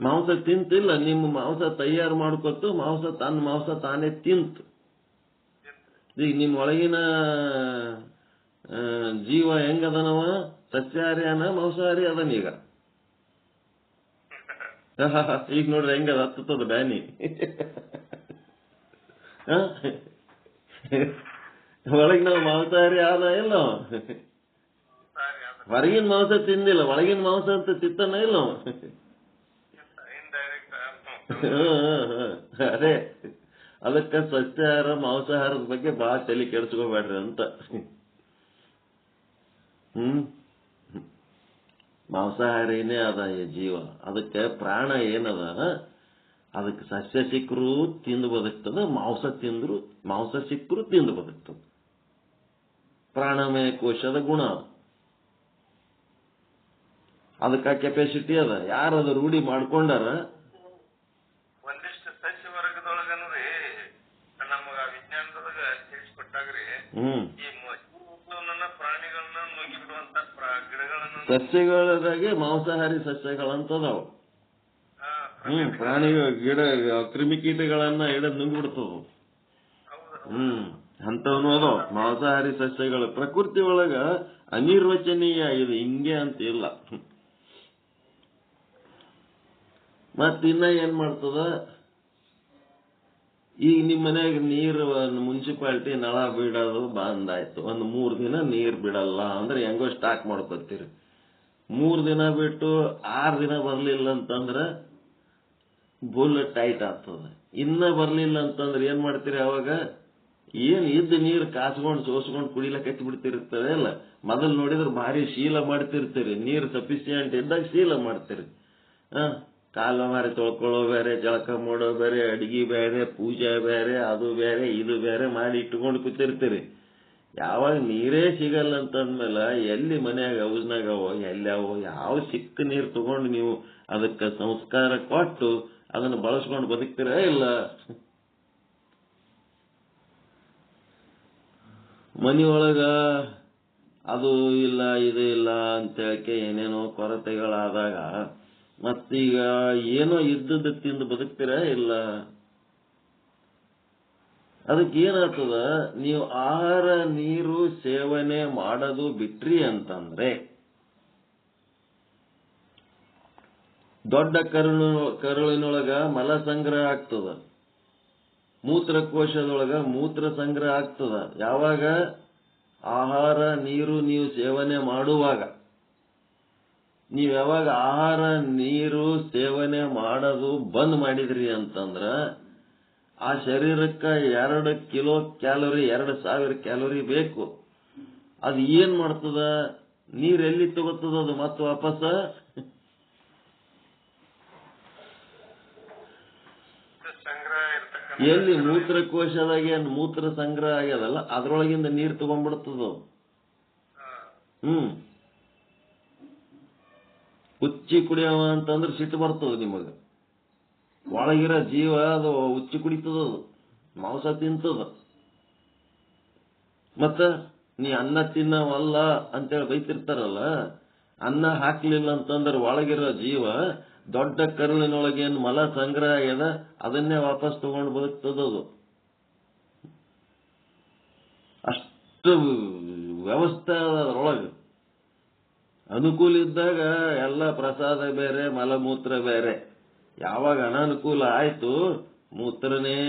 ಮಾಂಸ ತಿಂತಿಲ್ಲ, ನಿಮ್ಮ ಮಾಂಸ ತಯಾರು ಮಾಡ್ಕೊತು, ತನ್ನ ಮಾಂಸ ತಾನೇ ತಿಂತು. ಈಗ ನಿಮ್ ಒಳಗಿನ ಜೀವ ಹೆಂಗದನವ? ಸಸ್ಯಾಹಾರಿಯನ ಮಾಂಸಾಹಾರಿ ಅದನೀಗ? ಈಗ ನೋಡ್ರಿ ಹೆಂಗದ ಹತ್ತದ ಬ್ಯಾನಿ. ಒಳಗಿನ ಮಾಂಸಾಹಾರಿ ಆದ ಇಲ್ಲ? ಹೊರಗಿನ ಮಾಂಸ ತಿಂದಿಲ್ಲ, ಒಳಗಿನ ಮಾಂಸ ಅಂತ ತಿತ್ತನ ಇಲ್ಲ? ಅದೇ ಅದಕ್ಕ ಸಸ್ಯಾಹಾರ ಮಾಂಸಾಹಾರದ ಬಗ್ಗೆ ಬಹಳ ತಲೆ ಕೆಡಿಸ್ಕೋಬೇಡ್ರಿ ಅಂತ. ಮಾಂಸಾಹಾರಿನೇ ಅದ ಈ ಜೀವ. ಅದಕ್ಕೆ ಪ್ರಾಣ ಏನದ, ಅದಕ್ಕೆ ಸಸ್ಯ ಸಿಕ್ಕರು ತಿಂದು ಬದುಕ್ತದ, ಮಾಂಸ ಸಿಕ್ಕರು ತಿಂದು ಬದುಕ್ತದ. ಪ್ರಾಣಮಯ ಕೋಶದ ಗುಣ ಅದಕ್ಕ ಕೆಪಾಸಿಟಿ ಅದ. ಯಾರದು ರೂಢಿ ಮಾಡ್ಕೊಂಡಾರ? ಒಂದಿಷ್ಟು ಸಸ್ಯ ವರ್ಗದೊಳಗನ್ರಿ ನಮಗ ವಿಜ್ಞಾನದೊಳಗ ತಿಳಿಸ್ಕೊಟ್ಟಾಗ್ರಿ, ಈ ಪ್ರಾಣಿಗಳನ್ನ ನುಗ್ಗಿಬಿಡುವಂತ ಗಿಡಗಳನ್ನ, ಸಸ್ಯಗಳದಾಗೆ ಮಾಂಸಾಹಾರಿ ಸಸ್ಯಗಳಂತದಾವ. ಪ್ರಾಣಿಗಳ ಗಿಡ ಕ್ರಿಮಿಕೀಟಗಳನ್ನ ಹಿಡಿದು ನುಂಗ್ಬಿಡ್ತದ. ಅಂತವನು ಅದಾವ ಮಾಂಸಾಹಾರಿ ಸಸ್ಯಗಳು. ಪ್ರಕೃತಿ ಒಳಗ ಅನಿರ್ವಚನೀಯ ಇದು, ಹಿಂಗೆ ಅಂತ ಇಲ್ಲ. ಮತ್ತಿನ್ನ ಏನ್ ಮಾಡ್ತದ? ಈಗ ನಿಮ್ ಮನ್ಯಾಗ ನೀರು ಮುನ್ಸಿಪಾಲಿಟಿ ನಳ ಬಿಡೋದು ಬಂದಾಯ್ತು, ಒಂದ್ 3 ದಿನ ನೀರ್ ಬಿಡಲ್ಲ ಅಂದ್ರೆ ಹೆಂಗೋ ಸ್ಟಾಕ್ ಮಾಡ್ಕೊತೀರಿ. 3 ದಿನ ಬಿಟ್ಟು 6 ದಿನ ಬರ್ಲಿಲ್ಲ ಅಂತಂದ್ರ ಬುಲ್ ಟೈಟ್ ಆಗ್ತದ. ಇನ್ನ ಬರ್ಲಿಲ್ಲ ಅಂತಂದ್ರೆ ಏನ್ ಮಾಡ್ತೀರಿ? ಅವಾಗ ಏನ್ ಇದ್ದ ನೀರು ಕಾಸ್ಕೊಂಡ್ ಸೋಸ್ಕೊಂಡ್ ಕುಡಿಲಕ್ ಹಚ್ಚಿ ಬಿಡ್ತಿರ್ತಾರೆ ಅಲ್ಲ. ಮೊದಲ್ ನೋಡಿದ್ರೆ ಭಾರಿ ಶೀಲ ಮಾಡ್ತಿರ್ತೀರಿ, ನೀರು ಸಫಿಸಿಯೆಂಟ್ ಇದ್ದಾಗ ಶೀಲ ಮಾಡ್ತೀರಿ. ಕಾಲ ಮಾರಿ ತೊಳ್ಕೊಳ್ಳೋ ಬೇರೆ, ಜಳಕ ಮಾಡೋ ಬೇರೆ, ಅಡಿಗೆ ಬೇರೆ, ಪೂಜೆ ಬೇರೆ, ಅದು ಬೇರೆ ಇದು ಬೇರೆ ಮಾಡಿ ಇಟ್ಕೊಂಡು ಕೂತಿರ್ತೀರಿ. ಯಾವಾಗ ನೀರೇ ಸಿಗಲ್ಲ ಅಂತಂದ್ಮೇಲೆ ಎಲ್ಲಿ ಮನ್ಯಾಗ ಔಸ್ನಾಗವೋ ಎಲ್ಲಾವೋ ಯಾವ ಸಿಕ್ಕ ನೀರು ತಗೊಂಡು ನೀವು ಅದಕ್ಕೆ ಸಂಸ್ಕಾರ ಕೊಟ್ಟು ಅದನ್ನು ಬಳಸ್ಕೊಂಡು ಬದುಕ್ತೀರಾ ಇಲ್ಲ? ಮನೆಯೊಳಗ ಅದು ಇಲ್ಲ ಇದು ಇಲ್ಲ ಅಂತ ಹೇಳಕ್ಕೆ ಏನೇನೋ ಕೊರತೆಗಳಾದಾಗ ಮತ್ತೀಗ ಏನೋ ಇದ್ದದ್ದು ತಿಂದು ಬದುಕ್ತೀರ ಇಲ್ಲ? ಅದಕ್ಕೆ ಏನಾಗ್ತದ, ನೀವು ಆಹಾರ ನೀರು ಸೇವನೆ ಮಾಡೋದು ಬಿಟ್ರಿ ಅಂತಂದ್ರೆ ದೊಡ್ಡ ಕರುಳಿನೊಳಗ ಮಲ ಸಂಗ್ರಹ ಆಗ್ತದ, ಮೂತ್ರಕೋಶದೊಳಗ ಮೂತ್ರ ಸಂಗ್ರಹ ಆಗ್ತದ. ಯಾವಾಗ? ಆಹಾರ ನೀರು ನೀವು ಸೇವನೆ ಮಾಡುವಾಗ. ನೀವು ಯಾವಾಗ ಆಹಾರ ನೀರು ಸೇವನೆ ಮಾಡೋದು ಬಂದ್ ಮಾಡಿದ್ರಿ ಅಂತಂದ್ರ ಆ ಶರೀರಕ್ಕೆ 2 ಕಿಲೋ ಕ್ಯಾಲೋರಿ 2000 ಕ್ಯಾಲೋರಿ ಬೇಕು. ಅದು ಏನ್ ಮಾಡ್ತದ? ನೀರೆಲ್ಲಿ ತಗೋತದ ಅದು ಮತ್ತೆ ವಾಪಸ್? ಸಂಗ್ರಹ ಇರ್ತಕ್ಕಂಥ ಎಲ್ಲಿ? ಮೂತ್ರಕೋಶದಾಗ ಮೂತ್ರ ಸಂಗ್ರಹ ಆಗ್ಯದಲ್ಲ, ಅದ್ರೊಳಗಿಂದ ನೀರು ತಗೊಂಡ್ಬಿಡ್ತದ. ಉಚ್ಚಿ ಕುಡಿಯವ ಅಂತಂದ್ರೆ ಸಿಟ್ಟು ಬರ್ತದ ನಿಮಗ. ಒಳಗಿರೋ ಜೀವ ಅದು ಉಚ್ಚಿ ಕುಡಿತದ, ಅದು ಮಾಂಸ ತಿಂತದ. ಮತ್ತ ನೀ ಅನ್ನ ತಿನ್ನವಲ್ಲ ಅಂತೇಳಿ ಬೈತಿರ್ತಾರಲ್ಲ, ಅನ್ನ ಹಾಕ್ಲಿಲ್ಲ ಅಂತಂದ್ರೆ ಒಳಗಿರೋ ಜೀವ ದೊಡ್ಡ ಕರುಳಿನೊಳಗೇನು ಮಲ ಸಂಗ್ರಹ ಆಗ್ಯದ ಅದನ್ನೇ ವಾಪಸ್ ತಗೊಂಡು ಬದುಕ್ತದದು. ಅಷ್ಟು ವ್ಯವಸ್ಥೆ ಅದರೊಳಗೆ. ಅನುಕೂಲ ಇದ್ದಾಗ ಎಲ್ಲ ಪ್ರಸಾದ ಬೇರೆ, ಮಲಮೂತ್ರ ಬೇರೆ. ಯಾವಾಗ ಅನಾನುಕೂಲ ಆಯ್ತು, ಮೂತ್ರನೇ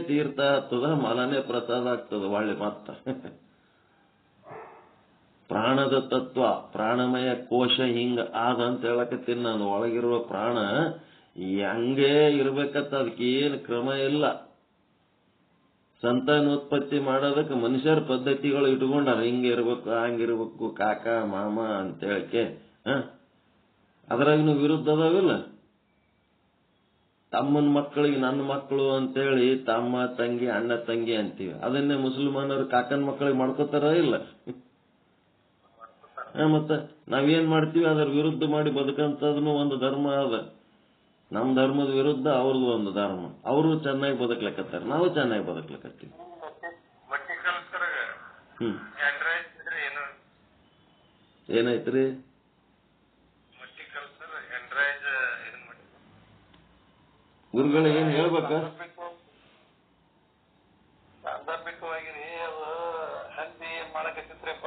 ತೀರ್ಥ ಆಗ್ತದ, ಮಲನೇ ಪ್ರಸಾದ ಆಗ್ತದ ಒಳ್ಳೆ ಮತ್ತ. ಪ್ರಾಣದ ತತ್ವ, ಪ್ರಾಣಮಯ ಕೋಶ ಹಿಂಗ ಆದ ಅಂತ ಹೇಳಕತ್ತೀನಿ ನಾನು. ಒಳಗಿರುವ ಪ್ರಾಣ ಹಂಗೇ ಇರ್ಬೇಕತ್ತ, ಅದಕ್ಕೇನು ಕ್ರಮ ಇಲ್ಲ. ಸಂತಾನೋತ್ಪತ್ತಿ ಮಾಡೋದಕ್ಕೆ ಮನುಷ್ಯರ ಪದ್ಧತಿಗಳು ಇಟ್ಕೊಂಡಾರ, ಹಿಂಗಿರ್ಬೇಕು ಹಂಗಿರ್ಬೇಕು ಕಾಕ ಮಾಮ ಅಂತ ಹೇಳಕ್ಕೆ. ಅದ್ರಾಗ ವಿರುದ್ಧ ಅದಾವಿಲ್ಲ. ತಮ್ಮನ ಮಕ್ಕಳಿಗೆ ನನ್ನ ಮಕ್ಕಳು ಅಂತೇಳಿ ತಮ್ಮ ತಂಗಿ ಅಣ್ಣ ತಂಗಿ ಅಂತೀವಿ. ಅದನ್ನೇ ಮುಸಲ್ಮಾನರು ಕಾಕನ ಮಕ್ಕಳಿಗೆ ಮಾಡ್ಕೋತಾರ ಇಲ್ಲ? ಮತ್ತೆ ನಾವೇನ್ ಮಾಡ್ತೀವಿ? ಅದ್ರ ವಿರುದ್ಧ ಮಾಡಿ ಬದುಕಂತದ್ನು ಒಂದು ಧರ್ಮ ಅದ. ನಮ್ ಧರ್ಮದ ವಿರುದ್ಧ ಅವ್ರದ್ದು ಒಂದು ಧರ್ಮ. ಅವರು ಚೆನ್ನಾಗಿ ಬದುಕ್ಲಕತ್ತಾರ, ನಾವು ಚೆನ್ನಾಗಿ ಬದುಕ್ಲಕತ್ತೀವಿ. ಏನಾಯ್ತ್ರಿ? ಗುರುಗಳು ಏನ್ ಹೇಳ್ಬೇಕ? ಸಾಂದರ್ಭಿಕವಾಗಿ ಅದು ಹಂದಿ ಏನ್ ಮಾಡಕತ್ತಿದ್ರಪ್ಪ,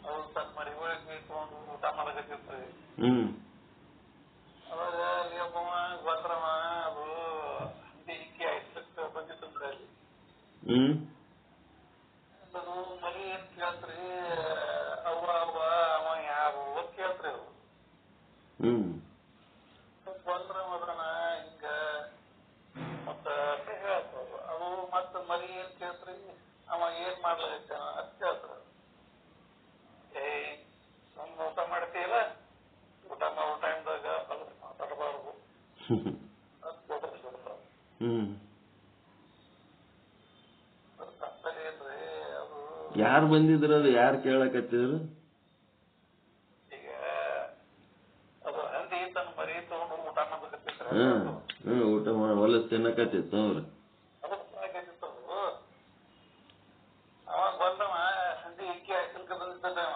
ಅದು ತನ್ನ ಮರಿಗಳಿಗೆ ತಗೊಂಡು ಊಟ ಮಾಡಕತ್ತಿದ್ರಿ. ಅವಾಗ ಅಲ್ಲಿ ಒಬ್ಬವ ಬಂದ್ರವ, ಅದು ಹಂದಿ ಹಿಕ್ಕಿ ಆಯ್ತು ಬಂದಿತ್ತಂದ್ರೆ ಅಲ್ಲಿ ಅದು ಮರಿ ಏನ್ ಕೇಳ್ತ್ರಿ, ಅವ್ವ ಅವ್ವ ಅವ ಯಾರು ಅಂತ ಕೇಳ್ತ್ರಿ. ಅವ್ರು ಬಂದ್ರ ಅದ್ರನ ಹಿಂಗ ಮತ್ತ ಹೇಳ್ತಾವ. ಅದು ಮತ್ತ ಮರಿ ಏನ್ ಕೇಳ್ತ್ರಿ, ಅವ ಏನ್ ಮಾಡ್ಲಾಗತ್ತಾನ ಅಂತ ಕೇಳ್ತಾರ. ನಮ್ ಊಟ ಮಾಡ್ತೀಯಲ್ಲ, ಊಟ ಮಾಡೋ ಟೈಮ್ದಾಗ ಮಾತಾಡಬಾರ್ದು ಅಂತ ಕೊಡ್ತಾರ. ತಪ್ಪೇನ್ರಿ? ಅದು ಯಾರು ಬಂದಿದ್ರು? ಅದು ಯಾರು ಕೇಳಕತ್ತಿದ್ರು? ಈಗ ಅದು ಹಂದಿ ತನ್ನ ಮರಿ ತಗೊಂಡು ಊಟ ಮಾಡಕತ್ತಿದ್ರ, ಊಟ ಮಾಡಿ ಹೊಲಸ್ ತಿನ್ನಕತ್ತಿತ್ತು. ಅವ್ರು ಅದು ತಿನ್ನಕತ್ತಿತ್ತು. ಅವಾಗ ಬಂದವ ಹಂದಿ ಹಿಕ್ಕಿ ಹಾಕಲ್ಕ ಬಂದಿದ್ದವ.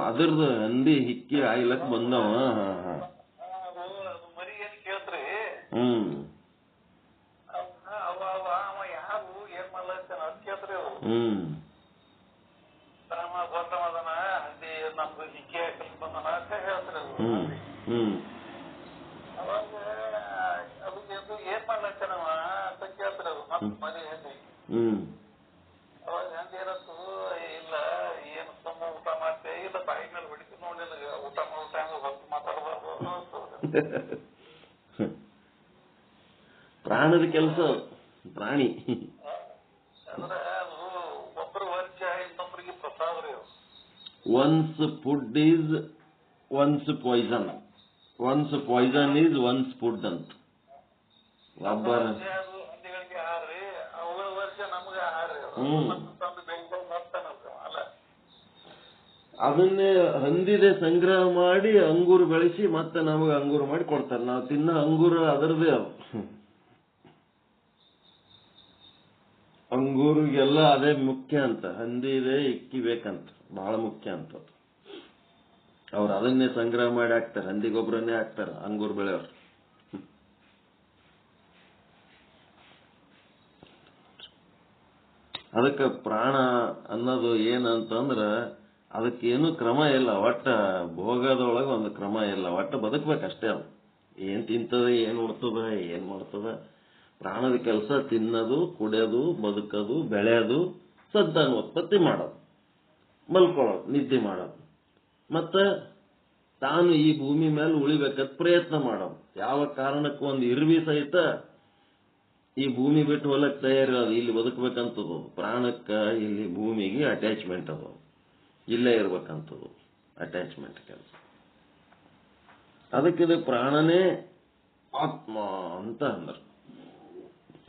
ಅದ್ರದ್ದು ಹಂದಿ ಹಿಕ್ಕಿ ಆಯ್ಲಕ್ ಬಂದವ. ಅದು ಮರಿ ಏನ್ ಕೇಳ್ತ್ರಿ, ಅವ ಯಾರು ಏನ್ ಮಾಡ್ಲಾಗ್ತಾನ ಅಂತ ಕೇಳ್ತ್ರಿ. ಅದು ಬಂದವದನ ಹಂದಿ ನಮ್ದು ಹಿಕ್ಕಿ ಹಾಕಲ್ಕ ಬಂದನ ಅಂತ ಹೇಳ್ತ್ರಿ. ಅವಾಗ ಅದು ಏನ್ ಮಾಡ್ಲಾಗ್ತಾನವ ಅಂತ ಕೇಳ್ತ್ರಿ. ಅದು ಮತ್ ಮರಿ ಹಂದಿ. ಅವಾಗ ಹಂದಿ ಏನತ್ತು, ಇಲ್ಲ ಏನು ತುಂಬ ಊಟ ಮಾಡ್ತೇ ಇಲ್ಲ, ಬಾಯಿ ಮೇಲೆ ಹೊಡಿತು ನೋಡಿ, ನನಗೆ ಊಟ ಮಾಡೋ ಟೈಮ್ ಸ್ವಲ್ಪ ಮಾತಾಡಬಾರ್ದು. ಪ್ರಾಣದ ಕೆಲಸ, ಪ್ರಾಣಿ ಅಂದ್ರೆ ಅದು ಒಬ್ಬರ ವರ್ಷ ಇನ್ನೊಬ್ಬರಿಗೆ ಪ್ರಸಾದ ರೀ. One's food is one's poison, one's poison is one's food ಅಂತ. ಒಬ್ಬರ ಹಂದಿಗಳಿಗೆ ಆಹಾರ ರೀ, ಅವುಗಳ ವರ್ಷ ನಮ್ಗೆ ಆಹಾರ ರೀ. ತಂದು ಬೆಂಗಳೂರು ಮಾಡ್ತಾನಲ್ರಿ ಅಲ್ಲ, ಅದನ್ನೇ ಹಂದಿದೆ ಸಂಗ್ರಹ ಮಾಡಿ ಅಂಗೂರು ಬೆಳೆಸಿ ಮತ್ತೆ ನಮಗೆ ಅಂಗೂರು ಮಾಡಿ ಕೊಡ್ತಾರೆ. ನಾವು ತಿನ್ನೋ ಅಂಗೂರು ಅದರದೇ ಅದು. ಇವ್ರಿಗೆಲ್ಲ ಅದೇ ಮುಖ್ಯ ಅಂತ, ಹಂದಿದೆ ಇಕ್ಕಿ ಬೇಕಂತ, ಬಹಳ ಮುಖ್ಯ ಅಂತ. ಅವ್ರು ಅದನ್ನೇ ಸಂಗ್ರಹ ಮಾಡಿ ಹಾಕ್ತಾರೆ, ಹಂದಿ ಗೊಬ್ಬರನ್ನೇ ಹಾಕ್ತಾರೆ ಅಂಗೂರ್ ಬೆಳೆಯವ್ರು. ಅದಕ್ಕೆ ಪ್ರಾಣ ಅನ್ನೋದು ಏನಂತಂದ್ರ ಅದಕ್ಕೇನು ಕ್ರಮ ಇಲ್ಲ, ಒಟ್ಟ ಭೋಗದೊಳಗೆ ಒಂದು ಕ್ರಮ ಇಲ್ಲ, ಒಟ್ಟ ಬದುಕ್ಬೇಕಷ್ಟೇ. ಅದು ಏನ್ ತಿಂತದ, ಏನ್ ಉಡ್ತದ, ಏನ್ ಮಾಡ್ತದ. ಪ್ರಾಣದ ಕೆಲಸ ತಿನ್ನೋದು, ಕುಡಿಯೋದು, ಬದುಕೋದು, ಬೆಳೆಯೋದು, ಸಂತಾನೋತ್ಪತ್ತಿ ಮಾಡೋದು, ಮಲ್ಕೊಳ್ಳೋದು, ನಿದ್ದೆ ಮಾಡೋದು, ಮತ್ತ ತಾನು ಈ ಭೂಮಿ ಮೇಲೆ ಉಳಿಬೇಕಂತ ಪ್ರಯತ್ನ ಮಾಡೋದು. ಯಾವ ಕಾರಣಕ್ಕೂ ಒಂದು ಇರ್ವಿ ಸಹಿತ ಈ ಭೂಮಿ ಬಿಟ್ಟು ಹೊಲಕ್ಕೆ ತಯಾರಿರೋದು, ಇಲ್ಲಿ ಬದುಕಬೇಕಂತದ್ದು. ಪ್ರಾಣಕ್ಕ ಇಲ್ಲಿ ಭೂಮಿಗೆ ಅಟ್ಯಾಚ್ಮೆಂಟ್ ಅದು, ಇಲ್ಲೇ ಇರ್ಬೇಕಂತದ್ದು ಅಟ್ಯಾಚ್ಮೆಂಟ್ ಕೆಲಸ. ಅದಕ್ಕಿದು ಪ್ರಾಣನೇ ಆತ್ಮ ಅಂತ ಅಂದ್ರು.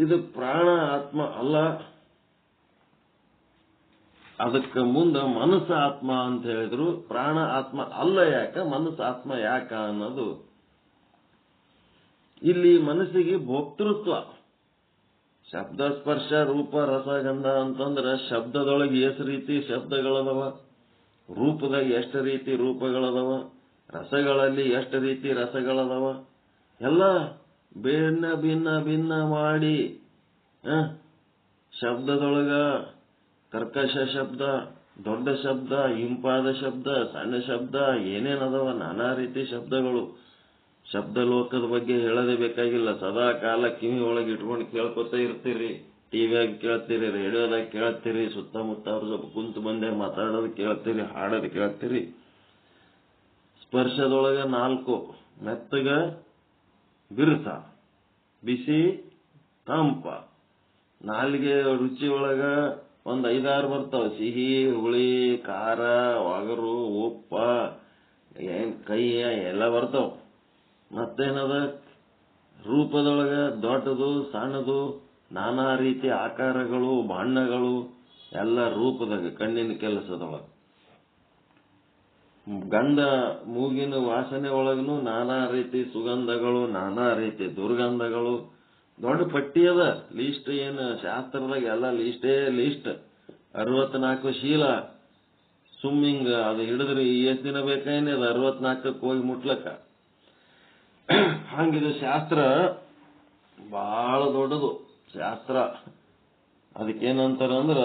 ಇದು ಪ್ರಾಣ ಆತ್ಮ ಅಲ್ಲ, ಅದಕ್ಕೆ ಮುಂದೆ ಮನಸ್ಸು ಆತ್ಮ ಅಂತ ಹೇಳಿದ್ರು. ಪ್ರಾಣ ಆತ್ಮ ಅಲ್ಲ ಯಾಕ, ಮನಸ್ಸು ಆತ್ಮ ಯಾಕ ಅನ್ನೋದು ಇಲ್ಲಿ ಮನಸ್ಸಿಗೆ ಭೋಕ್ತೃತ್ವ. ಶಬ್ದ ಸ್ಪರ್ಶ ರೂಪ ರಸಗಂಧ ಅಂತಂದ್ರ ಶಬ್ದದೊಳಗೆ ಎಷ್ಟು ರೀತಿ ಶಬ್ದಗಳದವ, ರೂಪದಾಗ ಎಷ್ಟು ರೀತಿ ರೂಪಗಳದವ, ರಸಗಳಲ್ಲಿ ಎಷ್ಟು ರೀತಿ ರಸಗಳದವ, ಎಲ್ಲ ಭಿನ್ನ ಭಿನ್ನ ಭಿನ್ನ ಮಾಡಿ ಶಬ್ದದೊಳಗ ಕರ್ಕಶ ಶಬ್ದ, ದೊಡ್ಡ ಶಬ್ದ, ಇಂಪಾದ ಶಬ್ದ, ಸಣ್ಣ ಶಬ್ದ, ಏನೇನದವ ನಾನಾ ರೀತಿ ಶಬ್ದಗಳು. ಶಬ್ದ ಲೋಕದ ಬಗ್ಗೆ ಹೇಳೋದೇ ಬೇಕಾಗಿಲ್ಲ. ಸದಾ ಕಾಲ ಕಿವಿ ಒಳಗೆ ಇಟ್ಕೊಂಡು ಕೇಳ್ಕೊತ ಇರ್ತೀರಿ, ಟಿವಿಯಾಗ ಕೇಳ್ತೀರಿ, ರೇಡಿಯೋದಾಗ ಕೇಳ್ತೀರಿ, ಸುತ್ತಮುತ್ತ ಅವ್ರ ಸ್ವಲ್ಪ ಕುಂತು ಬಂದೆ ಮಾತಾಡೋದು ಕೇಳ್ತೀರಿ, ಹಾಡೋದು ಕೇಳ್ತೀರಿ. ಸ್ಪರ್ಶದೊಳಗ 4 ಮೆತ್ತಗ ಬಿರುಸ, ಬಿಸಿ ತಂಪ. ನಾಲಿಗೆ ರುಚಿ ಒಳಗ ಒಂದ್ 5-6 ಬರ್ತಾವ, ಸಿಹಿ, ಹುಳಿ, ಖಾರ, ಒಗರು, ಉಪ್ಪ, ಕೈ ಎಲ್ಲ ಬರ್ತಾವ. ಮತ್ತೇನದ ರೂಪದೊಳಗ ದೊಡ್ಡದು ಸಣ್ಣದು ನಾನಾ ರೀತಿ ಆಕಾರಗಳು ಬಣ್ಣಗಳು ಎಲ್ಲ ರೂಪದಾಗ ಕಣ್ಣಿನ ಕೆಲಸದೊಳಗ. ಗಂಧ ಮೂಗಿನ ವಾಸನೆ ಒಳಗನು ನಾನಾ ರೀತಿ ಸುಗಂಧಗಳು, ನಾನಾ ರೀತಿ ದುರ್ಗಂಧಗಳು. ದೊಡ್ಡ ಪಟ್ಟಿ ಅದ, ಲೀಸ್ಟ್. ಏನು ಶಾಸ್ತ್ರದಾಗ ಎಲ್ಲ ಲೀಸ್ಟ್ 64 ಶೀಲ. ಸುಮ್ಮಿಂಗ್ ಅದು ಹಿಡಿದ್ರಿ ಎಷ್ಟು ದಿನ ಬೇಕೇನೆ ಅದು 64ಕ್ಕೆ ಹೋಗಿ ಮುಟ್ಲಕ್ಕ. ಹಂಗಿದು ಶಾಸ್ತ್ರ ಬಹಳ ದೊಡ್ಡದು ಶಾಸ್ತ್ರ. ಅದಕ್ಕೇನಂತಾರಂದ್ರ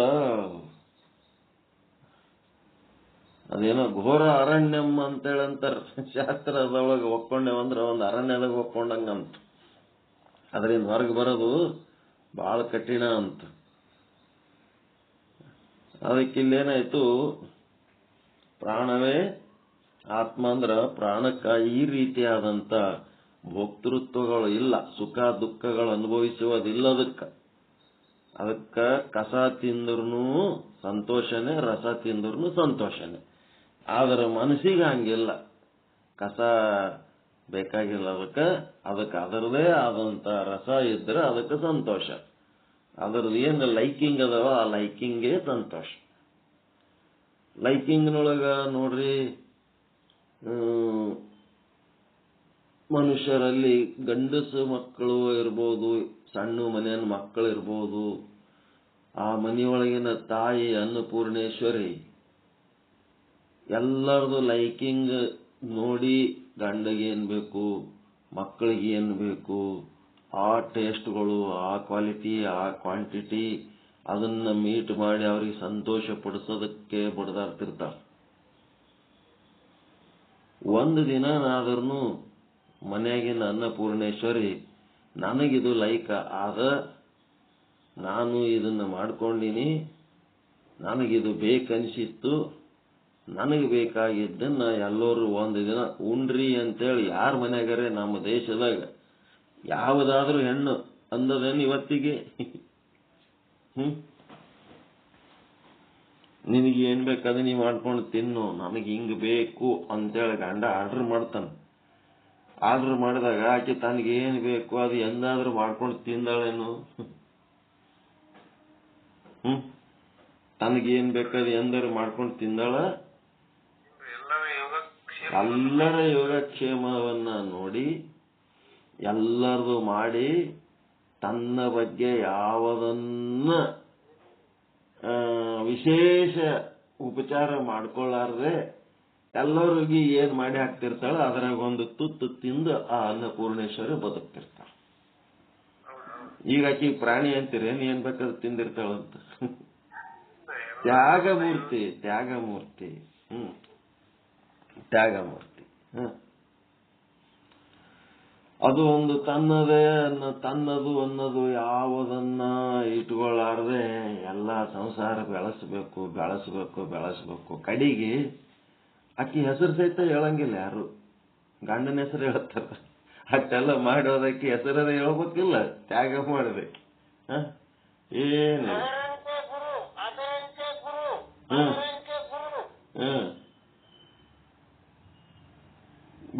ಅದೇನೋ ಘೋರ ಅರಣ್ಯಂ ಅಂತೇಳಂತಾರ. ಶಾಸ್ತ್ರದೊಳಗೆ ಒಕ್ಕೊಂಡೇವಂದ್ರ ಒಂದು ಅರಣ್ಯದಾಗ ಒಕ್ಕೊಂಡಂಗಂತ. ಅದರಿಂದ ಹೊರಗೆ ಬರೋದು ಬಹಳ ಕಠಿಣ ಅಂತ. ಅದಕ್ಕಿಲ್ಲೇನಾಯ್ತು, ಪ್ರಾಣವೇ ಆತ್ಮ ಅಂದ್ರ ಪ್ರಾಣಕ್ಕ ಈ ರೀತಿಯಾದಂತ ಭೋಕ್ತೃತ್ವಗಳು ಇಲ್ಲ, ಸುಖ ದುಃಖಗಳು ಅನುಭವಿಸುವುದಿಲ್ಲ. ಅದಕ್ಕ ಕಸ ತಿಂದ್ರೂ ಸಂತೋಷನೇ, ರಸ ತಿಂದ್ರೂ ಸಂತೋಷನೇ. ಆದ್ರೆ ಮನಸ್ಸಿಗೆ ಹಂಗಿಲ್ಲ, ಕಸ ಬೇಕಾಗಿಲ್ಲ. ಅದಕ್ಕೆ ಅದರದೇ ಆದಂತ ರಸ ಇದ್ರೆ ಅದಕ್ಕೆ ಸಂತೋಷ. ಅದರದ್ದು ಏನು ಲೈಕಿಂಗ್ ಅದಾವ ಆ ಲೈಕಿಂಗೇ ಸಂತೋಷ. ಲೈಕಿಂಗ್ನೊಳಗ ನೋಡ್ರಿ, ಮನುಷ್ಯರಲ್ಲಿ ಗಂಡಸು ಮಕ್ಕಳು ಇರ್ಬೋದು, ಸಣ್ಣ ಮನೆಯ ಮಕ್ಕಳು ಇರ್ಬೋದು, ಆ ಮನೆಯೊಳಗಿನ ತಾಯಿ ಅನ್ನಪೂರ್ಣೇಶ್ವರಿ ಎಲ್ಲರದು ಲೈಕಿಂಗ್ ನೋಡಿ ಗಂಡಗೆ ಏನ್ ಬೇಕು, ಮಕ್ಕಳಿಗೆ ಏನ್ ಬೇಕು, ಆ ಟೇಸ್ಟ್ಗಳು, ಆ ಕ್ವಾಲಿಟಿ, ಆ ಕ್ವಾಂಟಿಟಿ, ಅದನ್ನ ಮೀಟ್ ಮಾಡಿ ಅವ್ರಿಗೆ ಸಂತೋಷ ಪಡಿಸೋದಕ್ಕೆ ಬಡದಾಡ್ತಿರ್ತಾರ. ಒಂದು ದಿನನಾದ್ರೂ ಮನೆಯಾಗಿನ ಅನ್ನಪೂರ್ಣೇಶ್ವರಿ ನನಗಿದು ಲೈಕ ಆದ, ನಾನು ಇದನ್ನ ಮಾಡ್ಕೊಂಡಿನಿ, ನನಗಿದು ಬೇಕನ್ಸಿತ್ತು, ನನಗೆ ಬೇಕಾಗಿದ್ದನ್ನ ಎಲ್ಲರೂ ಒಂದು ದಿನ ಉಂಡ್ರಿ ಅಂತೇಳಿ ಯಾರ ಮನೆಯಾಗರೆ ನಮ್ಮ ದೇಶದಾಗ ಯಾವುದಾದ್ರೂ ಹೆಣ್ಣು ಅಂದದೇನು ಇವತ್ತಿಗೆ? ನಿನಗೆ ಏನ್ ಬೇಕಾದ ನೀ ಮಾಡ್ಕೊಂಡು ತಿನ್ನು, ನನಗೆ ಹಿಂಗ್ ಬೇಕು ಅಂತೇಳಿ ಗಂಡ ಆರ್ಡರ್ ಮಾಡ್ತಾನ. ಆರ್ಡರ್ ಮಾಡಿದಾಗ ಆಕೆ ತನಗೆ ಏನ್ ಬೇಕು ಅದು ಎಂದಾದ್ರೂ ಮಾಡ್ಕೊಂಡು ತಿಂದಾಳೇನು? ತನಗೇನ್ ಬೇಕಾದ ಎಂದಾರು ಮಾಡ್ಕೊಂಡು ತಿಂದಾಳ? ಎಲ್ಲರ ಯೋಗಕ್ಷೇಮವನ್ನ ನೋಡಿ ಎಲ್ಲರದು ಮಾಡಿ ತನ್ನ ಬಗ್ಗೆ ಯಾವುದನ್ನ ವಿಶೇಷ ಉಪಚಾರ ಮಾಡ್ಕೊಳ್ಳಾರ್ದೆ ಎಲ್ಲರಿಗೂ ಏನ್ ಮಾಡಿ ಹಾಕ್ತಿರ್ತಾಳ ಅದ್ರಾಗ ಒಂದು ತುತ್ತು ತಿಂದು ಆ ಅನ್ನಪೂರ್ಣೇಶ್ವರಿ ಬದುಕ್ತಿರ್ತಾಳ. ಈಗ ಆಕಿ ಪ್ರಾಣಿ ಅಂತೀರೇನು, ಏನ್ ಬೇಕಾದ್ರೂ ತಿಂದಿರ್ತಾಳಂತ. ತ್ಯಾಗಮೂರ್ತಿ ತ್ಯಾಗಮೂರ್ತಿ ತ್ಯಾಗಮೂರ್ತಿ. ಅದು ಒಂದು ತನ್ನದು ಅನ್ನೋದು ಯಾವುದನ್ನ ಇಟ್ಕೊಳ್ಳಾರ್ದೆ ಎಲ್ಲ ಸಂಸಾರ ಬೆಳೆಸಬೇಕು ಬೆಳೆಸಬೇಕು ಬೆಳೆಸಬೇಕು. ಕಡೆಗೆ ಆಕಿ ಹೆಸರು ಸಹಿತ ಹೇಳಂಗಿಲ್ಲ ಯಾರು, ಗಂಡನ ಹೆಸರು ಹೇಳ್ತಾರ. ಅಷ್ಟೆಲ್ಲ ಮಾಡೋದಕ್ಕೆ ಹೆಸರದ ಹೇಳ್ಬೇಕಿಲ್ಲ, ತ್ಯಾಗ ಮಾಡಬೇಕು. ಏನು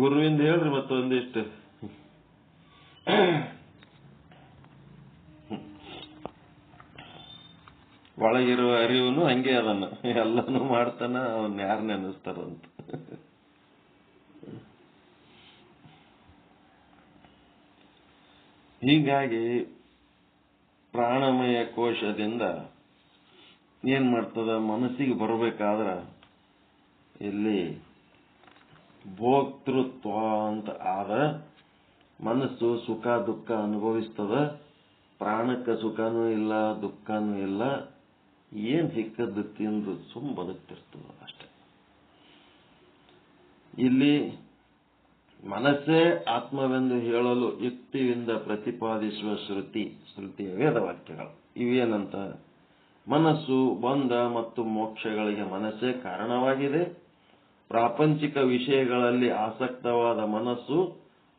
ಗುರುವಿಂದ ಹೇಳ್ರಿ ಮತ್ತೊಂದಿಷ್ಟು. ಒಳಗಿರುವ ಅರಿವುನು ಹಂಗೆ ಅದನ್ನ ಎಲ್ಲಾನು ಮಾಡ್ತಾನ, ಅವನ್ ಯಾರು ನೆನೆಸ್ತಾರಂತ. ಹೀಗಾಗಿ ಪ್ರಾಣಮಯ ಕೋಶದಿಂದ ಏನ್ ಮಾಡ್ತದ, ಮನಸ್ಸಿಗೆ ಬರಬೇಕಾದ್ರ ಇಲ್ಲಿ ಭೋಕ್ತೃತ್ವ ಅಂತ ಆದ ಮನಸ್ಸು ಸುಖ ದುಃಖ ಅನುಭವಿಸ್ತದ. ಪ್ರಾಣಕ್ಕೆ ಸುಖನೂ ಇಲ್ಲ ದುಃಖನೂ ಇಲ್ಲ, ಏನ್ ಸಿಕ್ಕದ್ದು ತಿಂದು ಬದುಕ್ತಿರ್ತದ ಅಷ್ಟೆ. ಇಲ್ಲಿ ಮನಸ್ಸೇ ಆತ್ಮವೆಂದು ಹೇಳಲು ಯುಕ್ತಿಯಿಂದ ಪ್ರತಿಪಾದಿಸುವ ಶ್ರುತಿಯ ವೇದವಾಕ್ಯಗಳು ಇವೇನಂತ, ಮನಸ್ಸು ಬಂಧ ಮತ್ತು ಮೋಕ್ಷಗಳಿಗೆ ಮನಸ್ಸೇ ಕಾರಣವಾಗಿದೆ. ಪ್ರಾಪಂಚಿಕ ವಿಷಯಗಳಲ್ಲಿ ಆಸಕ್ತವಾದ ಮನಸ್ಸು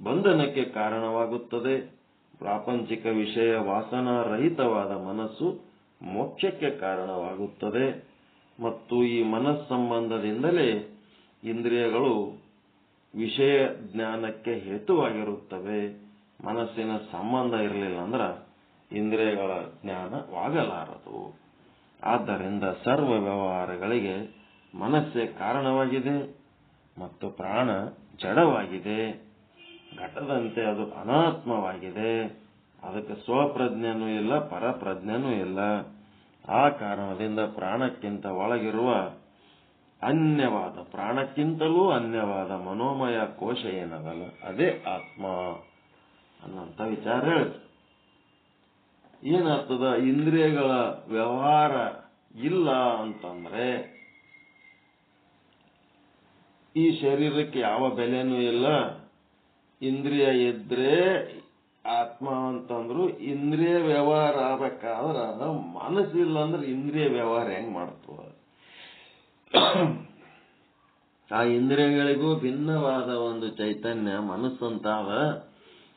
ಬಂಧನಕ್ಕೆ ಕಾರಣವಾಗುತ್ತದೆ. ಪ್ರಾಪಂಚಿಕ ವಿಷಯ ವಾಸನಾರಹಿತವಾದ ಮನಸ್ಸು ಮೋಕ್ಷಕ್ಕೆ ಕಾರಣವಾಗುತ್ತದೆ. ಮತ್ತು ಈ ಮನಸ್ಸಂಬಂಧದಿಂದಲೇ ಇಂದ್ರಿಯಗಳು ವಿಷಯ ಜ್ಞಾನಕ್ಕೆ ಹೇತುವಾಗಿರುತ್ತವೆ. ಮನಸ್ಸಿನ ಸಂಬಂಧ ಇರಲಿಲ್ಲ ಅಂದ್ರೆ ಇಂದ್ರಿಯಗಳ ಜ್ಞಾನವಾಗಲಾರದು. ಆದ್ದರಿಂದ ಸರ್ವ ವ್ಯವಹಾರಗಳಿಗೆ ಮನಸ್ಸೇ ಕಾರಣವಾಗಿದೆ ಮತ್ತು ಪ್ರಾಣ ಜಡವಾಗಿದೆ. ಘಟದಂತೆ ಅದು ಅನಾತ್ಮವಾಗಿದೆ. ಅದಕ್ಕೆ ಸ್ವಪ್ರಜ್ಞೆನೂ ಇಲ್ಲ ಪರಪ್ರಜ್ಞೆನೂ ಇಲ್ಲ. ಆ ಕಾರಣದಿಂದ ಪ್ರಾಣಕ್ಕಿಂತ ಒಳಗಿರುವ ಅನ್ಯವಾದ, ಪ್ರಾಣಕ್ಕಿಂತಲೂ ಅನ್ಯವಾದ ಮನೋಮಯ ಕೋಶ ಏನದಲ್ಲ ಅದೇ ಆತ್ಮ ಅನ್ನಂತ ವಿಚಾರ ಹೇಳಿದ್ರು. ಏನಾಗ್ತದ, ಇಂದ್ರಿಯಗಳ ವ್ಯವಹಾರ ಇಲ್ಲ ಅಂತಂದ್ರೆ ಈ ಶರೀರಕ್ಕೆ ಯಾವ ಬೆಲೆನೂ ಇಲ್ಲ. ಇಂದ್ರಿಯ ಇದ್ರೆ ಆತ್ಮ ಅಂತಂದ್ರು ಇಂದ್ರಿಯ ವ್ಯವಹಾರ ಆಗ್ಬೇಕಾದ್ರ ಮನಸ್ಸಿಲ್ಲ ಅಂದ್ರೆ ಇಂದ್ರಿಯ ವ್ಯವಹಾರ ಹೆಂಗ್ ಮಾಡ್ತವ? ಆ ಇಂದ್ರಿಯಗಳಿಗೂ ಭಿನ್ನವಾದ ಒಂದು ಚೈತನ್ಯ ಮನಸ್ಸಂತಾವ.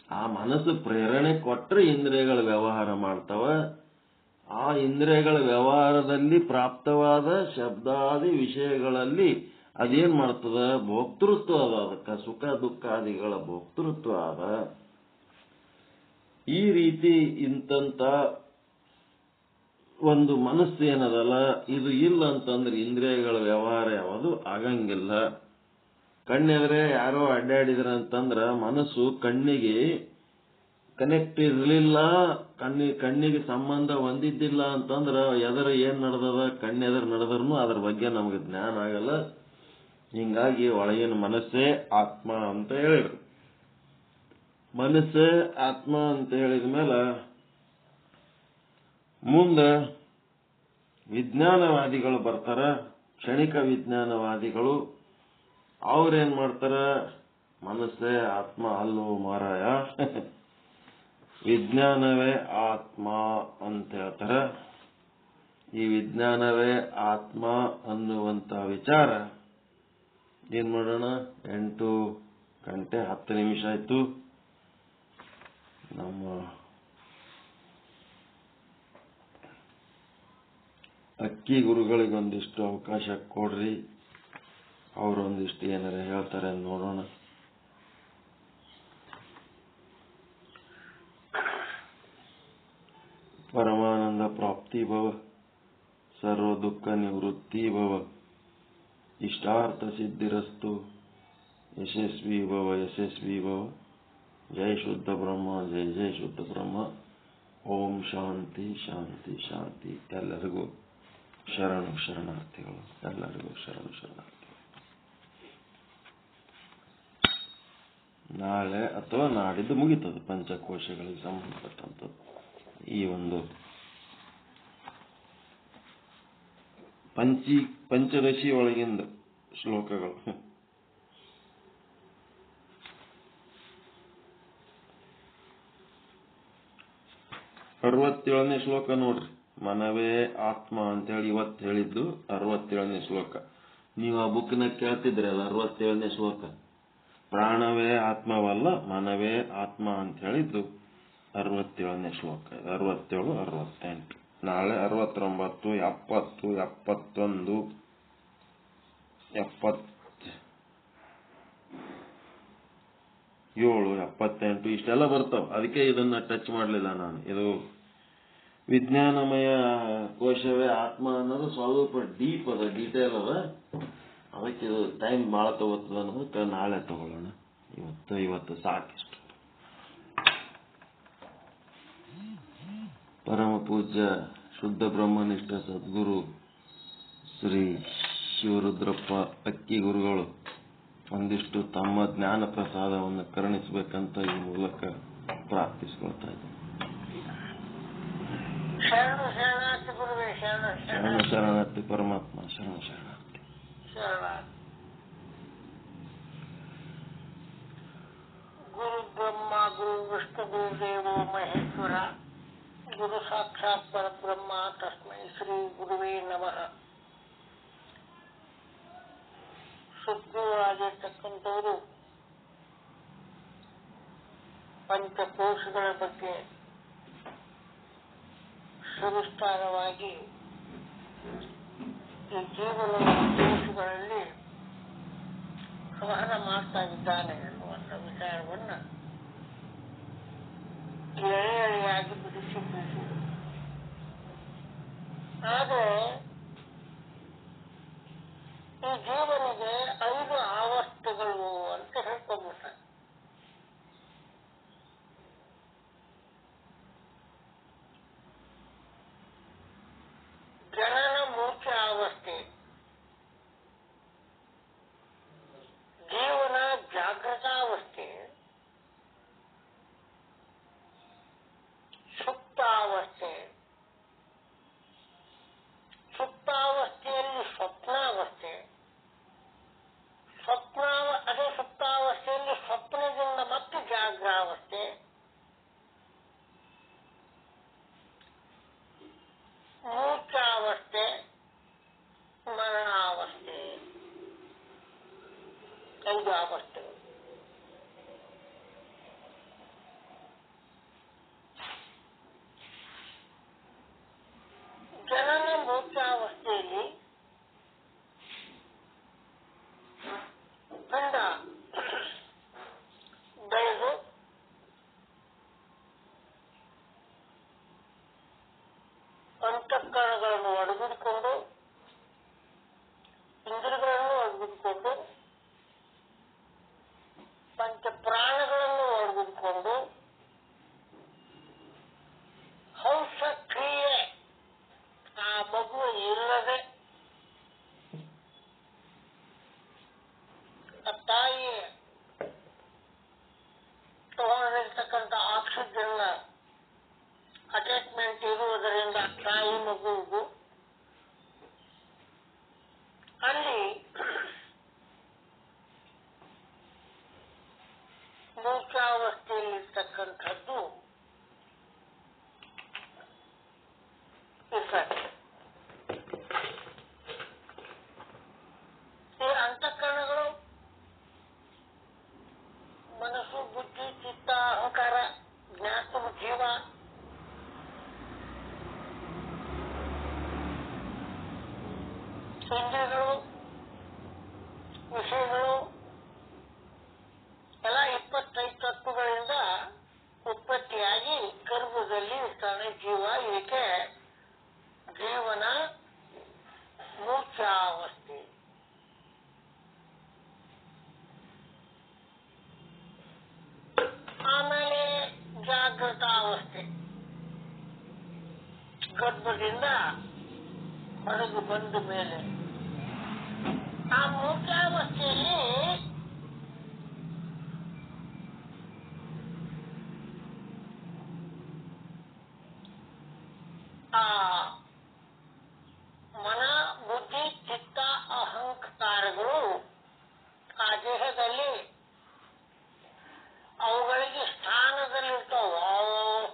ಆ ಮನಸ್ಸು ಪ್ರೇರಣೆ ಕೊಟ್ರೆ ಇಂದ್ರಿಯಗಳ ವ್ಯವಹಾರ ಮಾಡ್ತಾವ. ಆ ಇಂದ್ರಿಯಗಳ ವ್ಯವಹಾರದಲ್ಲಿ ಪ್ರಾಪ್ತವಾದ ಶಬ್ದಾದಿ ವಿಷಯಗಳಲ್ಲಿ ಅದೇನ್ ಮಾಡ್ತದ, ಭೋಕ್ತೃತ್ವ ಅದ. ಅದಕ್ಕ ಸುಖ ದುಃಖಾದಿಗಳ ಭೋಕ್ತೃತ್ವ ಅದ. ಈ ರೀತಿ ಇಂತಂತ ಒಂದು ಮನಸ್ಸು ಏನದಲ್ಲ ಇದು ಇಲ್ಲ ಅಂತಂದ್ರೆ ಇಂದ್ರಿಯಗಳ ವ್ಯವಹಾರ ಯಾವುದು ಆಗಂಗಿಲ್ಲ. ಕಣ್ಣೆದ್ರೆ ಯಾರೋ ಅಡ್ಡಾಡಿದ್ರ ಅಂತಂದ್ರ ಮನಸ್ಸು ಕಣ್ಣಿಗೆ ಕನೆಕ್ಟ್ ಇರಲಿಲ್ಲ, ಕಣ್ಣಿಗೆ ಸಂಬಂಧ ಹೊಂದಿದ್ದಿಲ್ಲ ಅಂತಂದ್ರ ಎದರ ಏನ್ ನಡೆದದ, ಕಣ್ಣೆದರ್ ನಡೆದ್ರೂ ಅದ್ರ ಬಗ್ಗೆ ನಮ್ಗೆ ಜ್ಞಾನ ಆಗಲ್ಲ. ಹಿಂಗಾಗಿ ಒಳಗಿನ ಮನಸ್ಸೇ ಆತ್ಮ ಅಂತ ಹೇಳಿದ್ರು. ಮನಸ್ಸೇ ಆತ್ಮ ಅಂತ ಹೇಳಿದ ಮೇಲೆ ಮುಂದೆ ವಿಜ್ಞಾನವಾದಿಗಳು ಬರ್ತಾರ. ಕ್ಷಣಿಕ ವಿಜ್ಞಾನವಾದಿಗಳು ಅವ್ರೇನ್ ಮಾಡ್ತಾರ, ಮನಸ್ಸೇ ಆತ್ಮ ಅಲ್ಲೋ ಮಾರಾಯ, ವಿಜ್ಞಾನವೇ ಆತ್ಮ ಅಂತ ಹೇಳ್ತಾರ. ಈ ವಿಜ್ಞಾನವೇ ಆತ್ಮ ಅನ್ನುವಂತ ವಿಚಾರ ಏನ್ ಮಾಡೋಣ, 8:10 ಆಯ್ತು. ನಮ್ಮ ಅಕ್ಕಿ ಗುರುಗಳಿಗೊಂದಿಷ್ಟು ಅವಕಾಶ ಕೊಡ್ರಿ, ಅವರೊಂದಿಷ್ಟು ಏನಾರ ಹೇಳ್ತಾರೆ ನೋಡೋಣ. ಪರಮಾನಂದ ಪ್ರಾಪ್ತಿ ಭವ, ಸರ್ವ ದುಃಖ ನಿವೃತ್ತಿ ಭವ, ಇಷ್ಟಾರ್ಥ ಸಿದ್ಧಿರಸ್ತು, ಯಶಸ್ವಿ ಭವ ಯಶಸ್ವಿ ಭವ. ಜೈ ಶುದ್ಧ ಬ್ರಹ್ಮ, ಜೈ ಜೈ ಶುದ್ಧ ಬ್ರಹ್ಮ. ಓಂ ಶಾಂತಿ ಶಾಂತಿ ಶಾಂತಿ. ಎಲ್ಲರಿಗೂ ಶರಣು ಶರಣಾರ್ಥಿಗಳು, ಎಲ್ಲರಿಗೂ ಶರಣು ಶರಣಾರ್ಥಿಗಳು. ನಾಳೆ ಅಥವಾ ನಾಡಿದ್ದು ಮುಗಿತದೆ ಪಂಚಕೋಶಗಳಿಗೆ ಸಂಬಂಧಪಟ್ಟಂಥದ್ದು ಈ ಒಂದು ಪಂಚದಶಿ ಒಳಗಿಂದ ಶ್ಲೋಕಗಳು. 67ನೇ ಶ್ಲೋಕ ನೋಡ್ರಿ. ಮನವೇ ಆತ್ಮ ಅಂತೇಳಿ ಇವತ್ತು ಹೇಳಿದ್ದು 67ನೇ ಶ್ಲೋಕ. ನೀವು ಆ ಬುಕ್ನ ಕೇಳ್ತಿದ್ರಲ್ಲ, 67ನೇ ಶ್ಲೋಕ. ಪ್ರಾಣವೇ ಆತ್ಮವಲ್ಲ, ಮನವೇ ಆತ್ಮ ಅಂತ ಹೇಳಿದ್ದು 67ನೇ ಶ್ಲೋಕ. 67, 68. ನಾಳೆ 69, 70, 71, 77, 78 ಇಷ್ಟೆಲ್ಲ ಬರ್ತಾವ. ಅದಕ್ಕೆ ಇದನ್ನ ಟಚ್ ಮಾಡಲಿಲ್ಲ ನಾನು. ಇದು ವಿಜ್ಞಾನಮಯ ಕೋಶವೇ ಆತ್ಮ ಅನ್ನೋದು ಸ್ವಲ್ಪ ಡೀಪ್ ಅದ, ಡೀಟೇಲ್ ಅದ. ಅದಕ್ಕೆ ಇದು ಟೈಮ್ ಭಾಳ ತಗೋತದ ಅನ್ನೋದಕ್ಕೆ ನಾಳೆ ತಗೊಳ್ಳೋಣ. ಇವತ್ತು ಸಾಕಿಷ್ಟು. ಪರಮ ಪೂಜ್ಯ ಶುದ್ಧ ಬ್ರಹ್ಮನಿಷ್ಠ ಸದ್ಗುರು ಶ್ರೀ ಶಿವರುದ್ರಪ್ಪ ಅಕ್ಕಿ ಗುರುಗಳು ಒಂದಿಷ್ಟು ತಮ್ಮ ಜ್ಞಾನ ಪ್ರಸಾದವನ್ನು ಕರುಣಿಸಬೇಕಂತ ಈ ಮೂಲಕ ಪ್ರಾರ್ಥಿಸಿಕೊಳ್ತಾ ಇದ್ದೀನಿ. ಶರಣು ಶರಣಾರ್ಥಿ ಗುರುವೇ, ಶರಣು ಶರಣ ಶರಣಾರ್ಥಿ ಪರಮಾತ್ಮ, ಶರಣ ಶರಣಾರ್ಥಿ. ಶರಣಾರ್ಥಿ. ಗುರು ಬ್ರಹ್ಮ ಗುರು ವಿಷ್ಣು ಗುರುದೇವೋ ಮಹೇಶ್ವರ, ಗುರು ಸಾಕ್ಷಾತ್ ಪರಬ್ರಹ್ಮ, ತಸ್ಮೈ ಶ್ರೀ ಗುರುವೇ ನಮಃ. ಸದ್ಗುರುವಾಗಿರ್ತಕ್ಕಂಥವರು ಪಂಚಕೋಶಗಳ ಬಗ್ಗೆ ಸವಿಸ್ತಾರವಾಗಿ ಈ ಜೀವನದ ಕೋಶಗಳಲ್ಲಿ ಸಂವಹನ ಮಾಡ್ತಾ ಇದ್ದಾನೆ ಎನ್ನುವಂಥ ವಿಚಾರವನ್ನ ಎಳೆಯಾಗಿ ಬಿಡಿಸಿ ಆದರೆ ಈ ಜೀವನಿಗೆ 5 ಅವಸ್ಥೆಗಳು ಅಂತ ಹೇಳ್ಕೊಂಡ್ಬಿಡ್ತಾರೆ. ಜನನ ಮೂರ್ಛೆ ಅವಸ್ಥೆ, ಜೀವನ ಜಾಗೃತಾವಸ್ಥೆ, ಸುಪ್ತಾವಸ್ಥೆ, ಸುಪ್ತಾವಸ್ಥೆಯಲ್ಲಿ ಸ್ವಪ್ನಾವಸ್ಥೆ, ಅದೇ ಸುಪ್ತಾವಸ್ಥೆಯಲ್ಲಿ ಸ್ವಪ್ನದಿಂದ ಮತ್ತೆ ಜಾಗ್ರಾವಸ್ಥೆ, ಮೂರ್ಛಾವಸ್ಥೆ, ಮರಣಾವಸ್ಥೆ. 5 ಅವಸ್ಥೆಗಳು. ಜನನ ಮೂರ್ಛಾವಸ್ಥೆಯಲ್ಲಿ ಪಿಂಡ ಬೆಳೆದು ಅಂತಃಕರಣಗಳನ್ನು ಒಡೆದುಕೊಂಡು, ಇಂದ್ರಿಯಗಳನ್ನು ಒಡೆದುಕೊಂಡು, ಪಂಚಪ್ರಾಣಗಳನ್ನು ಒಡೆದುಕೊಂಡು, ಹಂಸ ಕ್ರಿಯೆ ಆ ಮಗು ಇಲ್ಲದೆ ಆ ತಾಯಿ ತಗೊಂಡಿರ್ತಕ್ಕಂಥ ಆಕ್ಸಿಜನ್ ಅಟ್ಯಾಚ್ಮೆಂಟ್ ಇರುವುದರಿಂದ ತಾಯಿ ಮಗುವಿಗೂ ಅಲ್ಲಿ ಮೂರ್ಛಾವಸ್ಥೆಯಲ್ಲಿರ್ತಕ್ಕಂಥದ್ದು ಇರ್ತದೆ. ಈ ಅಂತಃಕರಣಗಳು ಮನಸ್ಸು, ಬುದ್ಧಿ, ಚಿತ್ತ, ಅಹಂಕಾರ, ಜ್ಞಾನ, ಜೀವ, ಇಂದ್ರಿಯಗಳು, ವಿಷಯಗಳು ಎಲ್ಲ 25 ತತ್ವಗಳಿಂದ ಉತ್ಪತ್ತಿಯಾಗಿ ಗರ್ಭದಲ್ಲಿ ಇರ್ತಾನೆ ಜೀವ. ಇದಕ್ಕೆ ಜೀವನ ಮೂರ್ಛಾವಸ್ಥೆ. ಆಮೇಲೆ ಜಾಗೃತಾವಸ್ಥೆ, ಗರ್ಭದಿಂದ ಹೊರಗೆ ಬಂದ ಮೇಲೆ ಆ ಮೂರ್ಛಾವಸ್ಥೆಯಲ್ಲಿ ಆ ಮನ ಬುದ್ಧಿ ಚಿತ್ತ ಅಹಂಕಾರಗಳು ಆ ದೇಹದಲ್ಲಿ ಅವುಗಳಿಗೆ ಸ್ಥಾನದಲ್ಲಿರ್ತಾವ.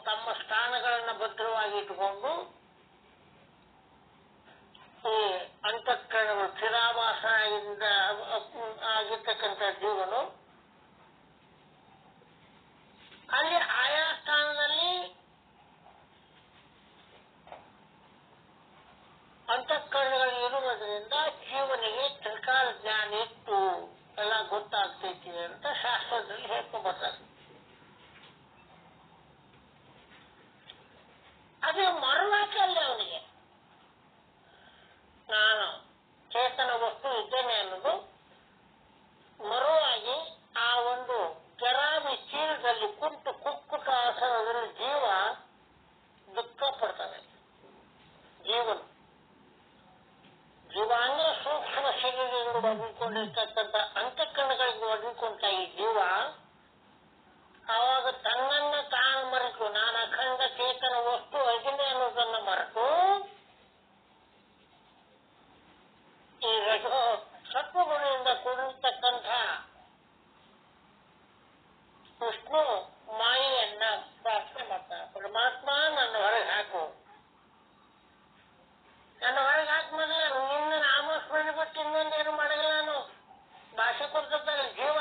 ತಮ್ಮ ಸ್ಥಾನಗಳನ್ನ ಭದ್ರವಾಗಿ ಇಟ್ಟುಕೊಂಡು ಈ ಅಂತಃಕರಣಗಳು ಚಿರಾಭಾಸದಿಂದ ಆಗಿರ್ತಕ್ಕಂಥ ಜೀವನು ಅಲ್ಲಿ ಆಯಾ ಸ್ಥಾನದಲ್ಲಿ ಅಂತಃಕರಣಗಳು ಇರುವುದರಿಂದ ಜೀವನಿಗೆ ತ್ರಿಕಾಲ ಜ್ಞಾನ ಇತ್ತು ಎಲ್ಲ ಗೊತ್ತಾಗ್ತೈತಿ ಅಂತ ಶಾಸ್ತ್ರದಲ್ಲಿ ಹೇಳ್ಕೊಂಡ್ಬರ್ತಾರೆ. ಅದು ಮರುವಾಕಲ್ಲ ಅವನಿಗೆ ನಾನು ಚೇತನ ವಸ್ತು ಇದ್ದೇನೆ ಅನ್ನೋದು ಮರುವಾಗಿ ಆ ಒಂದು ಕೆರಾವಿ ಚೀಲದಲ್ಲಿ ಕುಂಟು ಕುಕ್ಕುಟ ಆಸನದಲ್ಲಿ ಜೀವ ದುಃಖ ಪಡ್ತಾನೆ. ಜೀವ ಅಂದ್ರೆ ಸೂಕ್ಷ್ಮ ಶರೀರದಿಂದ ಒಡ್ಕೊಂಡಿರ್ತಕ್ಕಂಥ ಅಂತಃಕರಣಗಳಿಗೆ ಒಡ್ಕೊಂಡ ಈ ಜೀವ ಆವಾಗ ತನ್ನನ್ನ ತಾನು ಮರೆತು ನಾನು ಅಖಂಡ ಚೇತನ ವಸ್ತು ಅದಿನೇ ಅನ್ನೋದನ್ನ ಮರೆತು ಈ ರಜೋ ಸತ್ವಗುಣದಿಂದ ಕೂಡಿರ್ತಕ್ಕಂಥ ವಿಷ್ಣು ಮಾಯೆಯನ್ನ ಪ್ರಾರ್ಥನೆ ಮಾಡ್ತಾನೆ. ಪರಮಾತ್ಮ ನನ್ನ ಹೊರಗೆ ಹಾಕು, ನನ್ನ ಹೊರಗೆ ಹಾಕ್ಮೇಲೆ ನಿನ್ನ ನಾಮಸ್ಮರಣೆ ಬಿಟ್ಟು ಇನ್ನೊಂದೇನು ಮಾಡಲ್ಲ. ನಾನು ಭಾಷೆ ಕೊಡ್ತಿದ್ದಾಗ ಜೀವ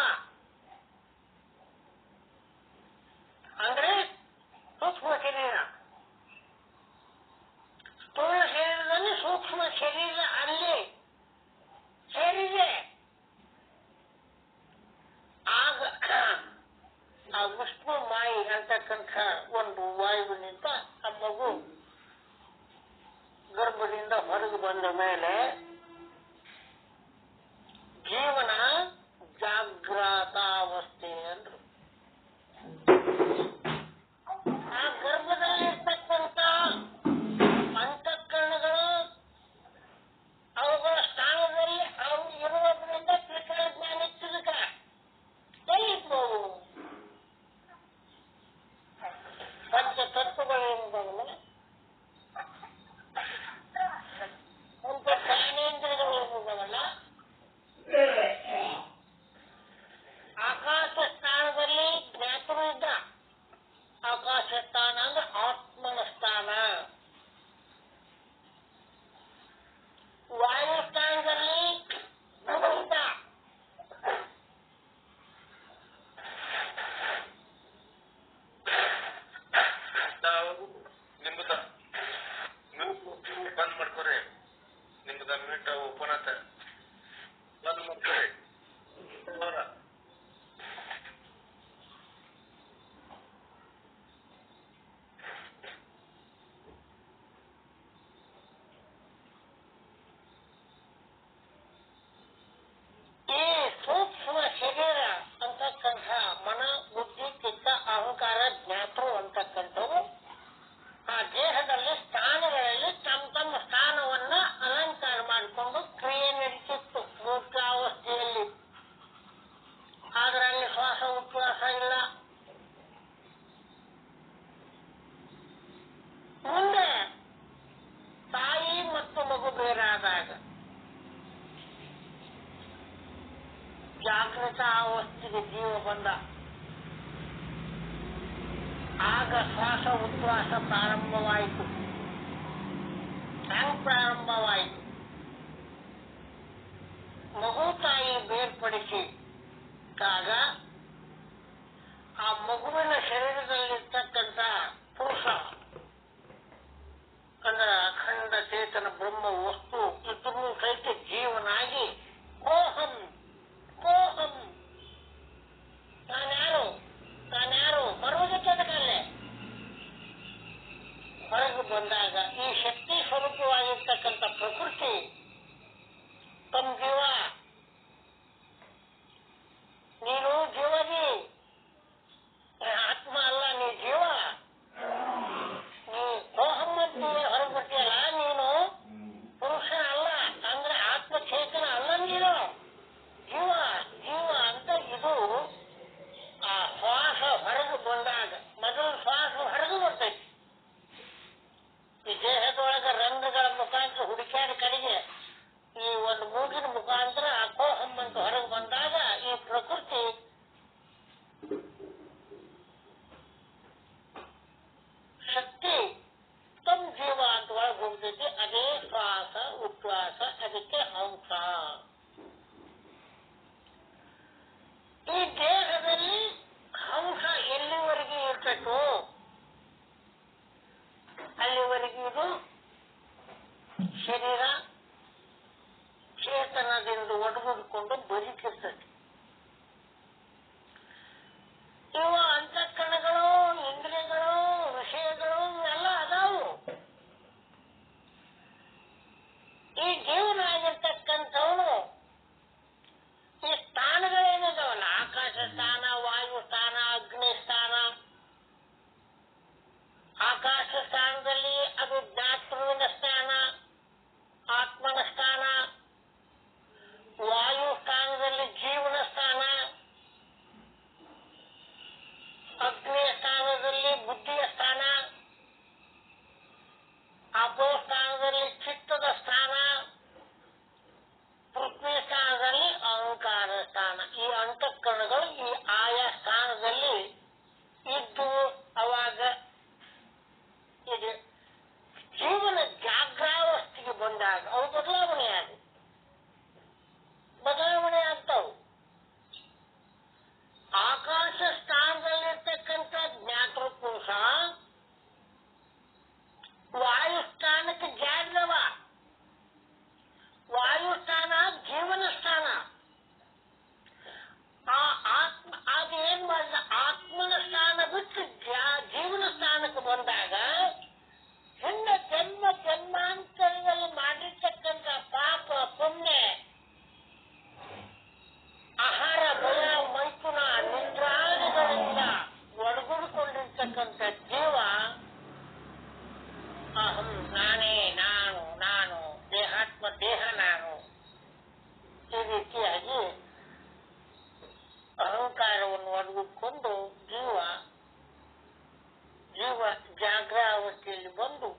ಅಂದ್ರೆ ಸೂಕ್ಷ್ಮ ಶರೀರ, ಸ್ಥೂಲ ಶರೀರದಲ್ಲಿ ಸೂಕ್ಷ್ಮ ಶರೀರ ಅಲ್ಲಿ ಸೇರಿದೆ. ಆಗ ಆ ವಿಷ್ಣು ಮಾಯಿ ಅಂತಕ್ಕಂಥ ಒಂದು ವಾಯುವಿನಿಂದ ಆ ಮಗು ಗರ್ಭದಿಂದ ಹೊರಗೆ ಬಂದ ಮೇಲೆ ಜೀವನ ಜಾಗ್ರತಾವಸ್ಥೆ ಅಂದ್ರು. ಆ ಗರ್ಭದಲ್ಲಿರ್ತಕ್ಕಂಥ ಅಂತಃಕರಣಗಳು ಅವುಗಳ ಸ್ಥಾನದಲ್ಲಿ ಅವು ಇರುವುದರಿಂದ ತ್ರಿಕಾಲ ಜ್ಞಾನ ಚಿಲಕ ಎಲ್ಲಿದ್ದವು ಪಂಚ ತತ್ವಗಳೇನಿದ್ದಾವಲ್ಲ, ಪಂಚ ಜ್ಞಾನೇಂದ್ರಿಯಗಳೇನಿದ್ದಾವಲ್ಲ, ಆಕಾಶ ಸ್ಥಾನದಲ್ಲಿ ಜ್ಞಾತರು ಇದ್ದ. ಆಕಾಶ ಸ್ಥಾನ ಅಂದ್ರೆ ಆತ್ಮನ ಸ್ಥಾನ. ವಾಯು ಸ್ಥಾನದಲ್ಲಿ ಇದ್ದ. ನಿಮ್ದ ಬಂದ್ ಮಾಡ್ಕೊರಿ, ನಿಮ್ದ ಮೀಟ ಓಪನ್ ಆತ ಬಂದ್ ಮಾಡ್ಕೊರಿ. ಈ ಸೂಕ್ಷ್ಮ ಶರೀರ ಅಂತಕ್ಕಂಥ ಮನ ಬುದ್ಧಿ ಚಿತ್ತ ಅಹಂಕಾರ ಜ್ಞಾತರು ಅಂತಕ್ಕಂಥವು ಆ ದೇಹದಲ್ಲಿ ಸ್ಥಾನಗಳಲ್ಲಿ ತಮ್ಮ ಸ್ಥಾನವನ್ನ ಅಲಂಕಾರ ಮಾಡಿಕೊಂಡು ಕ್ರಿಯೆ ನಡೀತಿತ್ತು ಮೂರ್ಛಾವಸ್ಥೆಯಲ್ಲಿ. ಆದ್ರೆ ಅಲ್ಲಿ ಶ್ವಾಸ ಉಚ್ಛ್ವಾಸ ಇಲ್ಲ. ಮುಂದೆ ತಾಯಿ ಮತ್ತು ಮಗು ಬೇರಾದಾಗ ಜಾಗೃತ ಅವಸ್ಥೆಗೆ ಜೀವ ಬಂದ. ಆಗ ಶ್ವಾಸ ಉಚ್ಛ್ವಾಸ ಪ್ರಾರಂಭವಾಯಿತು. ಹೆಂಗ್ ಪ್ರಾರಂಭವಾಯಿತು? ಮಗು ತಾಯಿ ಬೇರ್ಪಡಿಸಿದಾಗ ಆ ಮಗುವಿನ ಶರೀರದಲ್ಲಿರ್ತಕ್ಕಂಥ ಪುರುಷ ಅಂದ್ರೆ ಅಖಂಡ ಚೇತನ ಬ್ರಹ್ಮ ವಸ್ತು ಇದ್ರೂ ಸಹಿತ ಜೀವನಾಗಿ ಕೋಹಂ ಕೋಹಂ ನಾನ್ಯಾರು ಬರುವುದಕ್ಕೆ ಹೊರಗೆ ಬಂದಾಗ ಈ ಶಕ್ತಿ ಸ್ವರೂಪವಾಗಿರ್ತಕ್ಕಂಥ ಪ್ರಕೃತಿ ರೀತಿಯಾಗಿ ಅಹಂಕಾರವನ್ನು ಒಡೆದುಕೊಂಡು ಜೀವ ಜಾಗ್ರಾವಸ್ಥೆಯಲ್ಲಿ ಬಂದು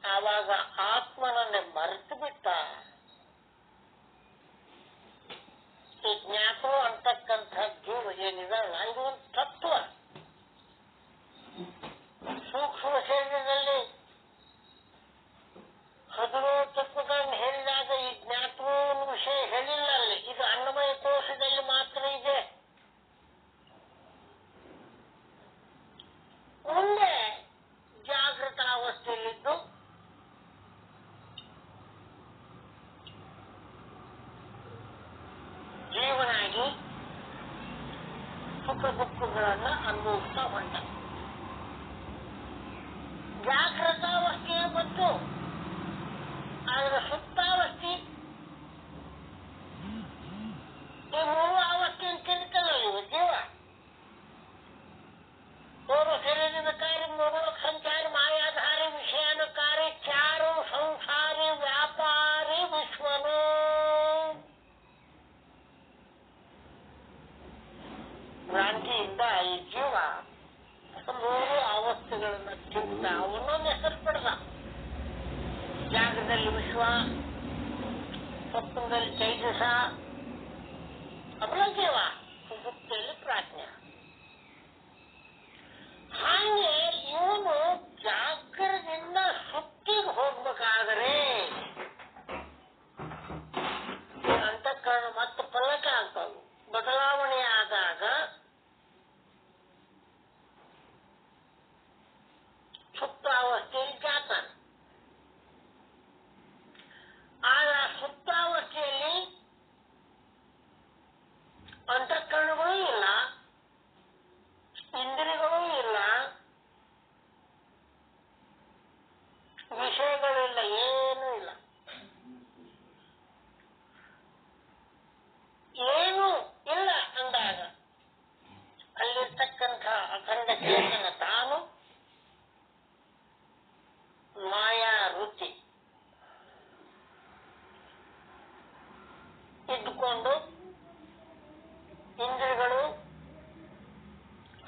ಆವಾಗ ಆತ್ಮನನ್ನೇ ಮರೆತು ಬಿಟ್ಟ. ಈ ಜ್ಞಾಪಕ ಅಂತಕ್ಕಂಥ ಜೀವ ಏನಿದಲ್ಲ ಇದು ಒಂದು ತತ್ವ. ಸೂಕ್ಷ್ಮ ಶರೀರದಲ್ಲಿ 17 ತತ್ವಗಳನ್ನು ಹೇಳಿದಾಗ ಈ ಜ್ಞಾಪಕ ವಿಷಯ ಹೇಳಿಲ್ಲ ಅಲ್ಲಿ. ಇದು ಅನ್ನಮಯ ಕೋಶದಲ್ಲಿ ಮಾತ್ರ ಇದೆ. ಮುಂದೆ ಜಾಗೃತ ಅವಸ್ಥೆಯಲ್ಲಿದ್ದು ಜೀವನಾಗಿ ಸುಖ ದುಃಖಗಳನ್ನು ಅನುಭವಿಸ್ತಾ ಹೊಂಟ. ಜಾಗೃತಾವಸ್ಥೆ ಮತ್ತು ಅದರ ಸುಪ್ತಾವಸ್ಥೆ ಈ ಮೂರು ಅವಸ್ಥೆಯನ್ನು ತಿಳ್ಕಲ್ಲ ಇವು ಜೀವ. ಮೂರು ಶರೀರದ ಕಾರ್ಯ, ಮೂರು ಸಂಚಾರಿ, ಮಾಯಾಧಾರಿ, ವಿಷಯಾನುಕಾರಿ, ಚಾರು, ಸಂಸಾರಿ, ವ್ಯಾಪಾರಿ, ವಿಶ್ವನು. ಭ್ರಾಂತಿಯಿಂದ ಈ ಜೀವ ಮೂರು ಅವಸ್ಥೆಗಳನ್ನು ತಿಂತ ಅವನೊಂದು ಹೆಸರು ಪಡೆದ. ಜಾಗದಲ್ಲಿ ವಿಶ್ವ, ಸ್ವಪ್ನದಲ್ಲಿ ತೈಜಸ, ಅಬಲ ಜೀವ, ಸುಷುಪ್ತಿಯಲ್ಲಿ ಪ್ರಾಜ್ಞೆ. ಹಾಗೆ ಇವನು ಜಾಗರದಿಂದ ಸುಪ್ತಿಗೆ ಹೋಗ್ಬೇಕಾದರೆ ಅಂತಃಕರಣ ಮತ್ತೆ ಪಲ್ಲಟ ಆಗ್ತಾವು. ಬದಲಾವಣೆ ಆದಾಗ ಸುಪ್ತಾವಸ್ಥೆಯಲ್ಲಿ ಜಾತಾನೆ. ಆಗ ಸುಪ್ತಾವಸ್ಥೆಯಲ್ಲಿ ಅಂತಃಕರಣಗಳೂ ಇಲ್ಲ, ಇಂದ್ರಿಯಗಳೂ ಇಲ್ಲ, ವಿಷಯಗಳಿಲ್ಲ, ಏನೂ ಇಲ್ಲ. ಏನೂ ಇಲ್ಲ ಅಂದಾಗ ಅಲ್ಲಿರ್ತಕ್ಕಂಥ ಅಖಂಡ ಚೇತನ ತಾನು ಮಾಯಾ ವೃತ್ತಿ ಇದ್ದುಕೊಂಡು ಇಂದ್ರಿಯಗಳು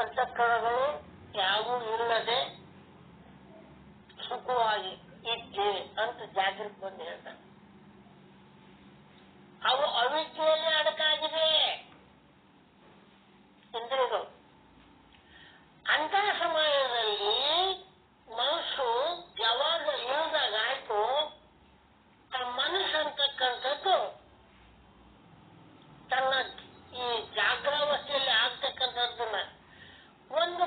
ಅಂತಃಕರಣಗಳು ಯಾವುೂ ಇಲ್ಲದೆ ಸುಖವಾಗಿ ಇದ್ದೆ ಅಂತ ಜಾಗೃತಿ ಬಂದು ಹೇಳ್ತಾನೆ. ಅವು ಅವಿದ್ಯೆಯಲ್ಲಿ ಅಡಕಾಗಿದೆ ಇಂದ್ರಿಯಗಳು. ಅಂತಹ ಸಮಯದಲ್ಲಿ ಮನಸ್ಸು ಯಾವಾಗ ಇಳಿದಾಗ ಆಯ್ತು, ಆ ಮನಸ್ಸು ಅಂತಕ್ಕಂಥದ್ದು ತನ್ನ ಈ ಜಾಗ್ರಾವಸ್ಥೆಯಲ್ಲಿ ಆಗ್ತಕ್ಕಂಥದ್ದನ್ನ ಒಂದು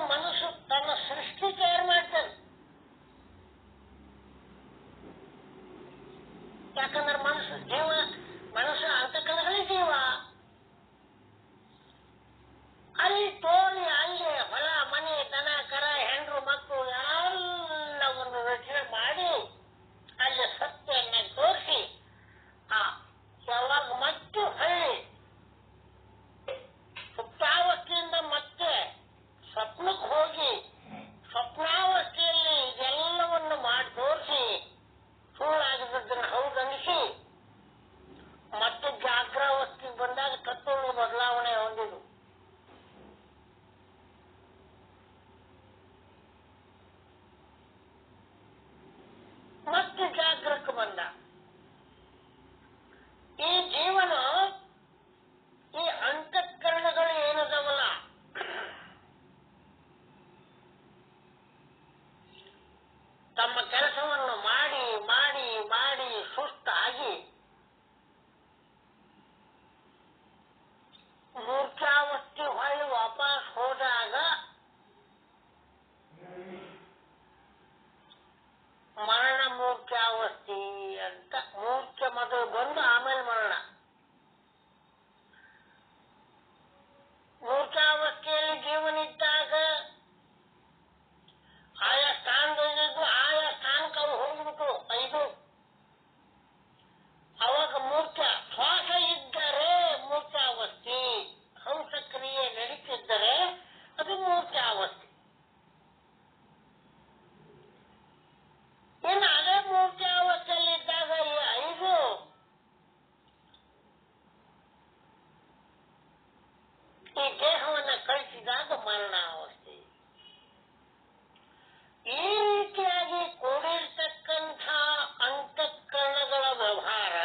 ಈ ದೇಹವನ್ನ ಕಳಿಸಿದಾಗ ಮರಣಾವಸ್ಥೆ. ಈ ರೀತಿಯಾಗಿ ಕೂಡಿರ್ತಕ್ಕಂಥ ಅಂತಃಕರಣಗಳ ವ್ಯವಹಾರ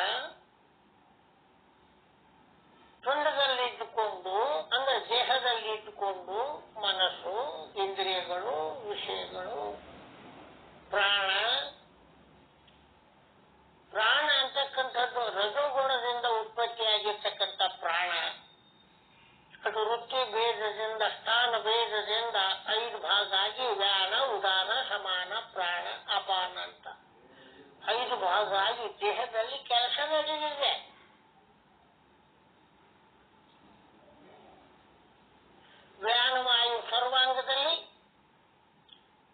ತುಂಡದಲ್ಲಿದ್ದುಕೊಂಡು ಅಂದ್ರೆ ದೇಹದಲ್ಲಿ ಇದ್ದುಕೊಂಡು ಮನಸ್ಸು, ಇಂದ್ರಿಯಗಳು, ವಿಷಯಗಳು, ಪ್ರಾಣ ಅಂತಕ್ಕಂಥದ್ದು ರಜೋಗುಣದಿಂದ ಉತ್ಪತ್ತಿಯಾಗಿರ್ತಕ್ಕಂಥ ಪ್ರಾಣ. ಅದು ವೃತ್ತಿ ಭೇದದಿಂದ ಸ್ಥಾನ ಭೇದದಿಂದ 5 ಭಾಗ ಆಗಿ ವ್ಯಾನ, ಉದಾನ, ಸಮಾನ, ಪ್ರಾಣ, ಅಪಾನ ಅಂತ 5 ಭಾಗ ಆಗಿ ದೇಹದಲ್ಲಿ ಕೆಲಸ ನಡೆದಿದೆ. ವ್ಯಾನವಾಯು ಸರ್ವಾಂಗದಲ್ಲಿ,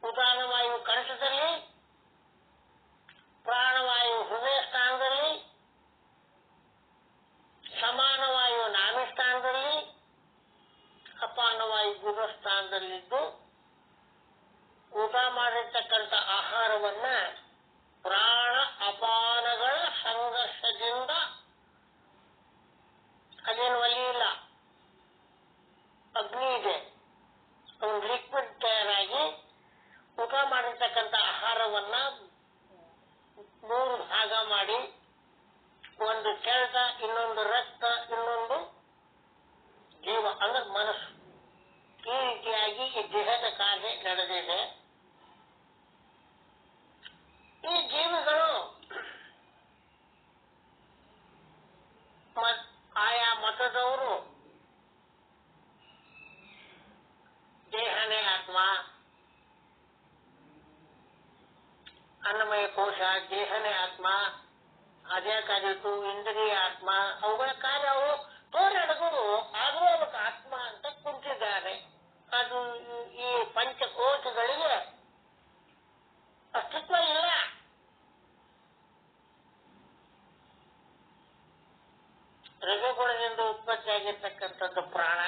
ಉದಾನವಾಯು ಕಂಠದಲ್ಲಿ, ಪ್ರಾಣವಾಯು ಹೃದಯ ಸ್ಥಾನದಲ್ಲಿ, ಸಮಾನವಾಯು ನಾಭಿ ಸ್ಥಾನದಲ್ಲಿ, ಅಪಾನವಾಯು ಗುರು ಸ್ಥಾನದಲ್ಲಿದ್ದು ಊಟ ಮಾಡಿರ್ತಕ್ಕಂಥ ಆಹಾರವನ್ನ ಪ್ರಾಣ ಅಪಾನಗಳ ಸಂಘರ್ಷದಿಂದ ಅದೇನು ಒಲಿಯಿಲ್ಲ, ಅಗ್ನಿ ಇದೆ, ಒಂದು ಲಿಕ್ವಿಡ್ ತಯಾರಾಗಿ ಊಟ ಮಾಡಿರ್ತಕ್ಕಂಥ ಆಹಾರವನ್ನ 3 ಭಾಗ ಮಾಡಿ, ಒಂದು ಕೆಳತ, ಇನ್ನೊಂದು ರಕ್ತ, ಇನ್ನೊಂದು ಜೀವ ಅಂದ್ರೆ ಮನಸ್ಸು. ಈ ರೀತಿಯಾಗಿ ಈ ದೇಹದ ಕಾರ್ಯ ನಡೆದಿದೆ. ಈ ಜೀವಿಗಳು ಆಯಾ ಮತದವರು ದೇಹನೇ ಆತ್ಮ, ಅನ್ನಮಯ ಕೋಶ ದೇಹನೇ ಆತ್ಮ, ಅದೇ ಕಾರ್ಯಕ್ಕೂ ಇಂದ್ರಿಯ ಆತ್ಮ, ಅವುಗಳ ಕಾರ್ಯ ಅವು ತೋರಡಗಳು, ಆದರೂ ಅದಕ್ಕೆ ಆತ್ಮ ಅಂತ ಕುಂತಿದ್ದಾರೆ. ಅದು ಈ ಪಂಚಕೋಶಗಳಿಗೆ ಅಸ್ತಿತ್ವ ಇಲ್ಲ. ರಜೋಗುಣದಿಂದ ಉತ್ಪತ್ತಿಯಾಗಿರ್ತಕ್ಕಂಥದ್ದು ಪ್ರಾಣ,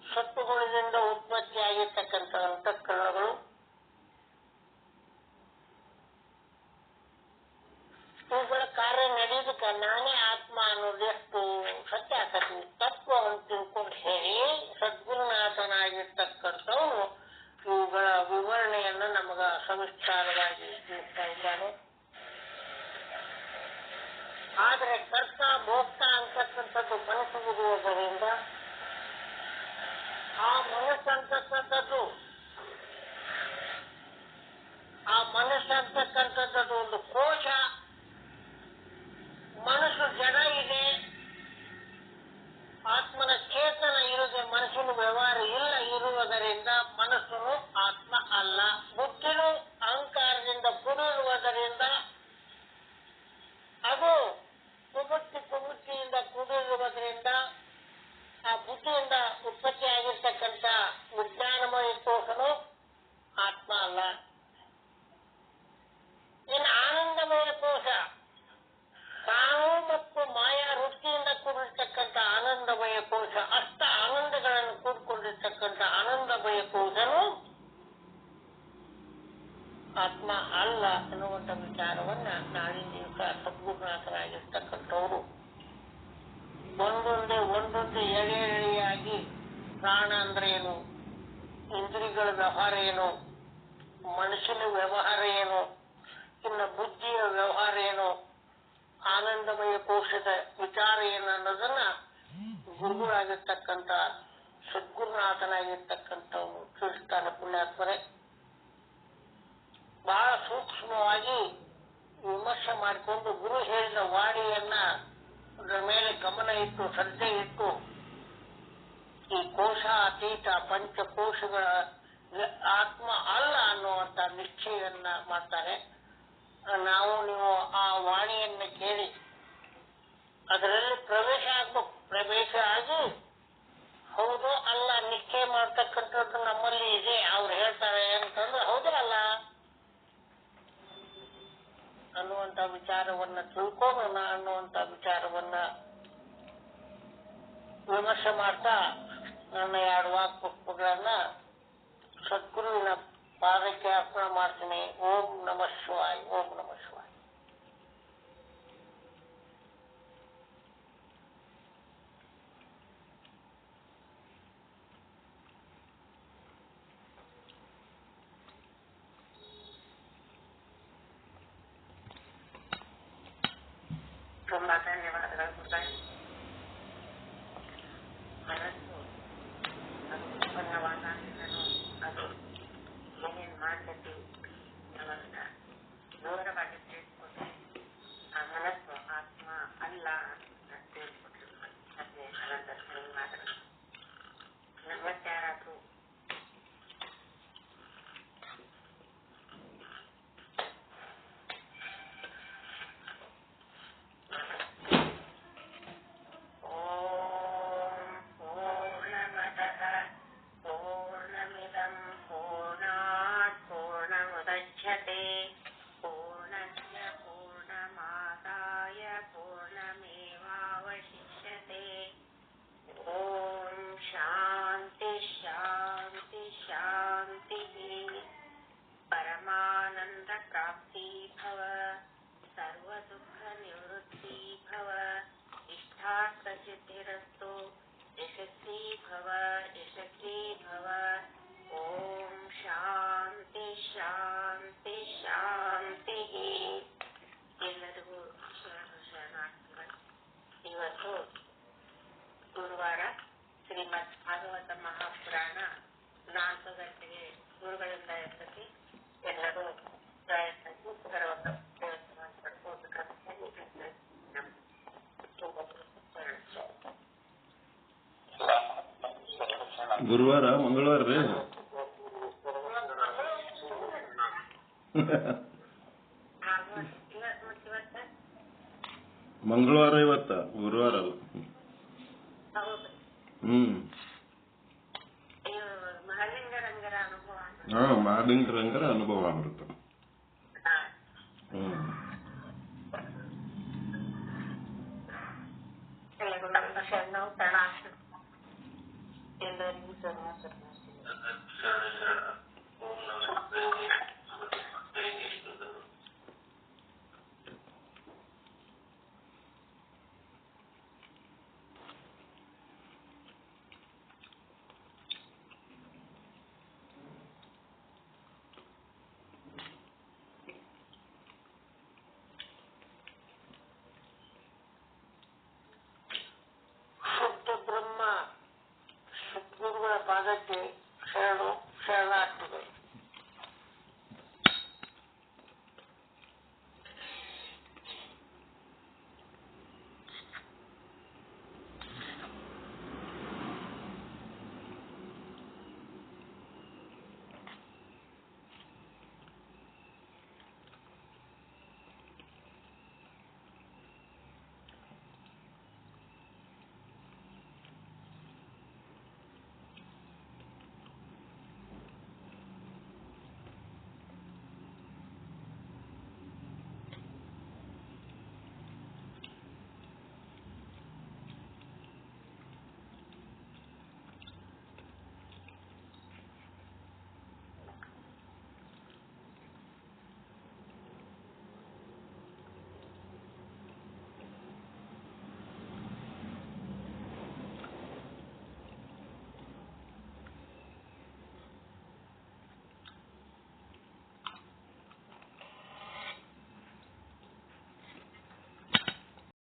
ಸತ್ವಗುಣದಿಂದ ಉತ್ಪತ್ತಿಯಾಗಿರ್ತಕ್ಕಂಥ ಅಂತಃಕರಣಗಳು, ಇವುಗಳ ಕಾರ್ಯ ನಡೆಯೋದಕ್ಕೆ ನಾನೇ ಆತ್ಮ ಅನ್ನೋದು ಎಷ್ಟು ಸತ್ಯ ಆಗತ್ತೆ. ತತ್ವವನ್ನು ತಿಳ್ಕೊಂಡು ಹೇಳಿ ಸದ್ಗುರುನಾಥನಾಗಿರ್ತಕ್ಕಂಥವನು ಇವುಗಳ ವಿವರಣೆಯನ್ನು ನಮಗ ಸವಿಸ್ತಾರವಾಗಿ ತಿಳಿಸ್ತಾ ಇದ್ದಾನೆ. ಆದರೆ ಕರ್ತ ಭೋಕ್ತ ಅಂತಕ್ಕಂಥದ್ದು ಮನಸ್ಸಿಗಿರುವುದರಿಂದ ಆ ಮನಸ್ಸಂತಕ್ಕಂಥದ್ದು ಒಂದು ಕೋಶ. ಮನಸ್ಸು ಜಡ ಇದೆ, ಆತ್ಮನ ಚೇತನ ಇರುವುದೇ, ಮನಸ್ಸಿನ ವ್ಯವಹಾರ ಇಲ್ಲ ಇರುವುದರಿಂದ ಮನಸ್ಸು ಆತ್ಮ ಅಲ್ಲ. ಬುದ್ಧಿನು ಅಹಂಕಾರದಿಂದ ಕೂಡಿರುವುದರಿಂದ ಅದು ಕುಬುದ್ಧಿಯಿಂದ ಕೂಡಿರುವುದರಿಂದ ಆ ಬುದ್ಧಿಯಿಂದ ಉತ್ಪತ್ತಿಯಾಗಿರ್ತಕ್ಕಂಥ ವಿಜ್ಞಾನಮಯ ಕೋಶನು ಆತ್ಮ ಅಲ್ಲ. ಇನ್ನು ಆನಂದಮಯ ಕೋಶ ತಾನು ಮತ್ತು ಮಾಯಾ ವೃತ್ತಿಯಿಂದ ಕೂಡಿರ್ತಕ್ಕಂಥ ಆನಂದಮಯ ಕೋಶ, ಅಷ್ಟ ಆನಂದಗಳನ್ನು ಕೂಡಿಕೊಂಡಿರ್ತಕ್ಕಂಥ ಆನಂದಮಯ ಕೋಶನು ಆತ್ಮ ಅಲ್ಲ ಅನ್ನುವಂಥ ವಿಚಾರವನ್ನ ನಾಳಿನ ದಿವಸ ಸದ್ಗುರುನಾಥರಾಗಿರ್ತಕ್ಕಂಥವರು ಒಂದೊಂದೇ ಎಳೆಯಾಗಿ ಪ್ರಾಣ ಅಂದ್ರೆ ಏನು, ಇಂದ್ರಿಯಗಳ ವ್ಯವಹಾರ ಏನು, ಮನುಷ್ಯನ ವ್ಯವಹಾರ ಏನು, ಇನ್ನು ಬುದ್ಧಿಯ ವ್ಯವಹಾರ ಏನು, ಆನಂದಮಯ ಕೋಶದ ವಿಚಾರ ಏನು ಅನ್ನೋದನ್ನ ಗುರುಗಳಾಗಿರ್ತಕ್ಕಂಥ ಸದ್ಗುರುನಾಥನಾಗಿರ್ತಕ್ಕಂಥವ್ರು ತಿಳಿಸ್ತಾನೆ. ಪುಣ್ಯಾತ್ಮರೇ, ಬಹಳ ಸೂಕ್ಷ್ಮವಾಗಿ ವಿಮರ್ಶೆ ಮಾಡಿಕೊಂಡು ಗುರು ಹೇಳಿದ ವಾಣಿಯನ್ನ ಅದರ ಮೇಲೆ ಗಮನ ಇಟ್ಟು ಶ್ರದ್ಧೆ ಇಟ್ಟು ಈ ಕೋಶ ಅತೀತ ಪಂಚಕೋಶಗಳ ಆತ್ಮ ಅಲ್ಲ ಅನ್ನುವಂತ ನಿಶ್ಚಯವನ್ನ ಮಾಡ್ತಾರೆ. ನಾವು ನೀವು ಆ ವಾಣಿಯನ್ನ ಕೇಳಿ ಅದರಲ್ಲಿ ಪ್ರವೇಶ ಆಗ್ಬೇಕು. ಪ್ರವೇಶ ಆಗಿ ಹೌದು ಅಲ್ಲ ನಿಶ್ಚಯ ಮಾಡ್ತಕ್ಕಂಥದ್ದು ನಮ್ಮಲ್ಲಿ ಇದೆ. ಅವ್ರು ಹೇಳ್ತಾರೆ ಅಂತಂದ್ರೆ ಹೌದು ಅಲ್ಲ ಅನ್ನುವಂಥ ವಿಚಾರವನ್ನ ತಿಳ್ಕೊಳ್ಳೋಣ ಅನ್ನುವಂಥ ವಿಚಾರವನ್ನ ವಿಮರ್ಶೆ ಮಾಡ್ತಾ ನನ್ನ 2 ವಾಕ್ಪುಷ್ಪಗಳನ್ನ ಸದ್ಗುರುವಿನ ಪಾದಕ್ಕೆ ಅರ್ಪಣೆ ಮಾಡ್ತೀನಿ. ಓಂ ನಮಃ ಶಿವಾಯ. ಓಂ ನಮಃ ಶಿವಾಯ. ತುಂಬಾ ಧನ್ಯವಾದಗಳು ಗುರುಗಳೇ. ಮನಸ್ಸು ಅದು ಉತ್ಪನ್ನವಾದಾಗಿಂದನೂ ಅದು ಏನೇನು ಮಾಡ್ತೈತಿ ಅವನ್ನ ವಿವರವಾಗಿ ತಿಳಿಸ್ಕೊಟ್ರಿ. ಆ ಮನಸ್ಸು ಆತ್ಮ ಅಲ್ಲ ಅಂತ ತಿಳಿಸ್ಕೊಟ್ರಿ. ಮತ್ತೆ ಅನಂತ ಧನ್ಯವಾದಗಳು. ಮತ್ತೆ ಯಾರಾದ್ರೂ परमानंद प्राप्ति भव, सर्व दुख निवृत्ति भव, इष्टार्थ सिद्धिरस्तु, यशस्वी भव, यशस्वी भव. ओम शांति शांति ಶಾಂತಿ. ಎಲ್ಲರಿಗೂ ಶರಣಾರ್ಥಿಗಳು. ಇವತ್ತು ಗುರುವಾರ ಶ್ರೀಮದ್ ಭಾಗವತ ಮಹಾಪುರಾಣ 4 ಗಂಟೆಗೆ ಗುರುಗಳಿಂದ ಇರ್ತದೆ. ಎಲ್ಲರೂ ಪ್ರಯತ್ನಿಸಿ ಗುರುವಾರ ಮಂಗಳವಾರ ರೀ ಮಂಗಳವಾರ ಇವತ್ತ ಗುರುವಾರ ಅಲ್ಲ. ಮಹಾಲಿಂಗರಂಗರ ಅನುಭವ ಅಮೃತ. ಎಲ್ಲರಿಗೂ ಶರಣ ಶರಣಾರ್ಥಿ. ಎಲ್ಲರಿಗೂ ಶರಣ ಶರಣ.